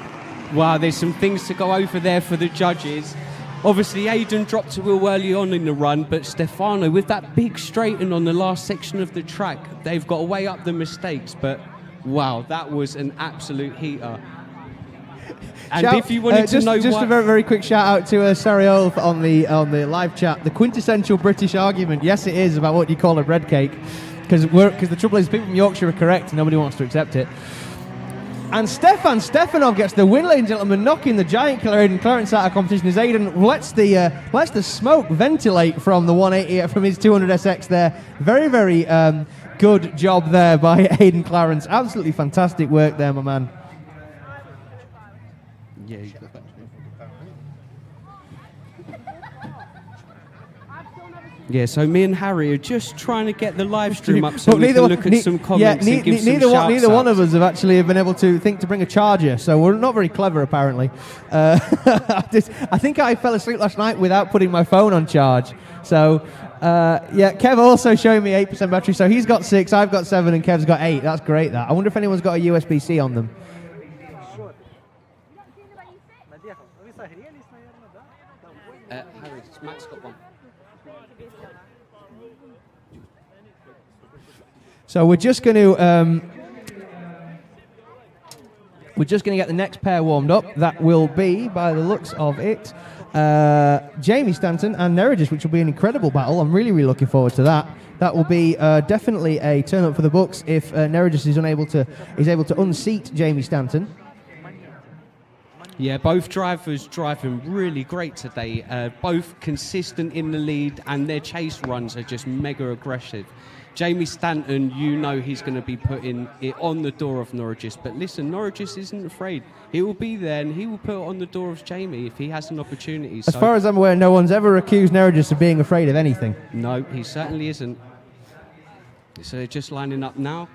S5: Wow, there's some things to go over there for the judges. Obviously, Aidan dropped a wheel early on in the run, but Stefano, with that big straighten on the last section of the track, they've got to weigh up the mistakes. But wow, that was an absolute heater. And if you wanted to know
S2: just
S5: what...
S2: a very, very quick shout out to Sariol on the live chat. The quintessential British argument, yes, it is about what you call a bread cake, because the trouble is people from Yorkshire are correct and nobody wants to accept it. And Stefan Stefanov gets the win, ladies and gentlemen, knocking the giant killer Aidan Clarence out of competition as Aidan lets the smoke ventilate from the 180 from his 200SX there. Very, very good job there by Aidan Clarence. Absolutely fantastic work there, my man.
S5: Yeah, you got that. Yeah, so me and Harry are just trying to get the live stream up so we can look at some comments and give some shouts
S2: neither one
S5: out.
S2: of us have actually been able to think to bring a charger, so we're not very clever apparently. I think I fell asleep last night without putting my phone on charge. So, yeah, Kev also showing me 8% battery, so he's got 6, I've got 7, and Kev's got 8. That's great, that. I wonder if anyone's got a USB-C on them.
S5: Harry, Max got one.
S2: So we're just going to get the next pair warmed up. That will be, by the looks of it, Jamie Stanton and Neris, which will be an incredible battle. I'm really, really looking forward to that. That will be definitely a turn up for the books if Neris is able to unseat Jamie Stanton.
S5: Yeah, both drivers driving really great today. Both consistent in the lead, and their chase runs are just mega aggressive. Jamie Stanton, you know he's going to be putting it on the door of Norris. But listen, Norris isn't afraid. He will be there and he will put it on the door of Jamie if he has an opportunity.
S2: As far as I'm aware, no one's ever accused Neris of being afraid of anything.
S5: No, he certainly isn't. So they're just lining up now.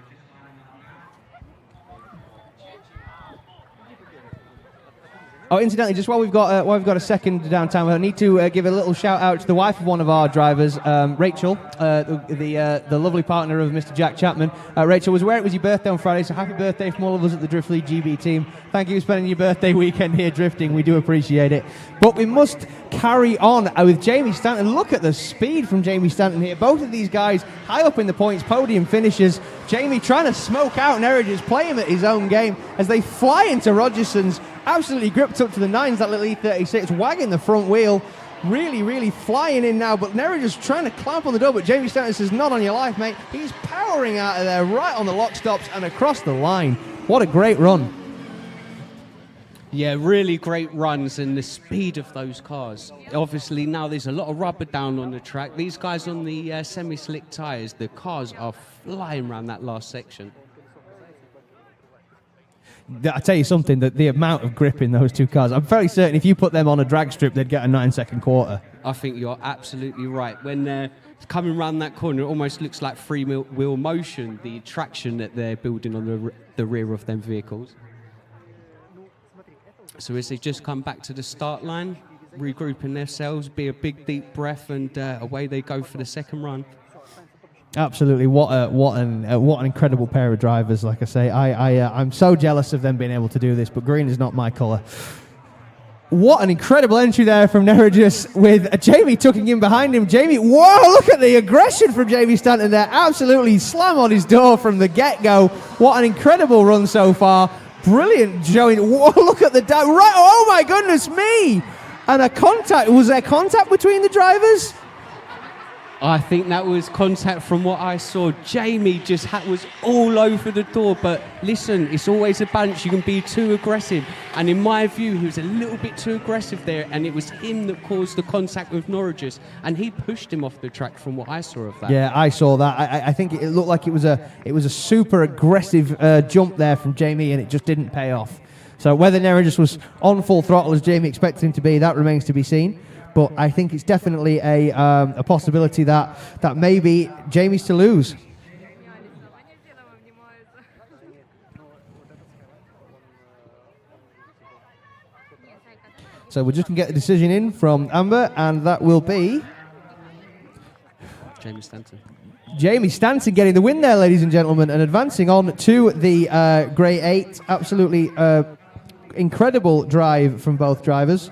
S2: Oh, incidentally, just while we've got a second downtown, I need to give a little shout out to the wife of one of our drivers, Rachel, the lovely partner of Mr. Jack Chapman. Rachel, was aware it was your birthday on Friday, so happy birthday from all of us at the Drift League GB team. Thank you for spending your birthday weekend here drifting. We do appreciate it. But we must carry on with Jamie Stanton. Look at the speed from Jamie Stanton here. Both of these guys high up in the points, podium finishers. Jamie trying to smoke out Neris, play him at his own game as they fly into Rogerson's. Absolutely gripped up to the nines, that little E36, wagging the front wheel. Really, really flying in now, but Neris just trying to clamp on the door, but Jamie Stanton says, not on your life, mate. He's powering out of there, right on the lock stops and across the line. What a great run.
S5: Yeah, really great runs and the speed of those cars. Obviously, now there's a lot of rubber down on the track. These guys on the semi-slick tyres, the cars are flying around that last section.
S2: I tell you something, that the amount of grip in those two cars, I'm fairly certain if you put them on a drag strip, they'd get a 9-second quarter.
S5: I think you're absolutely right. When they're coming around that corner, it almost looks like free-wheel motion, the traction that they're building on the rear of them vehicles. So as they just come back to the start line, regrouping themselves, be a big deep breath, and away they go for the second run.
S2: Absolutely, what an incredible pair of drivers. Like I say, I'm so jealous of them being able to do this, but green is not my colour. What an incredible entry there from Neris with Jamie tucking in behind him. Jamie, whoa, look at the aggression from Jamie Stanton there. Absolutely slam on his door from the get-go. What an incredible run so far. Brilliant showing. Whoa, look at the right. Oh my goodness me! And a contact. Was there contact between the drivers?
S5: I think that was contact from what I saw. Jamie just was all over the door, but listen, it's always a balance. You can be too aggressive, and in my view, he was a little bit too aggressive there, and it was him that caused the contact with Norris, and he pushed him off the track from what I saw of that.
S2: Yeah, I saw that. I think it looked like it was a super aggressive jump there from Jamie, and it just didn't pay off. So whether Neris was on full throttle as Jamie expected him to be, that remains to be seen. But I think it's definitely a possibility that maybe Jamie's to lose. So we're just going to get the decision in from Amber, and that will be
S5: Jamie Stanton.
S2: Jamie Stanton getting the win there, ladies and gentlemen, and advancing on to the Grey 8. Absolutely incredible drive from both drivers.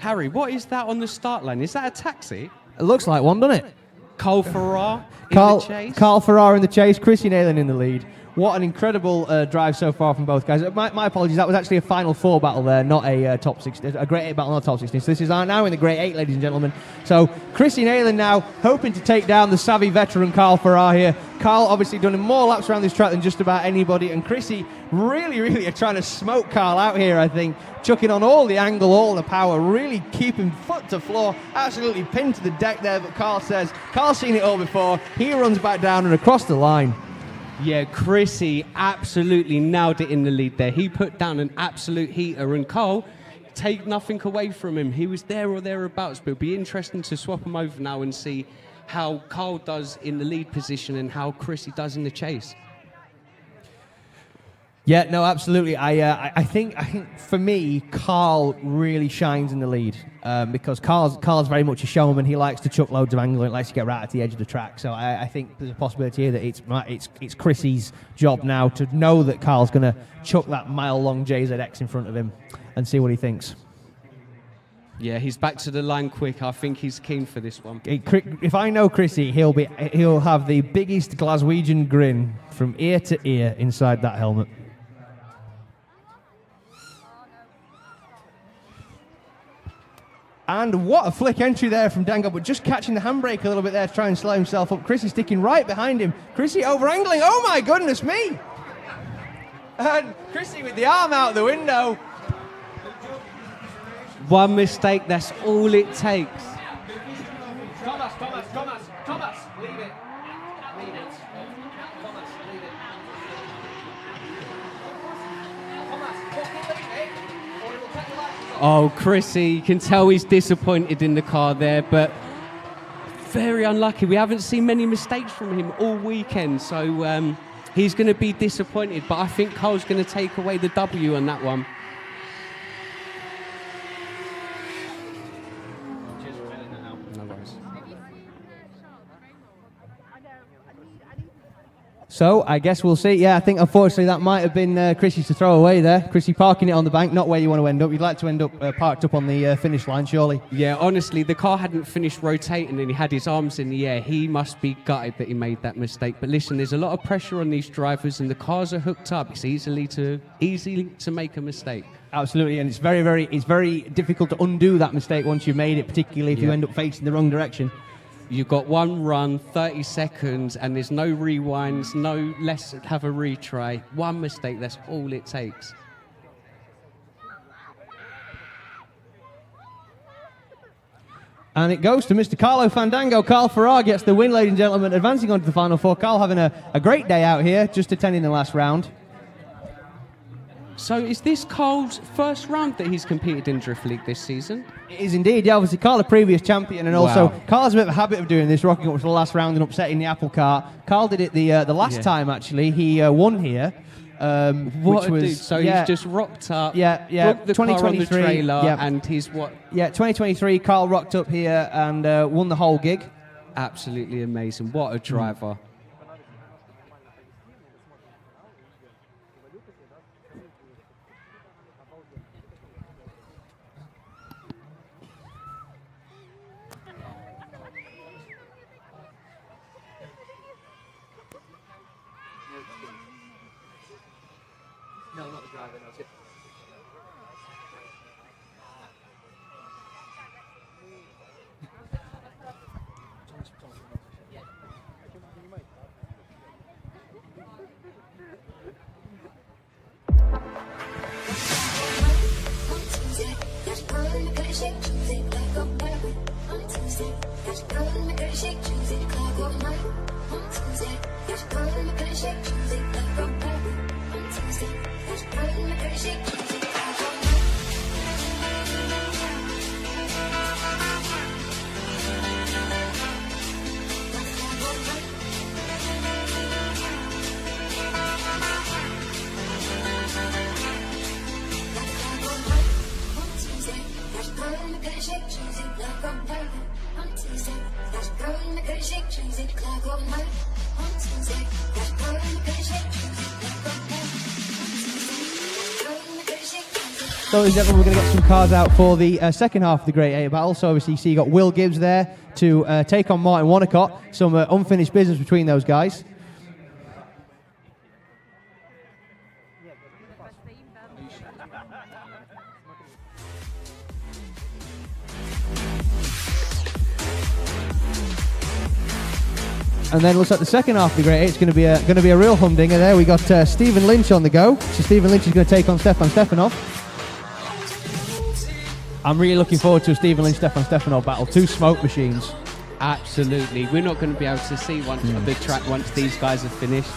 S5: Harry, what is that on the start line? Is that a taxi?
S2: It looks like one, doesn't it?
S5: Farrar in the chase.
S2: Carl Farrar in the chase, Chrissy nailen in the lead. What an incredible drive so far from both guys. My apologies, that was actually a Final Four battle there, not a top 16, a Grey 8 battle, not a top 16. So this is now in the Grey 8, ladies and gentlemen. So Chrissy nailen now hoping to take down the savvy veteran Carl Farrar here. Carl obviously done more laps around this track than just about anybody, and Chrissy really are trying to smoke Carl out here, I think. Chucking on all the angle, all the power, really keeping foot to floor, absolutely pinned to the deck there, but Carl says, Carl's seen it all before, he runs back down and across the line.
S5: Yeah, Chrissy absolutely nailed it in the lead there. He put down an absolute heater, and Carl, take nothing away from him. He was there or thereabouts, but it'll be interesting to swap him over now and see how Carl does in the lead position and how Chrissy does in the chase.
S2: Yeah, no, absolutely. I think for me, Carl really shines in the lead because Carl's very much a showman. He likes to chuck loads of angle and likes to get right at the edge of the track. So I think there's a possibility here that it's Chrissy's job now to know that Carl's going to chuck that mile-long JZX in front of him and see what he thinks.
S5: Yeah, he's back to the line quick. I think he's keen for this one.
S2: If I know Chrissy, he'll have the biggest Glaswegian grin from ear to ear inside that helmet. And what a flick entry there from Dango, but just catching the handbrake a little bit there to try and slow himself up. Chrissy sticking right behind him. Chrissy over-angling. Oh, my goodness me! And Chrissy with the arm out the window.
S5: One mistake, that's all it takes.
S2: Thomas, leave it.
S5: Oh, Chrissy, you can tell he's disappointed in the car there, but very unlucky. We haven't seen many mistakes from him all weekend, so he's going to be disappointed, but I think Carl's going to take away the W on that one.
S2: So I guess we'll see. Yeah, I think unfortunately that might have been Chrissy's to throw away there. Chrissy parking it on the bank, not where you want to end up. You'd like to end up parked up on the finish line, surely.
S5: Yeah, honestly, the car hadn't finished rotating and he had his arms in the air. He must be gutted that he made that mistake. But listen, there's a lot of pressure on these drivers and the cars are hooked up. It's easy to make a mistake.
S2: Absolutely, and it's very difficult to undo that mistake once you've made it, particularly if you end up facing the wrong direction.
S5: You've got one run, 30 seconds, and there's no rewinds, no let's have a retry. One mistake, that's all it takes.
S2: And it goes to Mr. Carlo Fandango. Carl Farrar gets the win, ladies and gentlemen, advancing on to the Final Four. Carl having a great day out here, just attending the last round.
S5: So is this Carl's first round that he's competed in Drift League this season?
S2: It is indeed, yeah. Obviously, Carl, a previous champion, and also Carl has a bit of a habit of doing this, rocking up to the last round and upsetting the apple cart. Carl did it the last time, actually. He won here.
S5: What
S2: which was,
S5: dude. So he's just rocked up,
S2: broke
S5: the car on the trailer, and he's what?
S2: Yeah, 2023, Carl rocked up here and won the whole gig.
S5: Absolutely amazing. What a driver.
S2: So, ladies and gentlemen, we're going to get some cars out for the second half of the Great 8 battle. So, obviously, you see you got Will Gibbs there to take on Martin Wonnacott. Some unfinished business between those guys. And then looks like the second half of the Great 8 is going to be a real humdinger there. We got Stephen Lynch on the go. So Stephen Lynch is going to take on Stefan Stefanov. I'm really looking forward to a Stephen Lynch Stefan Stefanov battle. Two smoke machines.
S5: Absolutely. We're not going to be able to see the track once these guys are finished.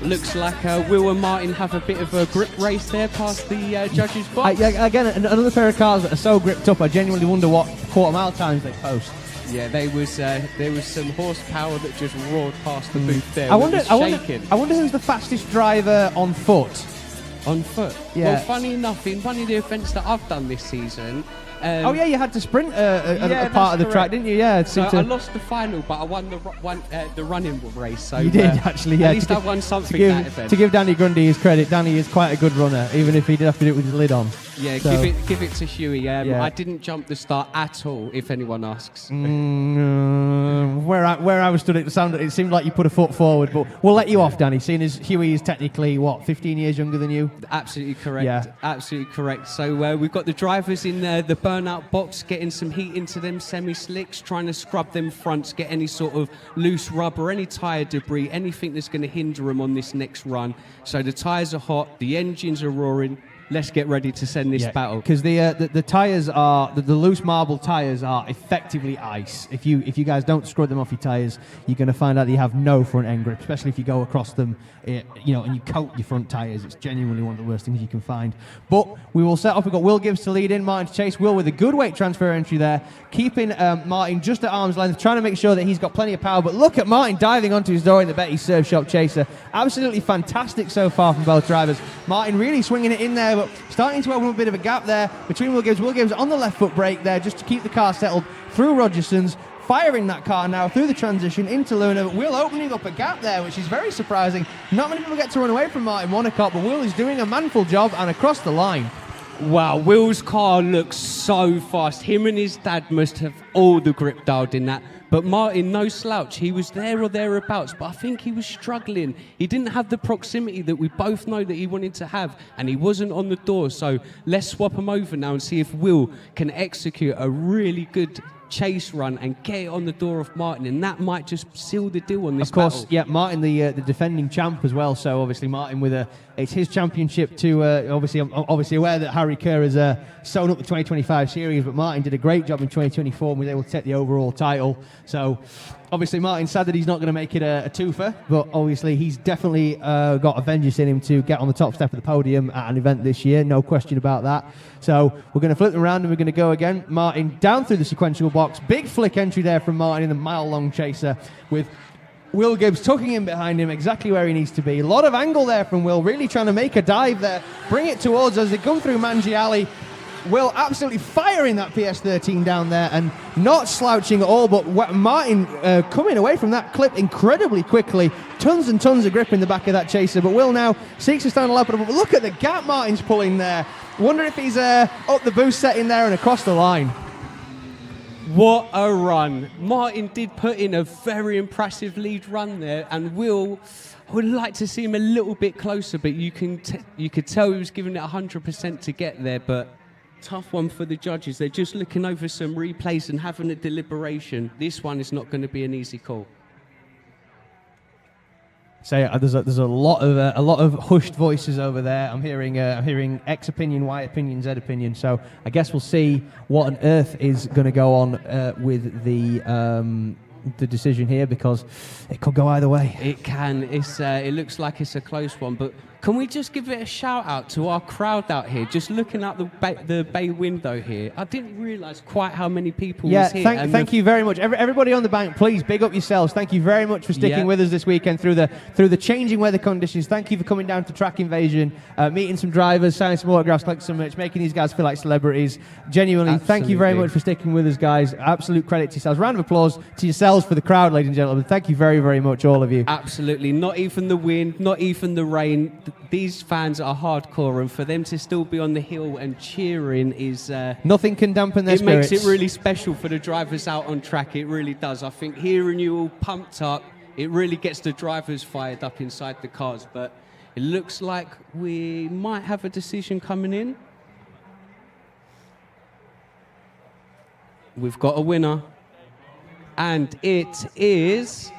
S5: Looks like Will and Martin have a bit of a grip race there past the judges' box.
S2: Again, another pair of cars that are so gripped up, I genuinely wonder what quarter mile times they post.
S5: Yeah, there was some horsepower that just roared past the booth there.
S2: I wonder who's the fastest driver on foot.
S5: On foot?
S2: Yeah.
S5: Well, funny enough, in one of the events that I've done this season...
S2: you had to sprint a part of the track, didn't you? Yeah.
S5: So I lost the final, but I won the running race. So
S2: you did, actually, yeah.
S5: At least I won something that event.
S2: To give Danny Grundy his credit, Danny is quite a good runner, even if he did have to do it with his lid on.
S5: Yeah, so. give it to Huey. I didn't jump the start at all, if anyone asks.
S2: Where I was stood, it seemed like you put a foot forward, but we'll let you off, Danny, seeing as Huey is technically, 15 years younger than you?
S5: Absolutely correct.
S2: Yeah.
S5: Absolutely correct. So we've got the drivers in the burnout box, getting some heat into them semi-slicks, trying to scrub them fronts, get any sort of loose rubber, any tyre debris, anything that's going to hinder them on this next run. So the tyres are hot, the engines are roaring. Let's get ready to send this battle.
S2: Because the tyres are the loose marble tyres are effectively ice. If you guys don't scrub them off your tyres, you're going to find out that you have no front end grip, especially if you go across them, and you coat your front tyres. It's genuinely one of the worst things you can find. But we will set off. We've got Will Gibbs to lead in, Martin to chase. Will with a good weight transfer entry there, keeping Martin just at arm's length, trying to make sure that he's got plenty of power. But look at Martin diving onto his door in the Betty Serve Shop Chaser. Absolutely fantastic so far from both drivers. Martin really swinging it in there, but starting to open up a bit of a gap there between Will Gibbs. Will Gibbs on the left foot brake there just to keep the car settled through Rogerson's. firing that car now through the transition into Luna. Will opening up a gap there, which is very surprising. Not many people get to run away from Martin Wonnacott, but Will is doing a manful job and across the line.
S5: Wow, Will's car looks so fast. Him and his dad must have all the grip dialed in that. But Martin, no slouch. He was there or thereabouts, but I think he was struggling. He didn't have the proximity that we both know that he wanted to have, and he wasn't on the door. So let's swap him over now and see if Will can execute a really good chase run and get it on the door of Martin, and that might just seal the deal on this
S2: Of course,
S5: battle.
S2: yeah, Martin, the defending champ as well. So obviously Martin it's his championship to obviously I'm obviously aware that Harry Kerr has sewn up the 2025 series, but Martin did a great job in 2024 and was able to take the overall title. So obviously Martin's sad that he's not going to make it a twofer, but obviously he's definitely got a vengeance in him to get on the top step of the podium at an event this year, no question about that. So we're going to flip them around and we're going to go again. Martin down through the sequential box, big flick entry there from Martin in the mile-long chaser with Will Gibbs tucking in behind him exactly where he needs to be. A lot of angle there from Will, really trying to make a dive there, bring it towards us. They come through Mangiali. Will absolutely firing that PS13 down there and not slouching at all, but Martin coming away from that clip incredibly quickly. Tons and tons of grip in the back of that chaser, but Will now seeks to stand a lap. But look at the gap Martin's pulling there. Wonder if he's up the boost setting there and across the line.
S5: What a run. Martin did put in a very impressive lead run there, and Will, I would like to see him a little bit closer, but you could tell he was giving it 100% to get there, but tough one for the judges. They're just looking over some replays and having a deliberation. This one is not going to be an easy call.
S2: So there's a lot of hushed voices over there. I'm hearing X opinion, Y opinion, Z opinion. So I guess we'll see what on earth is going to go on with the decision here, because it could go either way.
S5: It can. It looks like it's a close one, but can we just give it a shout out to our crowd out here, just looking out the bay window here? I didn't realise quite how many people was here.
S2: Thank you very much. Everybody on the bank, please big up yourselves. Thank you very much for sticking with us this weekend through the changing weather conditions. Thank you for coming down to Track Invasion, meeting some drivers, signing some autographs, collecting some merch, making these guys feel like celebrities. Genuinely, thank you very much for sticking with us, guys. Absolute credit to yourselves. Round of applause to yourselves for the crowd, ladies and gentlemen. Thank you very, very much, all of you.
S5: Absolutely. Not even the wind, not even the rain. These fans are hardcore, and for them to still be on the hill and cheering is...
S2: nothing can dampen their spirits.
S5: It makes it really special for the drivers out on track. It really does. I think hearing you all pumped up, it really gets the drivers fired up inside the cars. But it looks like we might have a decision coming in. We've got a winner. And it is...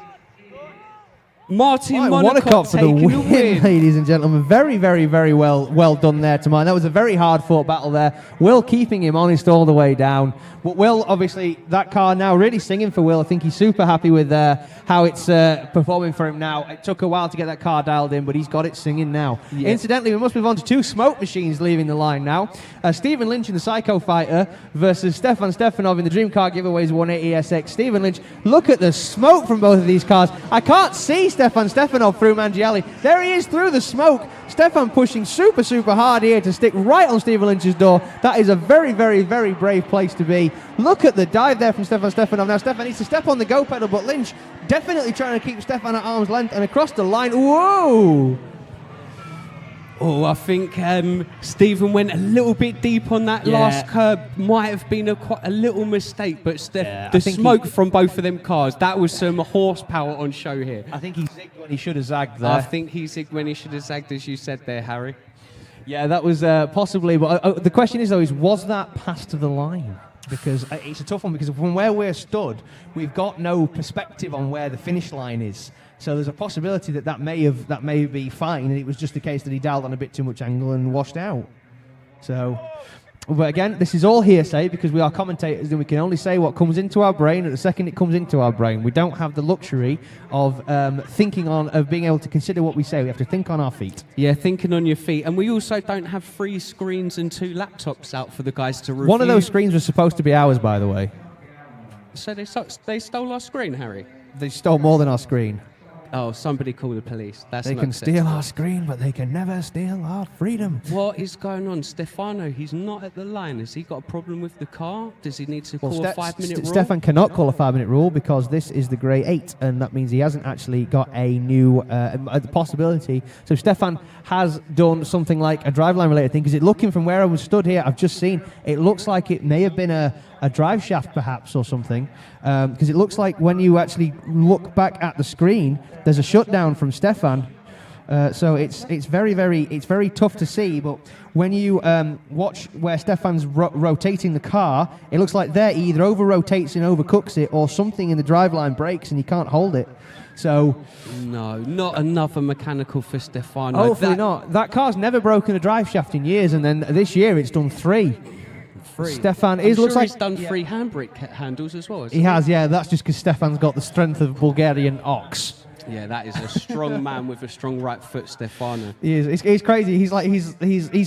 S5: Martin Wonnacott
S2: for the win, ladies and gentlemen. Very, very, very well done there to Martin. That was a very hard-fought battle there. Will keeping him honest all the way down. But Will, obviously, that car now really singing for Will. I think he's super happy with how it's performing for him now. It took a while to get that car dialed in, but he's got it singing now. Yeah. Incidentally, we must move on to two smoke machines leaving the line now. Stephen Lynch in the Psycho Fighter versus Stefan Stefanov in the Dream Car Giveaways 180 SX. Stephen Lynch, look at the smoke from both of these cars. I can't see Stefan Stefanov through Mangiali. There he is through the smoke. Stefan pushing super, super hard here to stick right on Stephen Lynch's door. That is a very, very, very brave place to be. Look at the dive there from Stefan Stefanov. Now Stefan needs to step on the go pedal, but Lynch definitely trying to keep Stefan at arm's length and across the line. Whoa!
S5: Oh, I think Stephen went a little bit deep on that last curb. Might have been quite a little mistake, but the smoke from both of them cars, that was some horsepower on show here.
S2: I think he zigged when he should have zagged there.
S5: I think he zigged when he should have zagged, as you said there, Harry.
S2: Yeah, that was possibly. But the question is, though, was that past the line? Because it's a tough one, because from where we're stood, we've got no perspective on where the finish line is. So there's a possibility that may be fine, and it was just the case that he dialed on a bit too much angle and washed out. So, but again, this is all hearsay because we are commentators, and we can only say what comes into our brain at the second it comes into our brain. We don't have the luxury of being able to consider what we say. We have to think on our feet.
S5: Yeah, thinking on your feet. And we also don't have 3 screens and 2 laptops out for the guys to review.
S2: One of those screens was supposed to be ours, by the way.
S5: So they stole our screen, Harry?
S2: They stole more than our screen.
S5: Oh, somebody call the police. That's
S2: They
S5: not
S2: can
S5: acceptable.
S2: steal our screen, but they can never steal our freedom.
S5: What is going on? Stefano, he's not at the line. Has he got a problem with the car? Does he need to call a 5-minute rule?
S2: Stefan cannot call a 5-minute rule because this is the grey 8, and that means he hasn't actually got a new possibility. So Stefan has done something like a driveline related thing, because looking from where I was stood here, I've just seen, it looks like it may have been a drive shaft perhaps or something, because it looks like when you actually look back at the screen, there's a shutdown from Stefan. So it's very tough to see, but when you watch where Stefan's rotating the car, it looks like there he either over-rotates and overcooks it, or something in the driveline breaks and he can't hold it. So
S5: no, not another mechanical for Stefano.
S2: Hopefully not. That car's never broken a drive shaft in years, and then this year it's done 3. Stefan looks like
S5: he's done 3 handbrake handles as well.
S2: He has, yeah. That's just because Stefan's got the strength of Bulgarian ox.
S5: Yeah, that is a strong man with a strong right foot, Stefano.
S2: He is. He's crazy. He's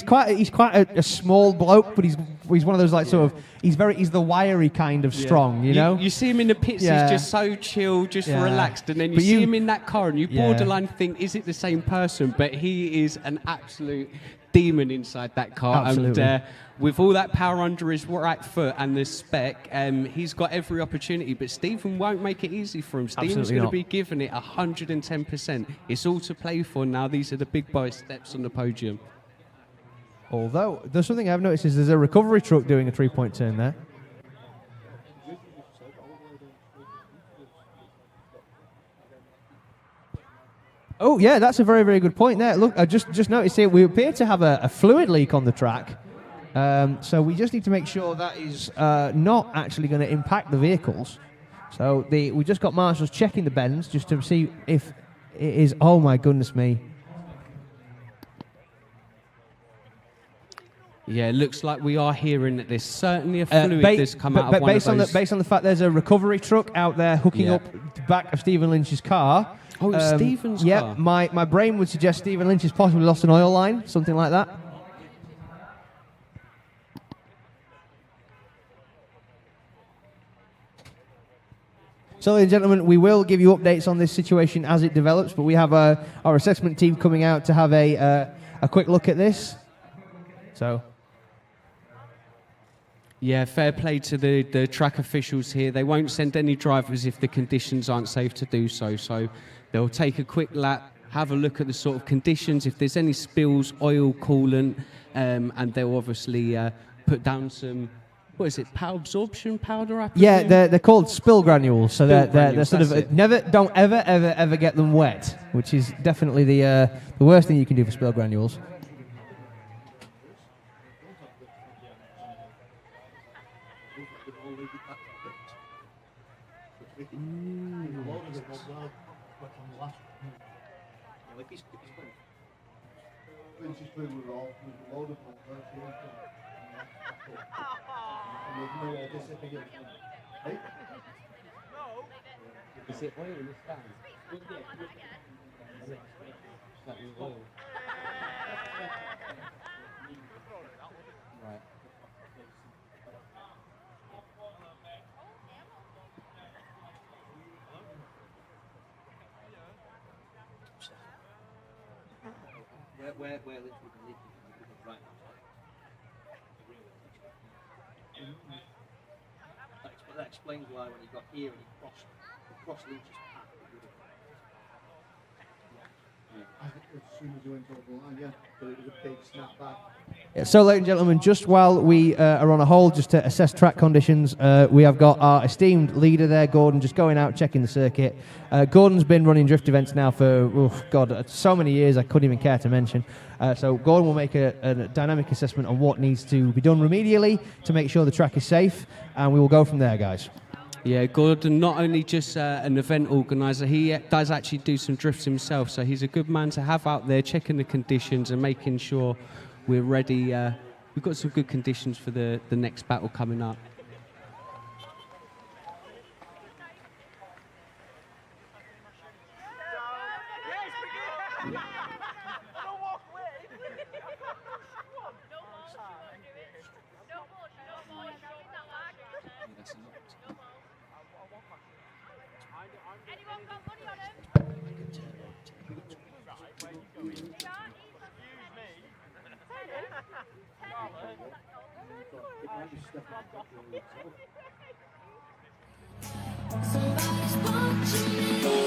S2: quite a small bloke, but he's one of those like sort of he's the wiry kind of strong, you know.
S5: You see him in the pits, he's just so chill, just relaxed, and then you see him in that car, and you borderline think, is it the same person? But he is an absolute demon inside that car.
S2: Absolutely.
S5: And with all that power under his right foot and the spec, he's got every opportunity. But Stephen won't make it easy for him. Stephen's going to be giving it 110%. It's all to play for now. These are the big boy steps on the podium.
S2: Although there's something I've noticed is there's a recovery truck doing a 3-point turn there. Oh yeah, that's a very, very good point there. Look, I just noticed here we appear to have a fluid leak on the track. So we just need to make sure that is not actually going to impact the vehicles. So we just got marshals checking the bends just to see if it is. Oh my goodness me!
S5: Yeah, it looks like we are hearing that there's certainly a fluid that's come out of one of those.
S2: Based on the fact there's a recovery truck out there hooking up the back of Stephen Lynch's car.
S5: Oh, it's Stephen's car.
S2: Yeah, my brain would suggest Stephen Lynch has possibly lost an oil line, something like that. So, ladies and gentlemen, we will give you updates on this situation as it develops, but we have our assessment team coming out to have a quick look at this. So,
S5: yeah, fair play to the track officials here. They won't send any drivers if the conditions aren't safe to do so. So they'll take a quick lap, have a look at the sort of conditions, if there's any spills, oil, coolant, and they'll obviously put down some, what is it, power absorption powder? I presume?
S2: Yeah, they're called spill granules. So they're sort of
S5: it.
S2: don't ever get them wet, which is definitely the worst thing you can do for spill granules.
S5: Is it oil in the stand? Right. Where right. That explains why when he got here and he crossed Lynch's path.
S4: As soon as you went over the line, but it was a big snap back.
S2: Yeah, so, ladies and gentlemen, just while we are on a hold, just to assess track conditions, we have got our esteemed leader there, Gordon, just going out, checking the circuit. Gordon's been running drift events now for, so many years I couldn't even care to mention. So Gordon will make a dynamic assessment on what needs to be done remedially to make sure the track is safe, and we will go from there, guys.
S5: Yeah, Gordon, not only just an event organiser, he does actually do some drifts himself, so he's a good man to have out there, checking the conditions and making sure we're ready. We've got some good conditions for the next battle coming up.
S4: It might be stuff like that for yourself.
S6: Somebody's watching me.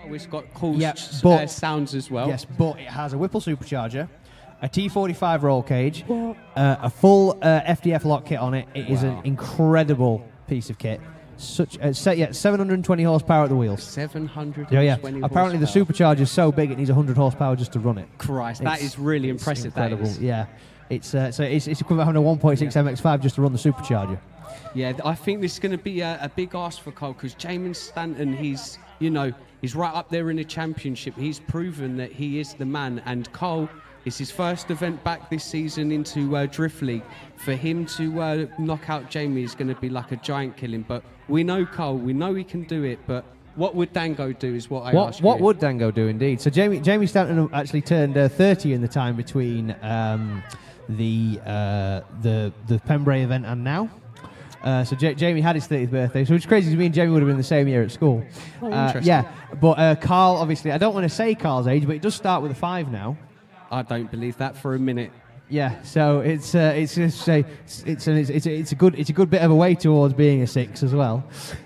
S5: It's got cool sounds as well.
S2: Yes, but it has a Whipple supercharger, a T45 roll cage, a full FDF lock kit on it. It is an incredible piece of kit. 720 horsepower at the wheels.
S5: 720
S2: Apparently the supercharger is so big it needs 100 horsepower just to run it.
S5: Christ, that is really impressive.
S2: Incredible.
S5: That is.
S2: Yeah. It's equivalent to having a 1.6 MX5 just to run the supercharger.
S5: Yeah, I think this is going to be a big ask for Cole because Jamin Stanton, he's right up there in the championship. He's proven that he is the man. And Cole, it's his first event back this season into Drift League. For him to knock out Jamie is going to be like a giant killing. But we know Cole, we know he can do it. But what would Dango do is what I ask you.
S2: What would Dango do indeed? So Jamie Stanton actually turned 30 in the time between the Pembrey event and now. So Jamie had his 30th birthday, so it's crazy because me and Jamie would have been the same year at school.
S5: Oh, interesting.
S2: Yeah, but Carl, obviously, I don't want to say Carl's age, but it does start with a 5 now.
S5: I don't believe that for a minute.
S2: Yeah, so it's a good bit of a way towards being a 6 as well.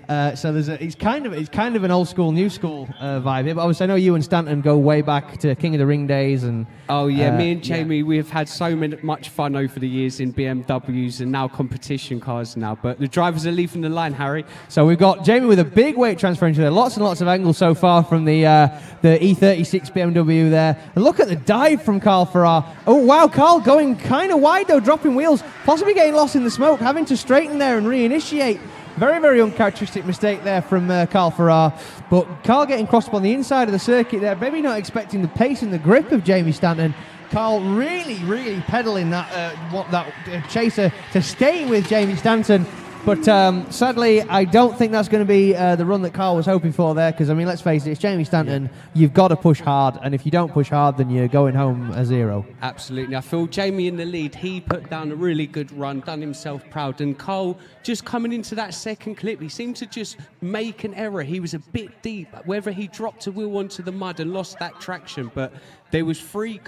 S2: So it's kind of an old school, new school vibe here. But obviously, I know you and Stanton go way back to King of the Ring days, and
S5: oh yeah, me and Jamie, we have had so much fun over the years in BMWs and now competition cars now. But the drivers are leaving the line, Harry.
S2: So we've got Jamie with a big weight transfer into there. Lots and lots of angles so far from the E36 BMW there. And look at the dive from Carl Farrar. Oh wow, Carl going kind of wide though, dropping wheels, possibly getting lost in the smoke, having to straighten there and reinitiate. Very, very uncharacteristic mistake there from Carl Farrar. But Carl getting crossed up on the inside of the circuit there, maybe not expecting the pace and the grip of Jamie Stanton. Carl really, really pedalling that chaser to stay with Jamie Stanton. But sadly, I don't think that's going to be the run that Carl was hoping for there, because, I mean, let's face it, it's Jamie Stanton. You've got to push hard, and if you don't push hard, then you're going home a 0.
S5: Absolutely. I feel Jamie in the lead. He put down a really good run, done himself proud, and Carl just coming into that second clip, he seemed to just make an error. He was a bit deep, whether he dropped a wheel onto the mud and lost that traction, but there was 4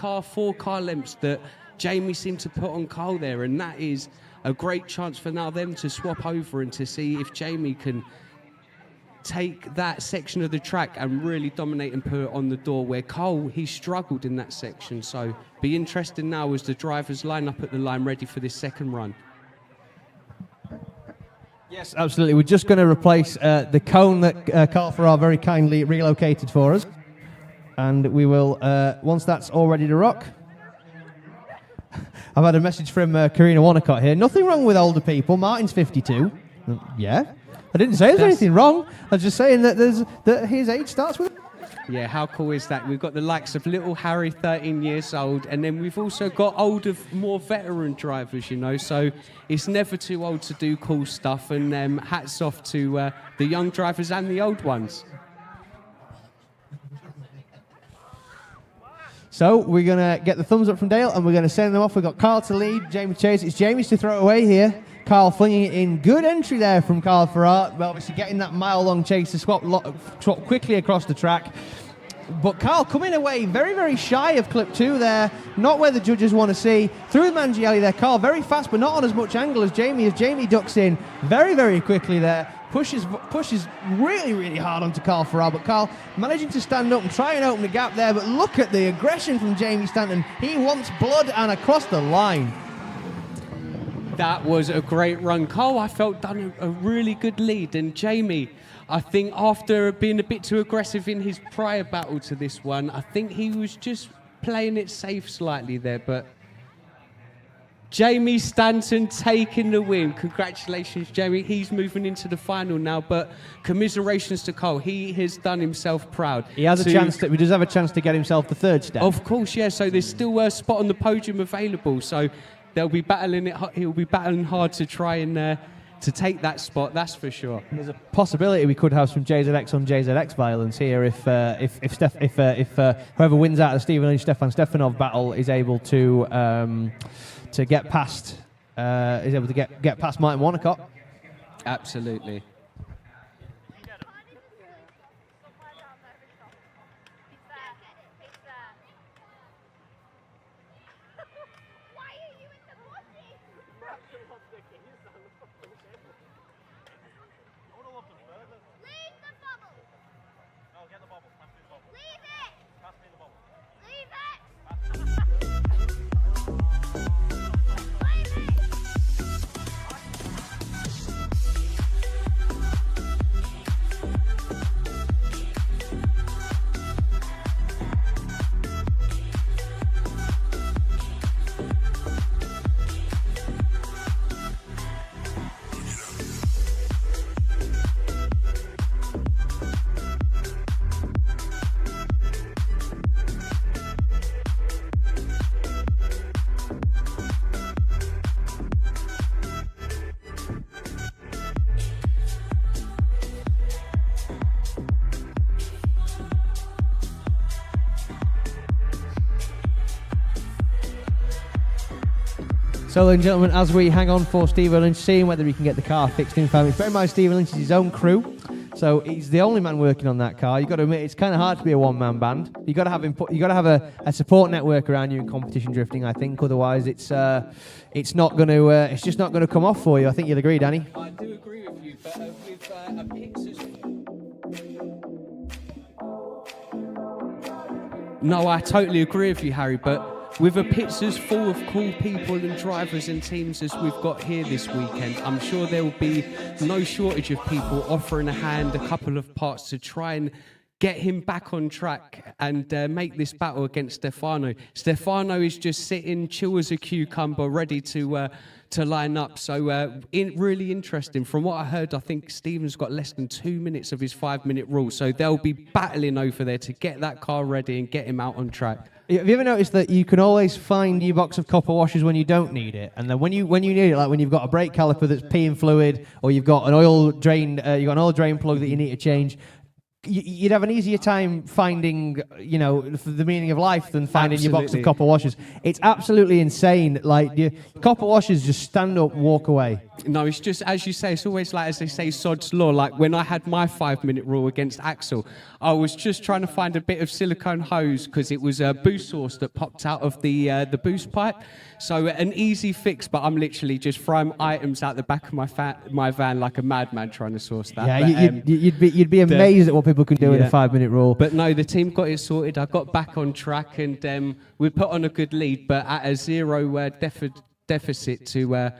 S5: car lengths that Jamie seemed to put on Carl there, and that is a great chance for now them to swap over and to see if Jamie can take that section of the track and really dominate and put it on the door, where Carl, he struggled in that section. So be interesting now as the drivers line up at the line ready for this second run.
S2: Yes, absolutely. We're just going to replace the cone that Carl Farrar very kindly relocated for us. And we will, once that's all ready to rock. I've had a message from Karina Wonnacott here. Nothing wrong with older people. Martin's 52. Yeah. I didn't say there's anything wrong. I was just saying that his age starts with...
S5: Yeah, how cool is that? We've got the likes of little Harry, 13 years old, and then we've also got older, more veteran drivers, you know, so it's never too old to do cool stuff, and hats off to the young drivers and the old ones.
S2: So we're going to get the thumbs up from Dale, and we're going to send them off. We've got Carl to lead, Jamie to chase. It's Jamie's to throw away here. Carl flinging it in. Good entry there from Carl Farrar. Well, obviously getting that mile-long chase to swap quickly across the track. But Carl coming away very, very shy of clip 2 there. Not where the judges want to see. Through the Mangielli there. Carl very fast, but not on as much angle as Jamie ducks in very, very quickly there. Pushes really, really hard onto Carl Farrar, but Carl managing to stand up and try and open the gap there. But look at the aggression from Jamie Stanton. He wants blood and across the line.
S5: That was a great run. Carl, I felt, done a really good lead. And Jamie, I think after being a bit too aggressive in his prior battle to this one, I think he was just playing it safe slightly there. But Jamie Stanton taking the win. Congratulations, Jamie. He's moving into the final now, but commiserations to Carl. He has done himself proud.
S2: He has a chance. He does have a chance to get himself the 3rd step.
S5: Of course, yeah. So there's still a spot on the podium available. So they'll be battling it. He'll be battling hard to try and to take that spot. That's for sure.
S2: There's a possibility we could have some JZX on JZX violence here if whoever wins out of the Stephen Lynch Stefan Stefanov battle is able to get past get past Martin Wonnacott.
S5: Absolutely.
S2: So, ladies and gentlemen, as we hang on for Stephen Lynch, seeing whether he can get the car fixed in time. Bear in mind, Stephen Lynch is his own crew, so he's the only man working on that car. You've got to admit, it's kind of hard to be a one-man band. You've got to have a support network around you in competition drifting. I think otherwise, it's just not going to come off for you. I think you'll agree, Danny.
S5: I do agree with you, but with a Pixar's... No, I totally agree with you, Harry, but with a pits as full of cool people and drivers and teams as we've got here this weekend, I'm sure there will be no shortage of people offering a hand, a couple of parts to try and get him back on track and make this battle against Stefano. Stefano is just sitting chill as a cucumber, ready to line up. So really interesting. From what I heard, I think Stephen's got less than 2 minutes of his 5-minute rule. So they'll be battling over there to get that car ready and get him out on track.
S2: Have you ever noticed that you can always find your box of copper washers when you don't need it, and then when you need it, like when you've got a brake caliper that's peeing fluid, or you've got an oil drain, plug that you need to change, you'd have an easier time finding, the meaning of life than finding your box of copper washers. It's absolutely insane. Like, your copper washers just stand up, walk away.
S5: No, it's just, as you say, it's always like, as they say, sod's law. Like, when I had my 5-minute rule against Axel, I was just trying to find a bit of silicone hose because it was a boost source that popped out of the boost pipe. So an easy fix, but I'm literally just throwing items out the back of my van like a madman trying to source that.
S2: Yeah,
S5: but,
S2: you'd be amazed at what people can do in a 5-minute rule.
S5: But no, the team got it sorted. I got back on track, and we put on a good lead, but at a 0 deficit to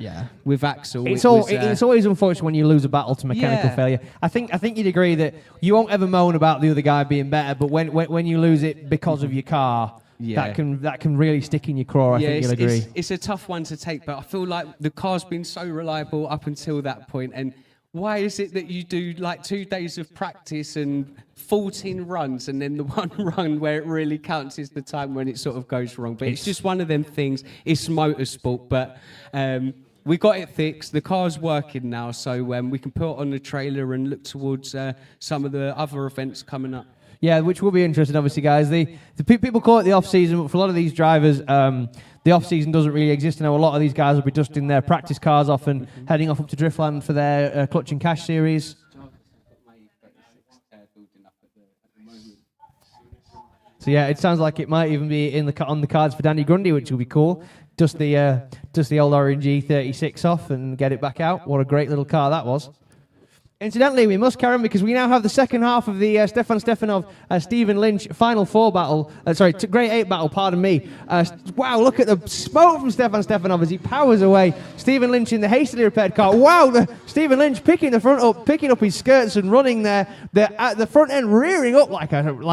S5: with Axel.
S2: It's always unfortunate when you lose a battle to mechanical failure. I think you'd agree that you won't ever moan about the other guy being better, but when you lose it because of your car, that can really stick in your craw. I think you'll agree.
S5: It's a tough one to take, but I feel like the car's been so reliable up until that point. And why is it that you do like 2 days of practice and 14 runs, and then the one run where it really counts is the time when it sort of goes wrong? But it's just one of them things. It's motorsport, but we got it fixed. The car's working now, so we can put it on the trailer and look towards some of the other events coming up.
S2: Yeah, which will be interesting, obviously, guys. The people call it the off-season, but for a lot of these drivers, the off-season doesn't really exist. I know a lot of these guys will be dusting their practice cars off and heading off up to Driftland for their Clutch and Cash series. So yeah, it sounds like it might even be on the cards for Danny Grundy, which will be cool. Dust the old orange E36 off and get it back out. What a great little car that was. Incidentally, we must carry on because we now have the second half of the Stefan Stefanov Stephen Lynch Final 4 battle. Grade 8 battle, pardon me. Wow, look at the smoke from Stefan Stefanov as he powers away. Stephen Lynch in the hastily repaired car. Wow, Stephen Lynch picking the front up, picking up his skirts and running there. At the front end rearing up like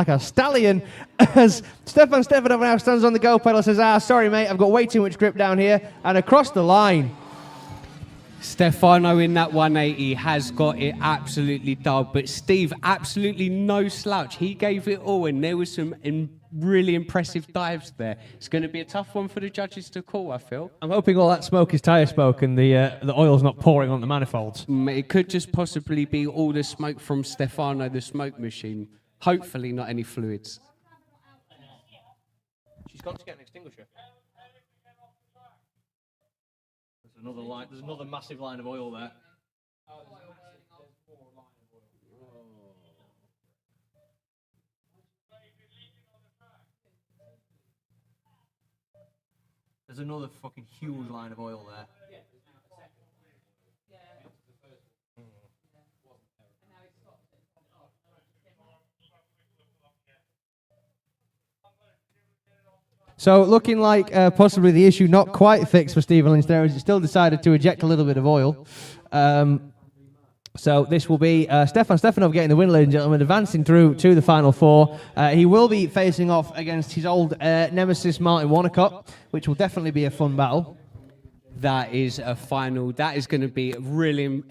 S2: a stallion as Stefan Stefanov now stands on the go pedal, says, sorry mate, I've got way too much grip down here, and across the line.
S5: Stefano in that 180 has got it absolutely dulled, but Steve, absolutely no slouch. He gave it all, and there was some really impressive dives there. It's going to be a tough one for the judges to call, I feel.
S2: I'm hoping all that smoke is tyre smoke and the oil's not pouring on the manifolds.
S5: It could just possibly be all the smoke from Stefano, the smoke machine. Hopefully not any fluids.
S2: She's gone to get an extinguisher. There's another massive line of oil there. There's another fucking huge line of oil there. So looking like possibly the issue not quite fixed for Stephen Lynch there, as he still decided to eject a little bit of oil. So this will be Stefan Stefanov getting the win, ladies and gentlemen, advancing through to the Final 4. He will be facing off against his old nemesis, Martin Wonnacott, which will definitely be a fun battle.
S5: That is a final. That is going to be really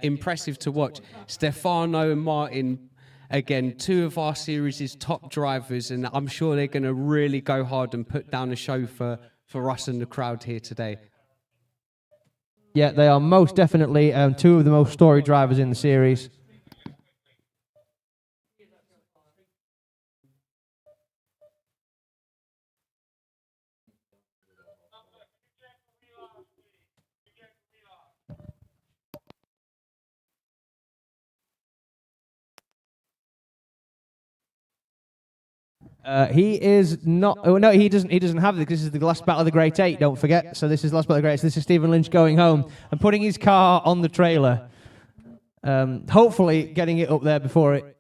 S5: impressive to watch. Stefano and Martin, again, two of our series' top drivers, and I'm sure they're going to really go hard and put down a show for us and the crowd here today.
S2: Yeah, they are most definitely two of the most storied drivers in the series. He is not. Oh no, he doesn't. He doesn't have it. This is the last battle of the Great Eight. Don't forget. So this is the last battle of the Great Eight. So this is Stephen Lynch going home and putting his car on the trailer. Hopefully, getting it up there before it.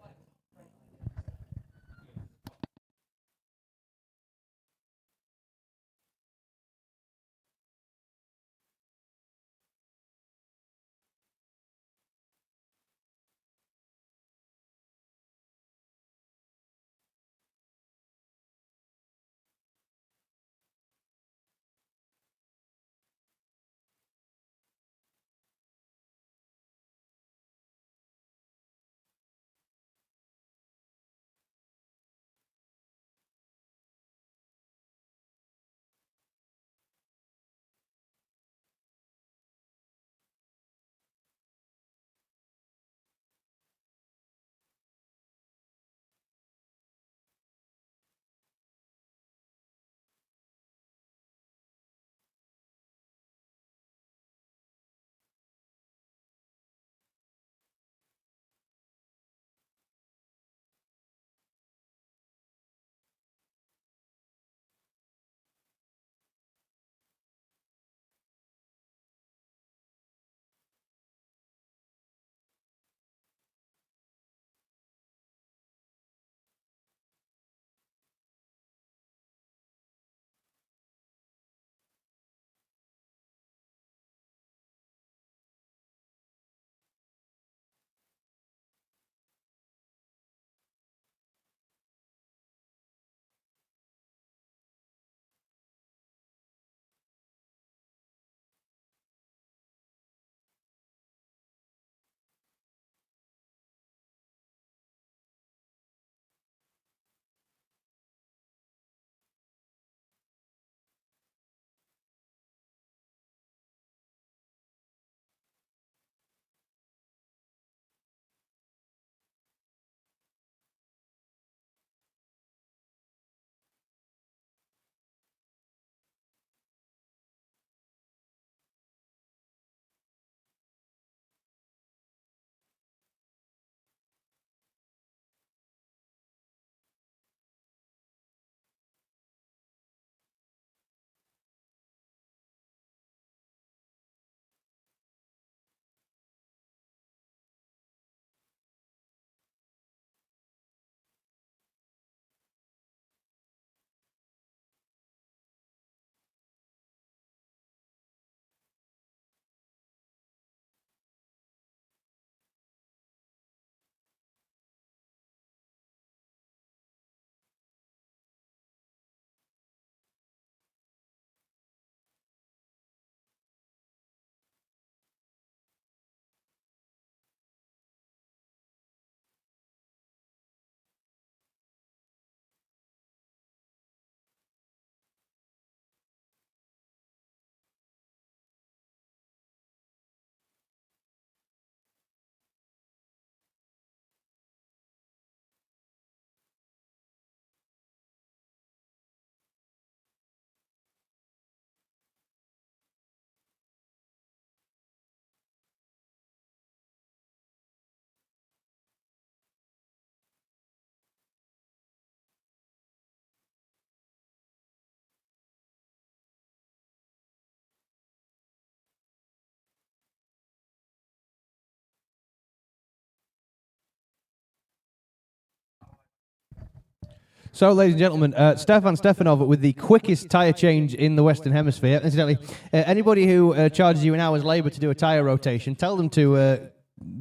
S2: So, ladies and gentlemen, Stefan Stefanov with the quickest tyre change in the Western Hemisphere. Incidentally, anybody who charges you an hour's labour to do a tyre rotation, tell them to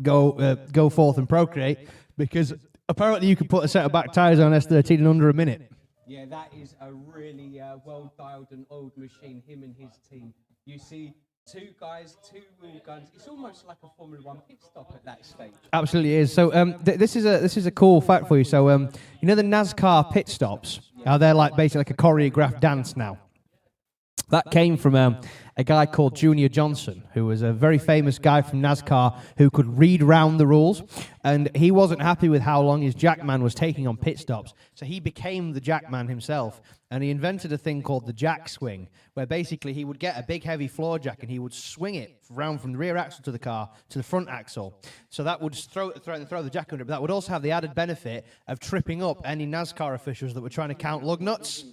S2: go forth and procreate, because apparently you can put a set of back tyres on S13 in under a minute.
S5: Yeah, that is a really well-dialed and oiled machine, him and his team. You see two guys, two wheel guns. It's almost like a Formula One pit stop at that stage.
S2: Absolutely is. So this is a cool fact for you. So you know the NASCAR pit stops? They're like basically like a choreographed dance now. That came from a guy called Junior Johnson, who was a very famous guy from NASCAR who could read round the rules, and he wasn't happy with how long his jackman was taking on pit stops, so he became the jackman himself, and he invented a thing called the jack swing, where basically he would get a big heavy floor jack and he would swing it round from the rear axle to the car to the front axle. So that would throw the jack under it, but that would also have the added benefit of tripping up any NASCAR officials that were trying to count lug nuts.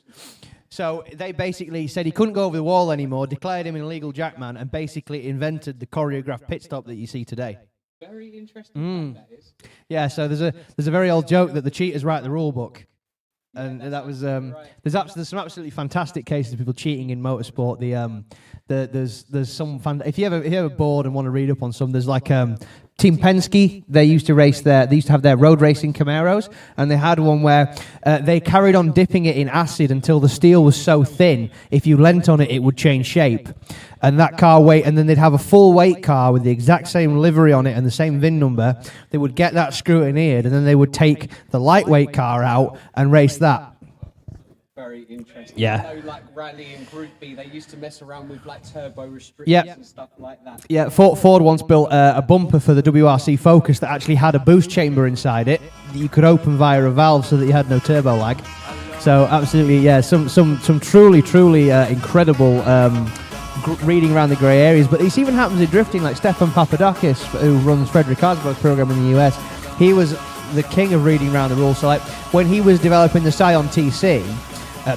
S2: So they basically said he couldn't go over the wall anymore, declared him an illegal jackman, and basically invented the choreographed pit stop that you see today.
S5: Very interesting. That is.
S2: Yeah, so there's a very old joke that the cheaters write the rule book. And that was there's some absolutely fantastic cases of people cheating in motorsport. There's some if you're ever bored and want to read up on some, there's like Team Penske. They used to have their road racing Camaros, and they had one where they carried on dipping it in acid until the steel was so thin, if you leant on it, it would change shape. And that car and then they'd have a full weight car with the exact same livery on it and the same VIN number. They would get that scrutineered, and then they would take the lightweight car out and race that.
S5: Very interesting.
S2: Yeah.
S5: I know, like Rally and Group B, they used to mess around with like turbo restrictions and stuff like that.
S2: Yeah, Ford once built a bumper for the WRC Focus that actually had a boost chamber inside it that you could open via a valve so that you had no turbo lag. So absolutely, yeah, some truly incredible reading around the grey areas. But this even happens in drifting, like Stefan Papadakis, who runs Frederick Arsberg's program in the US. He was the king of reading around the rules. So like when he was developing the Scion TC,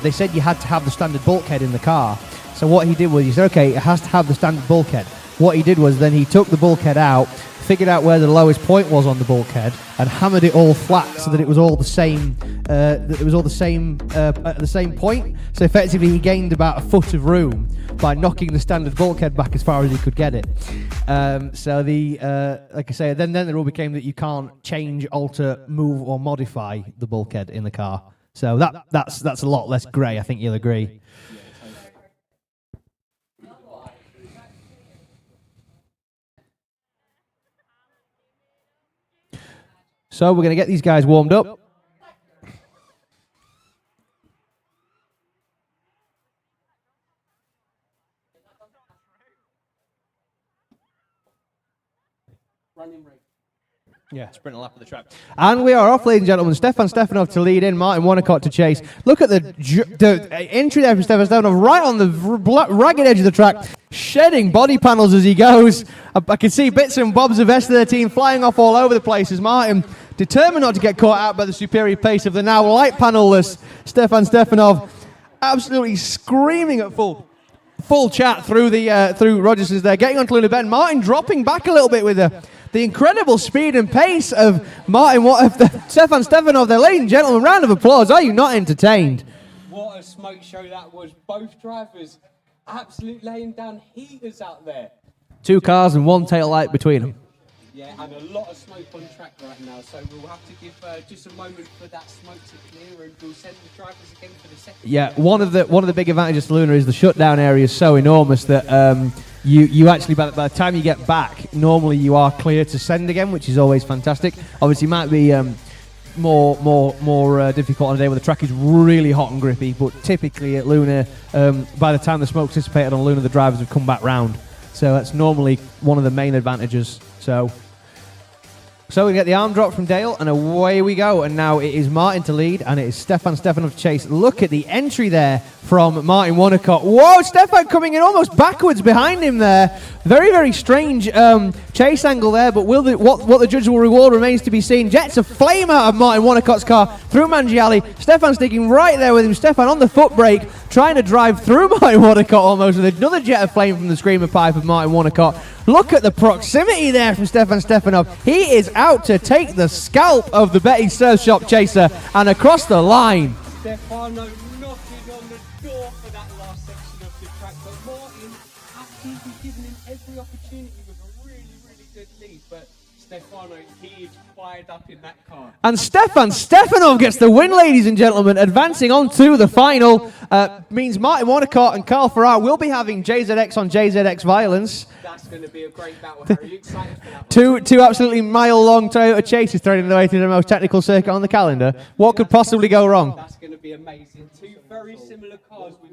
S2: they said you had to have the standard bulkhead in the car. So what he did was he said, okay, it has to have the standard bulkhead. What he did was then he took the bulkhead out, figured out where the lowest point was on the bulkhead, and hammered it all flat so that it was all the same. At the same point. So effectively, he gained about a foot of room by knocking the standard bulkhead back as far as he could get it. So like I say, then the rule became that you can't change, alter, move, or modify the bulkhead in the car. So that's a lot less grey. I think you'll agree. So we're going to get these guys warmed up. Yeah, sprint a lap of the track. And we are off, ladies and gentlemen. Stefan Stefanov to lead in, Martin Wonnacott to chase. Look at the entry there from Stefan Stefanov, right on the ragged edge of the track, shedding body panels as he goes. I can see bits and bobs of the rest of their team flying off all over the place as Martin, determined not to get caught out by the superior pace of the now light panelless Stefan Stefanov, absolutely screaming at full chat through Rogerson's there, getting onto Luna Ben. Martin dropping back a little bit with the incredible speed and pace of Stefan Stefanov there. Ladies and gentlemen, round of applause. Are you not entertained?
S5: What a smoke show that was. Both drivers absolutely laying down heaters out there.
S2: 2 cars and 1 tail light between them.
S5: Yeah, and a lot of smoke on track right now, so we'll have to give just a moment for that smoke to clear, and we'll send the drivers again for the second.
S2: Yeah, one of the big advantages to Luna is the shutdown area is so enormous that you actually by the time you get back, normally you are clear to send again, which is always fantastic. Obviously, it might be more difficult on a day where the track is really hot and grippy, but typically at Luna, by the time the smoke's dissipated on Luna, the drivers have come back round. So that's normally one of the main advantages. So we get the arm drop from Dale, and away we go. And now it is Martin to lead, and it is Stefan Stefanov to chase. Look at the entry there from Martin Wonnacott. Whoa, Stefan coming in almost backwards behind him there. Very, very strange chase angle there, but what the judge will reward remains to be seen. Jets a flame out of Martin Wonnacott's car through Mangiali. Stefan sticking right there with him. Stefan on the foot brake, trying to drive through Martin Wonnacott almost with another jet of flame from the screamer pipe of Martin Wonnacott. Look at the proximity there from Stefan Stefanov. He is out to take the scalp of the Betty Surf Shop chaser and across the line.
S5: Stefano knocking on the door for that last section of the track, but Martin absolutely giving him every opportunity with a really, really good lead. But Stefano, he is fired up in that car.
S2: And Stefan Stefanov gets the win, ladies and gentlemen, advancing on to the final. Means Martin Wonnacott and Carl Farrar will be having JZX on JZX Violence.
S5: That's going to be a great battle. How are you excited for that?
S2: Two absolutely mile-long Toyota chases thrown their way through the most technical circuit on the calendar. What could possibly go wrong?
S5: That's going to be amazing. 2 very similar cars with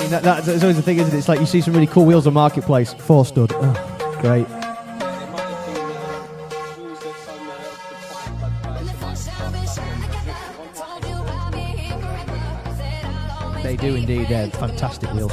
S2: That's always the thing, isn't it? It's like you see some really cool wheels on Marketplace. 4 stud. Oh, great. They do indeed. They're fantastic wheels.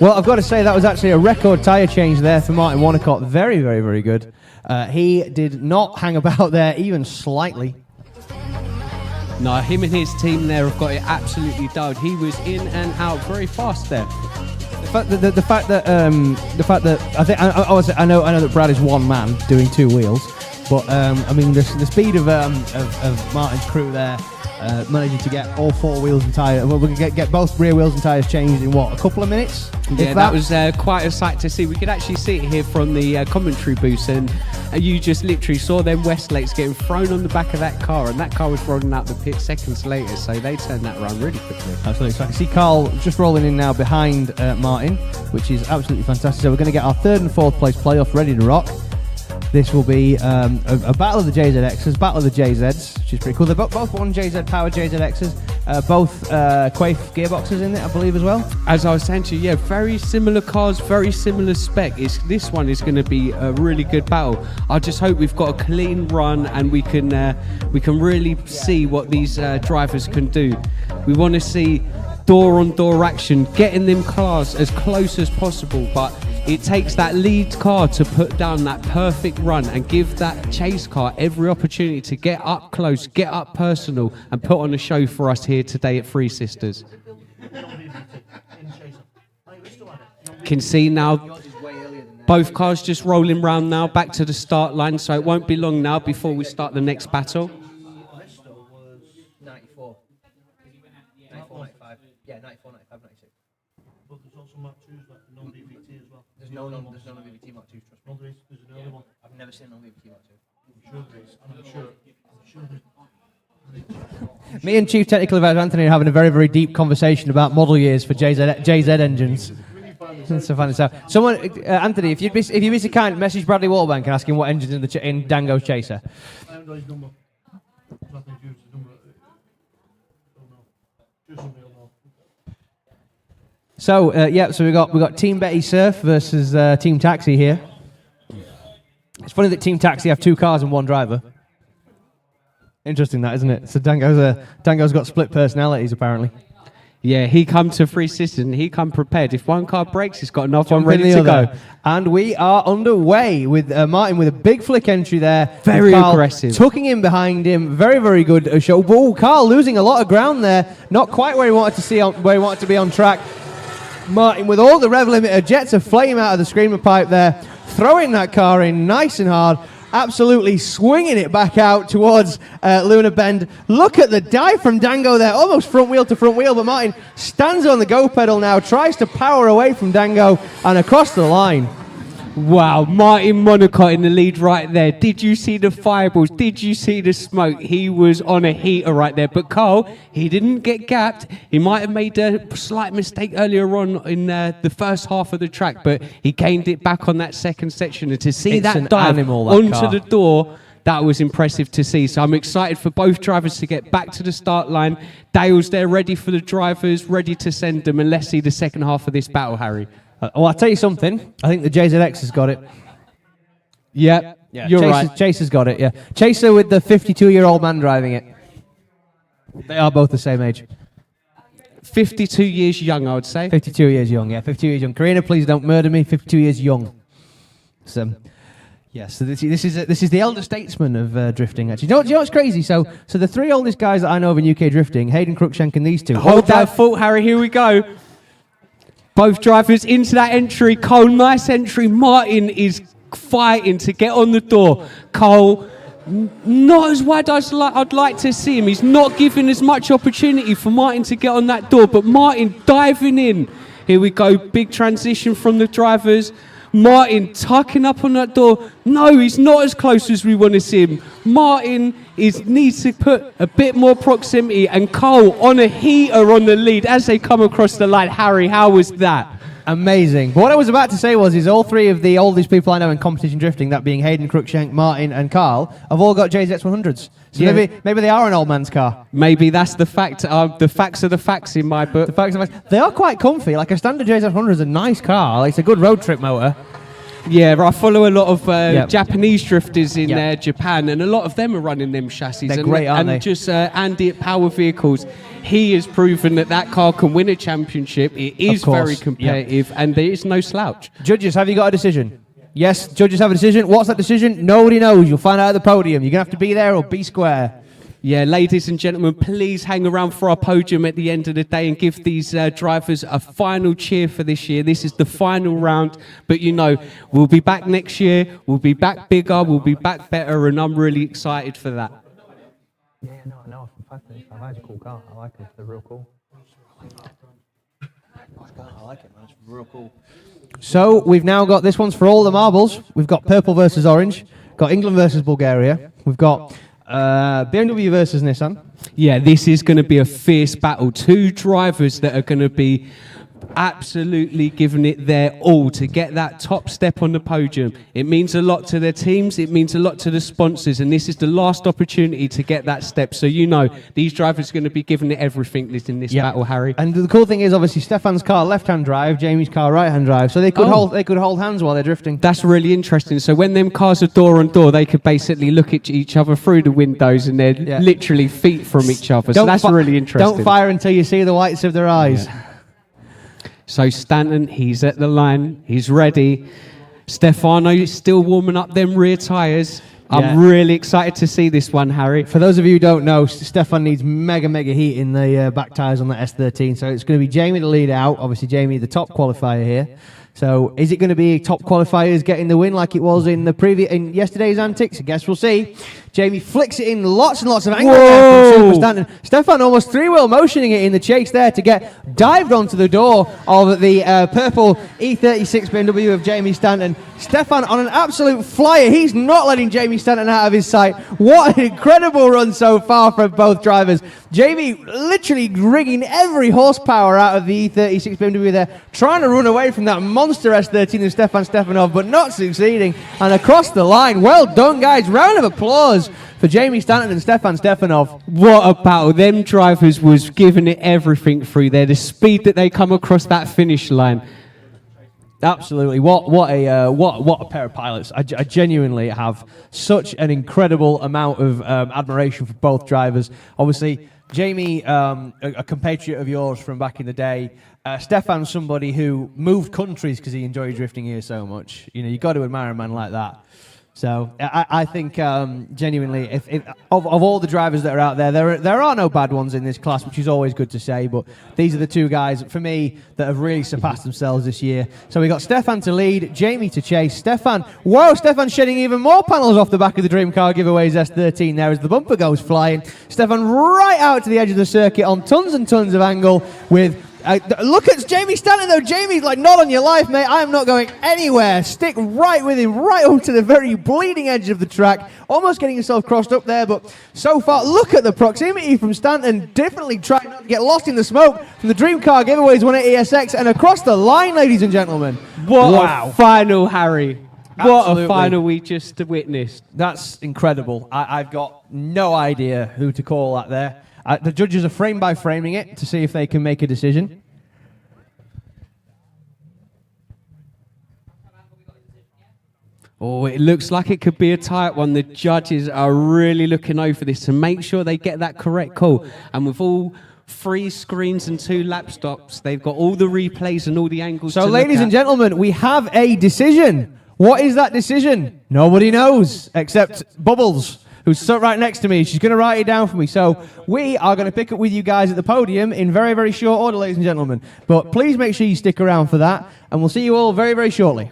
S2: Well, I've got to say that was actually a record tyre change there for Martin Wonnacott. Very, very, very good. He did not hang about there even slightly.
S5: No, him and his team there have got it absolutely dialed. He was in and out very fast there.
S2: The fact that I know that Brad is one man doing 2 wheels, but I mean the speed of Martin's crew there. Managing to get all 4 wheels and tyres. Well, we can get both rear wheels and tyres changed in what, a couple of minutes?
S5: Yeah, that was quite a sight to see. We could actually see it here from the commentary booth, and you just literally saw them Westlake's getting thrown on the back of that car, and that car was rolling out the pit seconds later, so they turned that around really quickly.
S2: Absolutely. So I can see Carl just rolling in now behind Martin, which is absolutely fantastic. So we're going to get our 3rd and 4th place playoff ready to rock. This will be a battle of the JZXs, battle of the JZs, which is pretty cool. They're both 1 JZ powered JZXs, both Quaif gearboxes in it, I believe, as well.
S5: As I was saying to you, yeah, very similar cars, very similar spec. This one is going to be a really good battle. I just hope we've got a clean run and we can really see what these drivers can do. We want to see door-on-door action, getting them cars as close as possible, but it takes that lead car to put down that perfect run and give that chase car every opportunity to get up close, get up personal, and put on a show for us here today at Three Sisters. Can see now both cars just rolling round now, back to the start line, so it won't be long now before we start the next battle.
S2: 94. 94, 95. Yeah, 94, 95, 96.
S4: But there's also Mark 2s, like no VVT as well.
S2: There's no VVT Mark 2s, trust me.
S4: No, there's an early one.
S2: I've never seen no VVT Mark 2.
S4: I'm sure there is, and I'm sure there's.
S2: Me and Chief Technical Advisor Anthony are having a very, very deep conversation about model years for JZ engines. So find this out. Someone, Anthony, if you'd be so kind, message Bradley Waterbank and ask him what engine's in Dango's Chaser.
S4: I haven't got his number. Nothing to use his number. Don't know. Just somebody will know.
S2: So so we got Team Betty Surf versus Team Taxi here. It's funny that Team Taxi have 2 cars and 1 driver. Interesting, that, isn't it? So Dango's got split personalities apparently.
S5: Yeah, he come to Three Sisters and he come prepared. If one car breaks, he's got another one ready to go.
S2: And we are underway with Martin with a big flick entry there.
S5: Very
S2: Carl
S5: aggressive.
S2: Tucking in behind him. Very, very good show. Whoa, Carl losing a lot of ground there. Not quite where he wanted to be on track. Martin with all the rev limiter, jets of flame out of the screamer pipe there. Throwing that car in nice and hard. Absolutely swinging it back out towards Luna Bend. Look at the dive from Dango there, almost front wheel to front wheel, but Martin stands on the go pedal now, tries to power away from Dango and across the line.
S5: Wow, Martin wonnacott in the lead right there. Did you see the fireballs? Did you see the smoke? He was on a heater right there. But Carl, he didn't get gapped. He might have made a slight mistake earlier on in the first half of the track, but he gained it back on that second section. And to see that dive onto the door, that was impressive to see. So I'm excited for both drivers to get back to the start line. Dale's there ready for the drivers, ready to send them. And let's see the second half of this battle, Harry.
S2: Well, I'll tell you something. I think the JZX has got it.
S5: Yeah, you're right.
S2: Chaser's got it, yeah. Chaser with the 52-year-old man driving it. They are both the same age.
S5: 52 years young, I would say.
S2: 52 years young, yeah. 52 years young. Karina, please don't murder me. 52 years young. So, yes, so this is the elder statesman of drifting, actually. Do you know what's crazy? So the 3 oldest guys that I know of in UK drifting, Hayden Cruikshank and these 2.
S5: Hold that thought, Harry. Here we go. Both drivers into that entry. Cole, nice entry. Martin is fighting to get on the door. Cole, not as wide as I'd like to see him. He's not giving as much opportunity for Martin to get on that door, but Martin diving in. Here we go. Big transition from the drivers. Martin tucking up on that door. No, he's not as close as we want to see him. Martin needs to put a bit more proximity, and Cole on a heater on the lead as they come across the line. Harry, how was that?
S2: Amazing. But what I was about to say is all 3 of the oldest people I know in competition drifting, that being Hayden Cruikshank, Martin and Carl, have all got JZX100s. So
S5: Yeah.
S2: maybe they are an old man's car.
S5: Maybe that's the fact. The facts are the facts in my book.
S2: The facts are facts. They are quite comfy. Like a standard JZ100 is a nice car. Like, it's a good road trip motor.
S5: Yeah, I follow a lot of Japanese drifters in Japan, and a lot of them are running them chassis.
S2: They're great, aren't they?
S5: And just Andy at Power Vehicles, he has proven that car can win a championship. It is very competitive, and there is no slouch.
S2: Judges, have you got a decision? Yes, judges have a decision. What's that decision? Nobody knows. You'll find out at the podium. You're going to have to be there or be square.
S5: Yeah, ladies and gentlemen, please hang around for our podium at the end of the day and give these drivers a final cheer for this year. This is the final round, but you know, we'll be back next year. We'll be back bigger. We'll be back better, and I'm really excited for that.
S2: Yeah, no. I like a cool car. I like it. They're real cool. I like it, man. It's real cool. So we've now got, this one's for all the marbles. We've got purple versus orange. Got England versus Bulgaria. We've got BMW versus Nissan.
S5: Yeah, this is going to be a fierce battle. 2 drivers that are going to be absolutely giving it their all to get that top step on the podium. It means a lot to their teams. It means a lot to the sponsors. And this is the last opportunity to get that step. So you know these drivers are going to be giving it everything in this battle, Harry.
S2: And the cool thing is, obviously, Stefan's car left-hand drive, Jamie's car right-hand drive. So they could hold hands while they're drifting.
S5: That's really interesting. So when them cars are door on door, they could basically look at each other through the windows, and they're literally feet from each other. So that's really interesting.
S2: Don't fire until you see the whites of their eyes.
S5: Yeah. So Stanton, he's at the line. He's ready. Stefano is still warming up them rear tyres. I'm really excited to see this one, Harry.
S2: For those of you who don't know, Stefan needs mega heat in the back tyres on that S13. So it's going to be Jamie to lead out. Obviously, Jamie, the top qualifier here. So is it going to be top qualifiers getting the win like it was in yesterday's antics? I guess we'll see. Jamie flicks it in lots and lots of angle there from Super Stanton. Stefan almost three-wheel motioning it in the chase there to get dived onto the door of the purple E36 BMW of Jamie Stanton. Stefan on an absolute flyer. He's not letting Jamie Stanton out of his sight. What an incredible run so far from both drivers. Jamie literally wringing every horsepower out of the E36 BMW there, trying to run away from that monster S13 of Stefan Stefanov, but not succeeding. And across the line, well done, guys. Round of applause for Jamie Stanton and Stefan Stefanov.
S5: What a battle. Them drivers was giving it everything through there. The speed that they come across that finish line.
S2: Absolutely. What a pair of pilots. I genuinely have such an incredible amount of admiration for both drivers. Obviously, Jamie, a compatriot of yours from back in the day. Stefan, somebody who moved countries because he enjoyed drifting here so much. You know, you got to admire a man like that. So I think genuinely, if of all the drivers that are out there, there are no bad ones in this class, which is always good to say. But these are the two guys for me that have really surpassed themselves this year. So we got Stefan to lead, Jamie to chase. Stefan shedding even more panels off the back of the Dream Car Giveaways S13 there as the bumper goes flying. Stefan right out to the edge of the circuit on tons and tons of angle with. Look at Jamie Stanton though. Jamie's like, not on your life, mate. I am not going anywhere. Stick right with him, right up to the very bleeding edge of the track. Almost getting himself crossed up there, but so far, look at the proximity from Stanton. Definitely trying not to get lost in the smoke from the Dream Car Giveaways 180 SX and across the line, ladies and gentlemen.
S5: What a final, Harry. What
S2: Absolutely.
S5: a final we just witnessed.
S2: That's incredible. I've got no idea who to call that there. The judges are frame by framing it to see if they can make a decision.
S5: Oh, it looks like it could be a tight one. The judges are really looking over this to make sure they get that correct call. And with all 3 screens and 2 lap stops, they've got all the replays and all the angles.
S2: So, ladies and gentlemen, we have a decision. What is that decision? Nobody knows except Bubbles, who's sat right next to me. She's going to write it down for me. So we are going to pick up with you guys at the podium in very, very short order, ladies and gentlemen. But please make sure you stick around for that, and we'll see you all very, very shortly.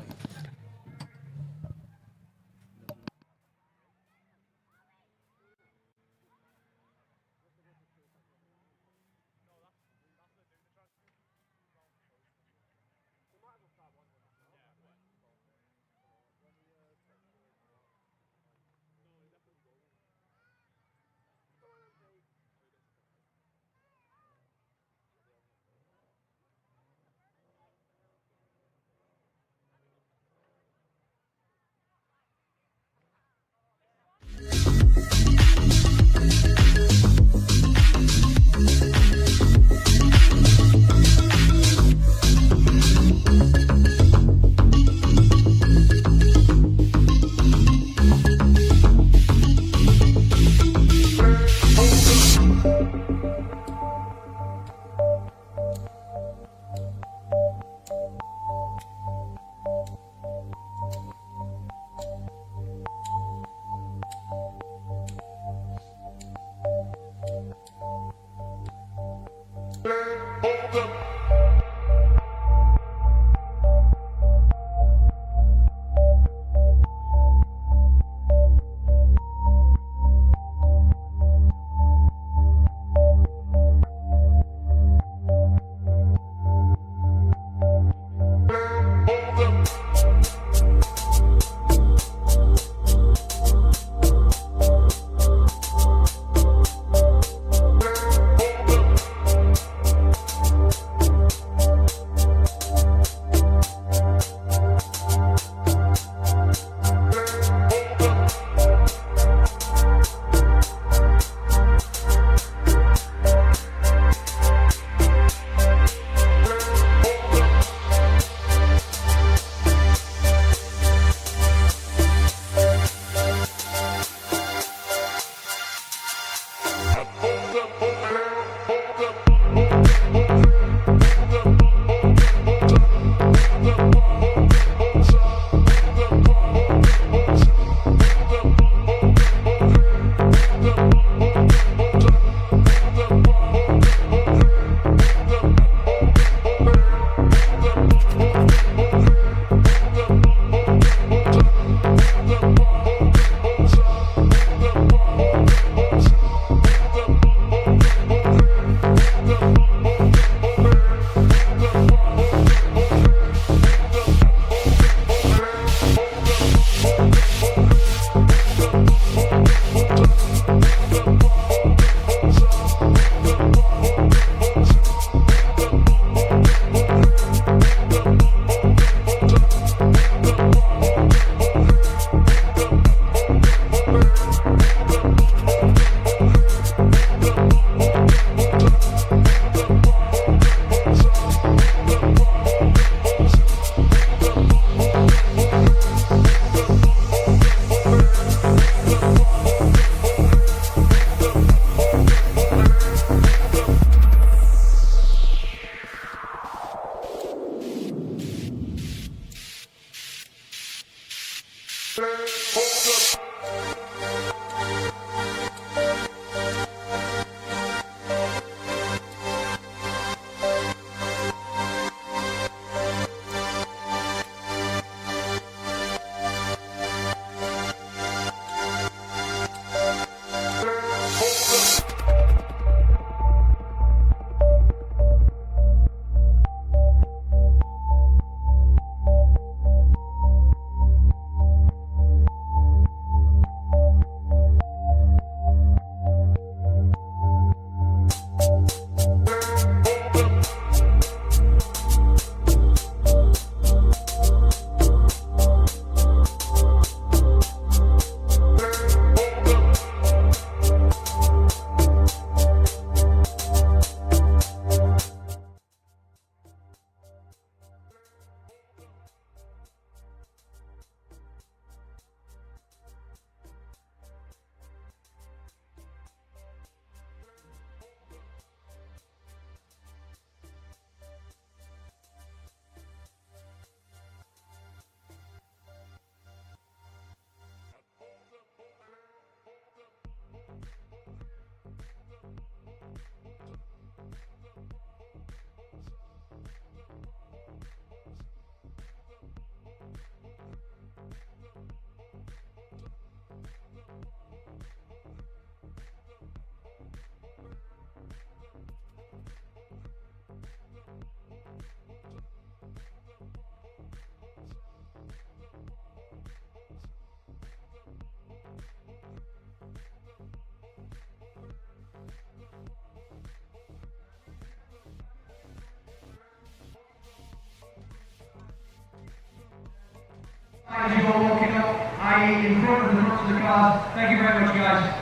S7: As you all walking up, i.e. in front of the front of the cars. Thank you very much, guys.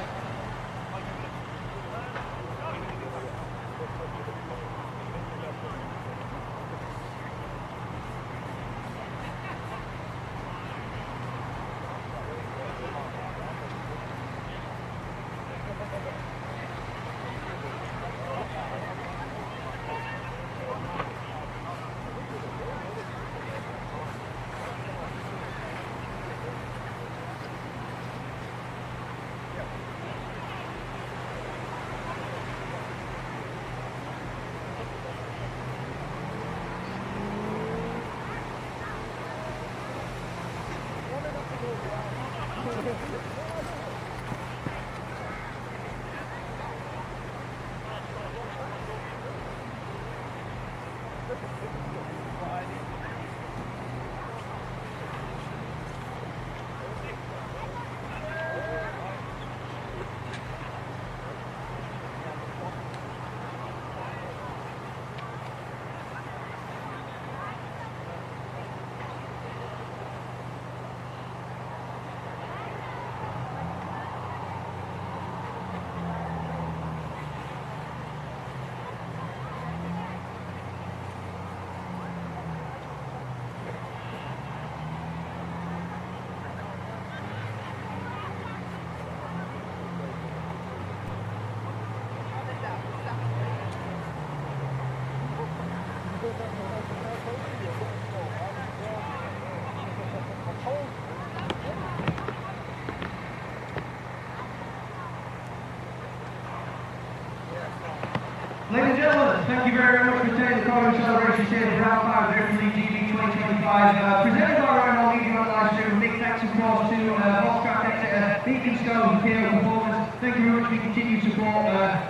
S7: Ladies and gentlemen, thank you very much for attending the College Celebration here at Round 5 DLGB 2025. Presented by Ryan on Media on Livestream. Big thanks, of course, to Boxcraft Exeter, Beaconstone, KO Performance. Thank you very much for your continued support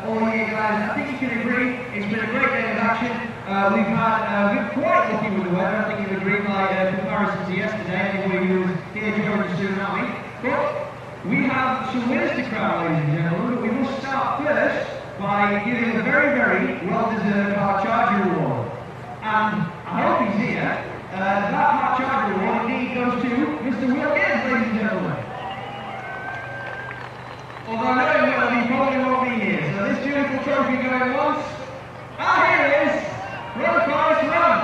S7: all year, guys. I think you can agree, it's been a great day of action. We've quite lucky with the weather. I think you'll agree by comparison to yesterday, anybody who was here during the tsunami. But we have some winners to crown, ladies and gentlemen. But we must start first by giving a very, very well-deserved hard charger award. And I hope he's here. That hard charger award indeed goes to Mr. Will Gibbs, ladies and gentlemen. Although I know he will, he probably won't be here. So this beautiful trophy going once. Ah, here it is. Run, Forrest, run.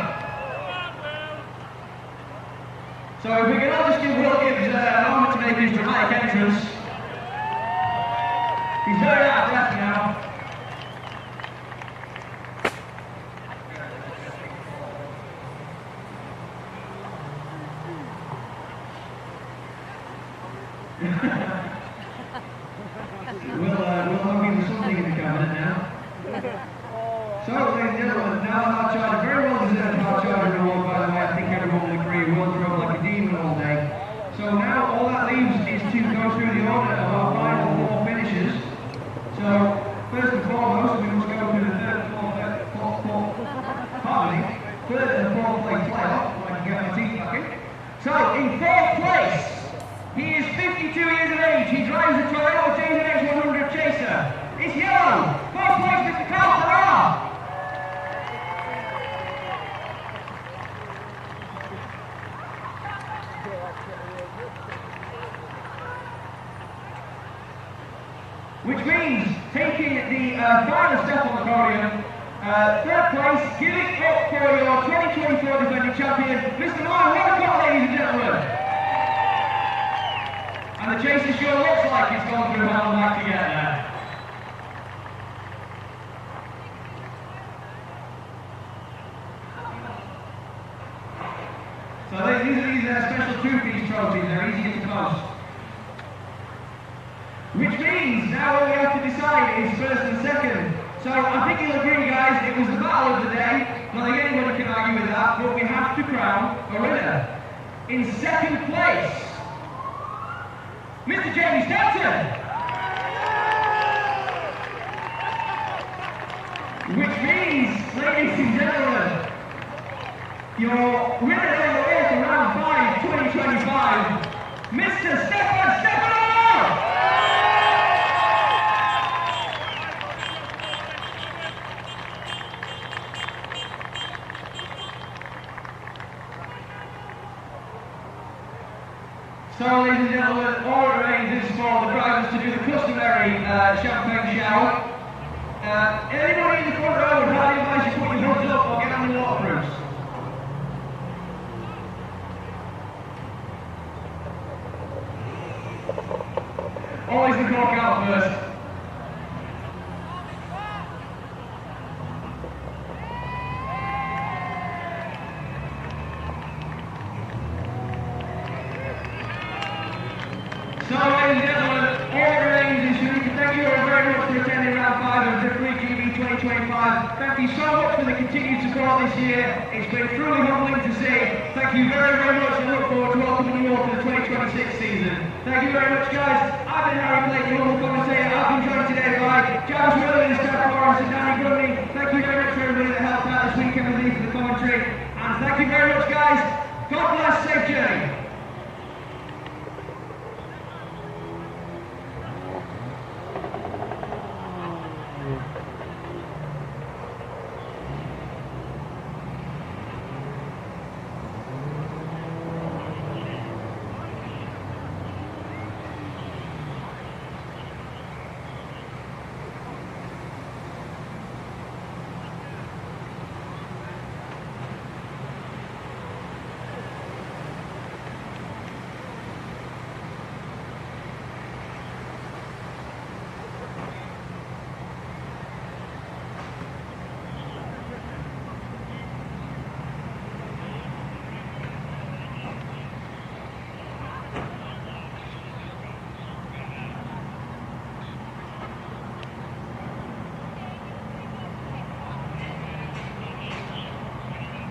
S7: So if we can all just give Will Gibbs a moment to make his dramatic entrance. He's very out of breath now. We'll have even something in the cabinet now. So, ladies and gentlemen, now the hard charger, very well deserved hard charger award, by the way. I think everyone will agree. Will drove like a demon all day. So now all that leaves is to go through the order of our final 4 finishes. So, first and foremost, we must go through the third and fourth place playoff, so I can get my teeth back in. So, in 4th place, he is 52 years of age. He drives a Toyota X100 Chaser. It's yellow. 4th place, Mr. Farrar. Which means taking the final step on the podium. 3rd place, give it up for your 2024 defending champion, Mr. Wonnacott, ladies and gentlemen. And the chaser sure looks like it's gone through hell and back to get there. So these are special 2-piece trophies, they're easy to post. Which means now all we have to decide is 1st and 2nd. So I think you'll agree, guys, it was the battle of the day. Not think anybody can argue with that, but we have to crown a winner. In 2nd place, Mr. Jamie Stanton! Which means, ladies and gentlemen, your winner overall for round 5, 2025, Mr. Stefano! So, ladies and gentlemen, all it remains is for the drivers to do the customary champagne shower. Anybody in the front row would highly advise you put your hoods up or get on the waterproofs. Always the cork out first. So, ladies and gentlemen, all it remains is for me to thank you all very much for attending round 5 of the DLGB 2025. Thank you so much for the continued support this year. It's been truly humbling to see. Thank you very, very much, and look forward to welcoming you all to the 2026 season. Thank you very much, guys. I've been Harry Blake, your humble commentator. I've been joined today by James Williams, Trev, and Danny Grundy. Thank you very much for everybody that helped out this weekend with me for the commentary. And thank you very much, guys. God bless, safe journey.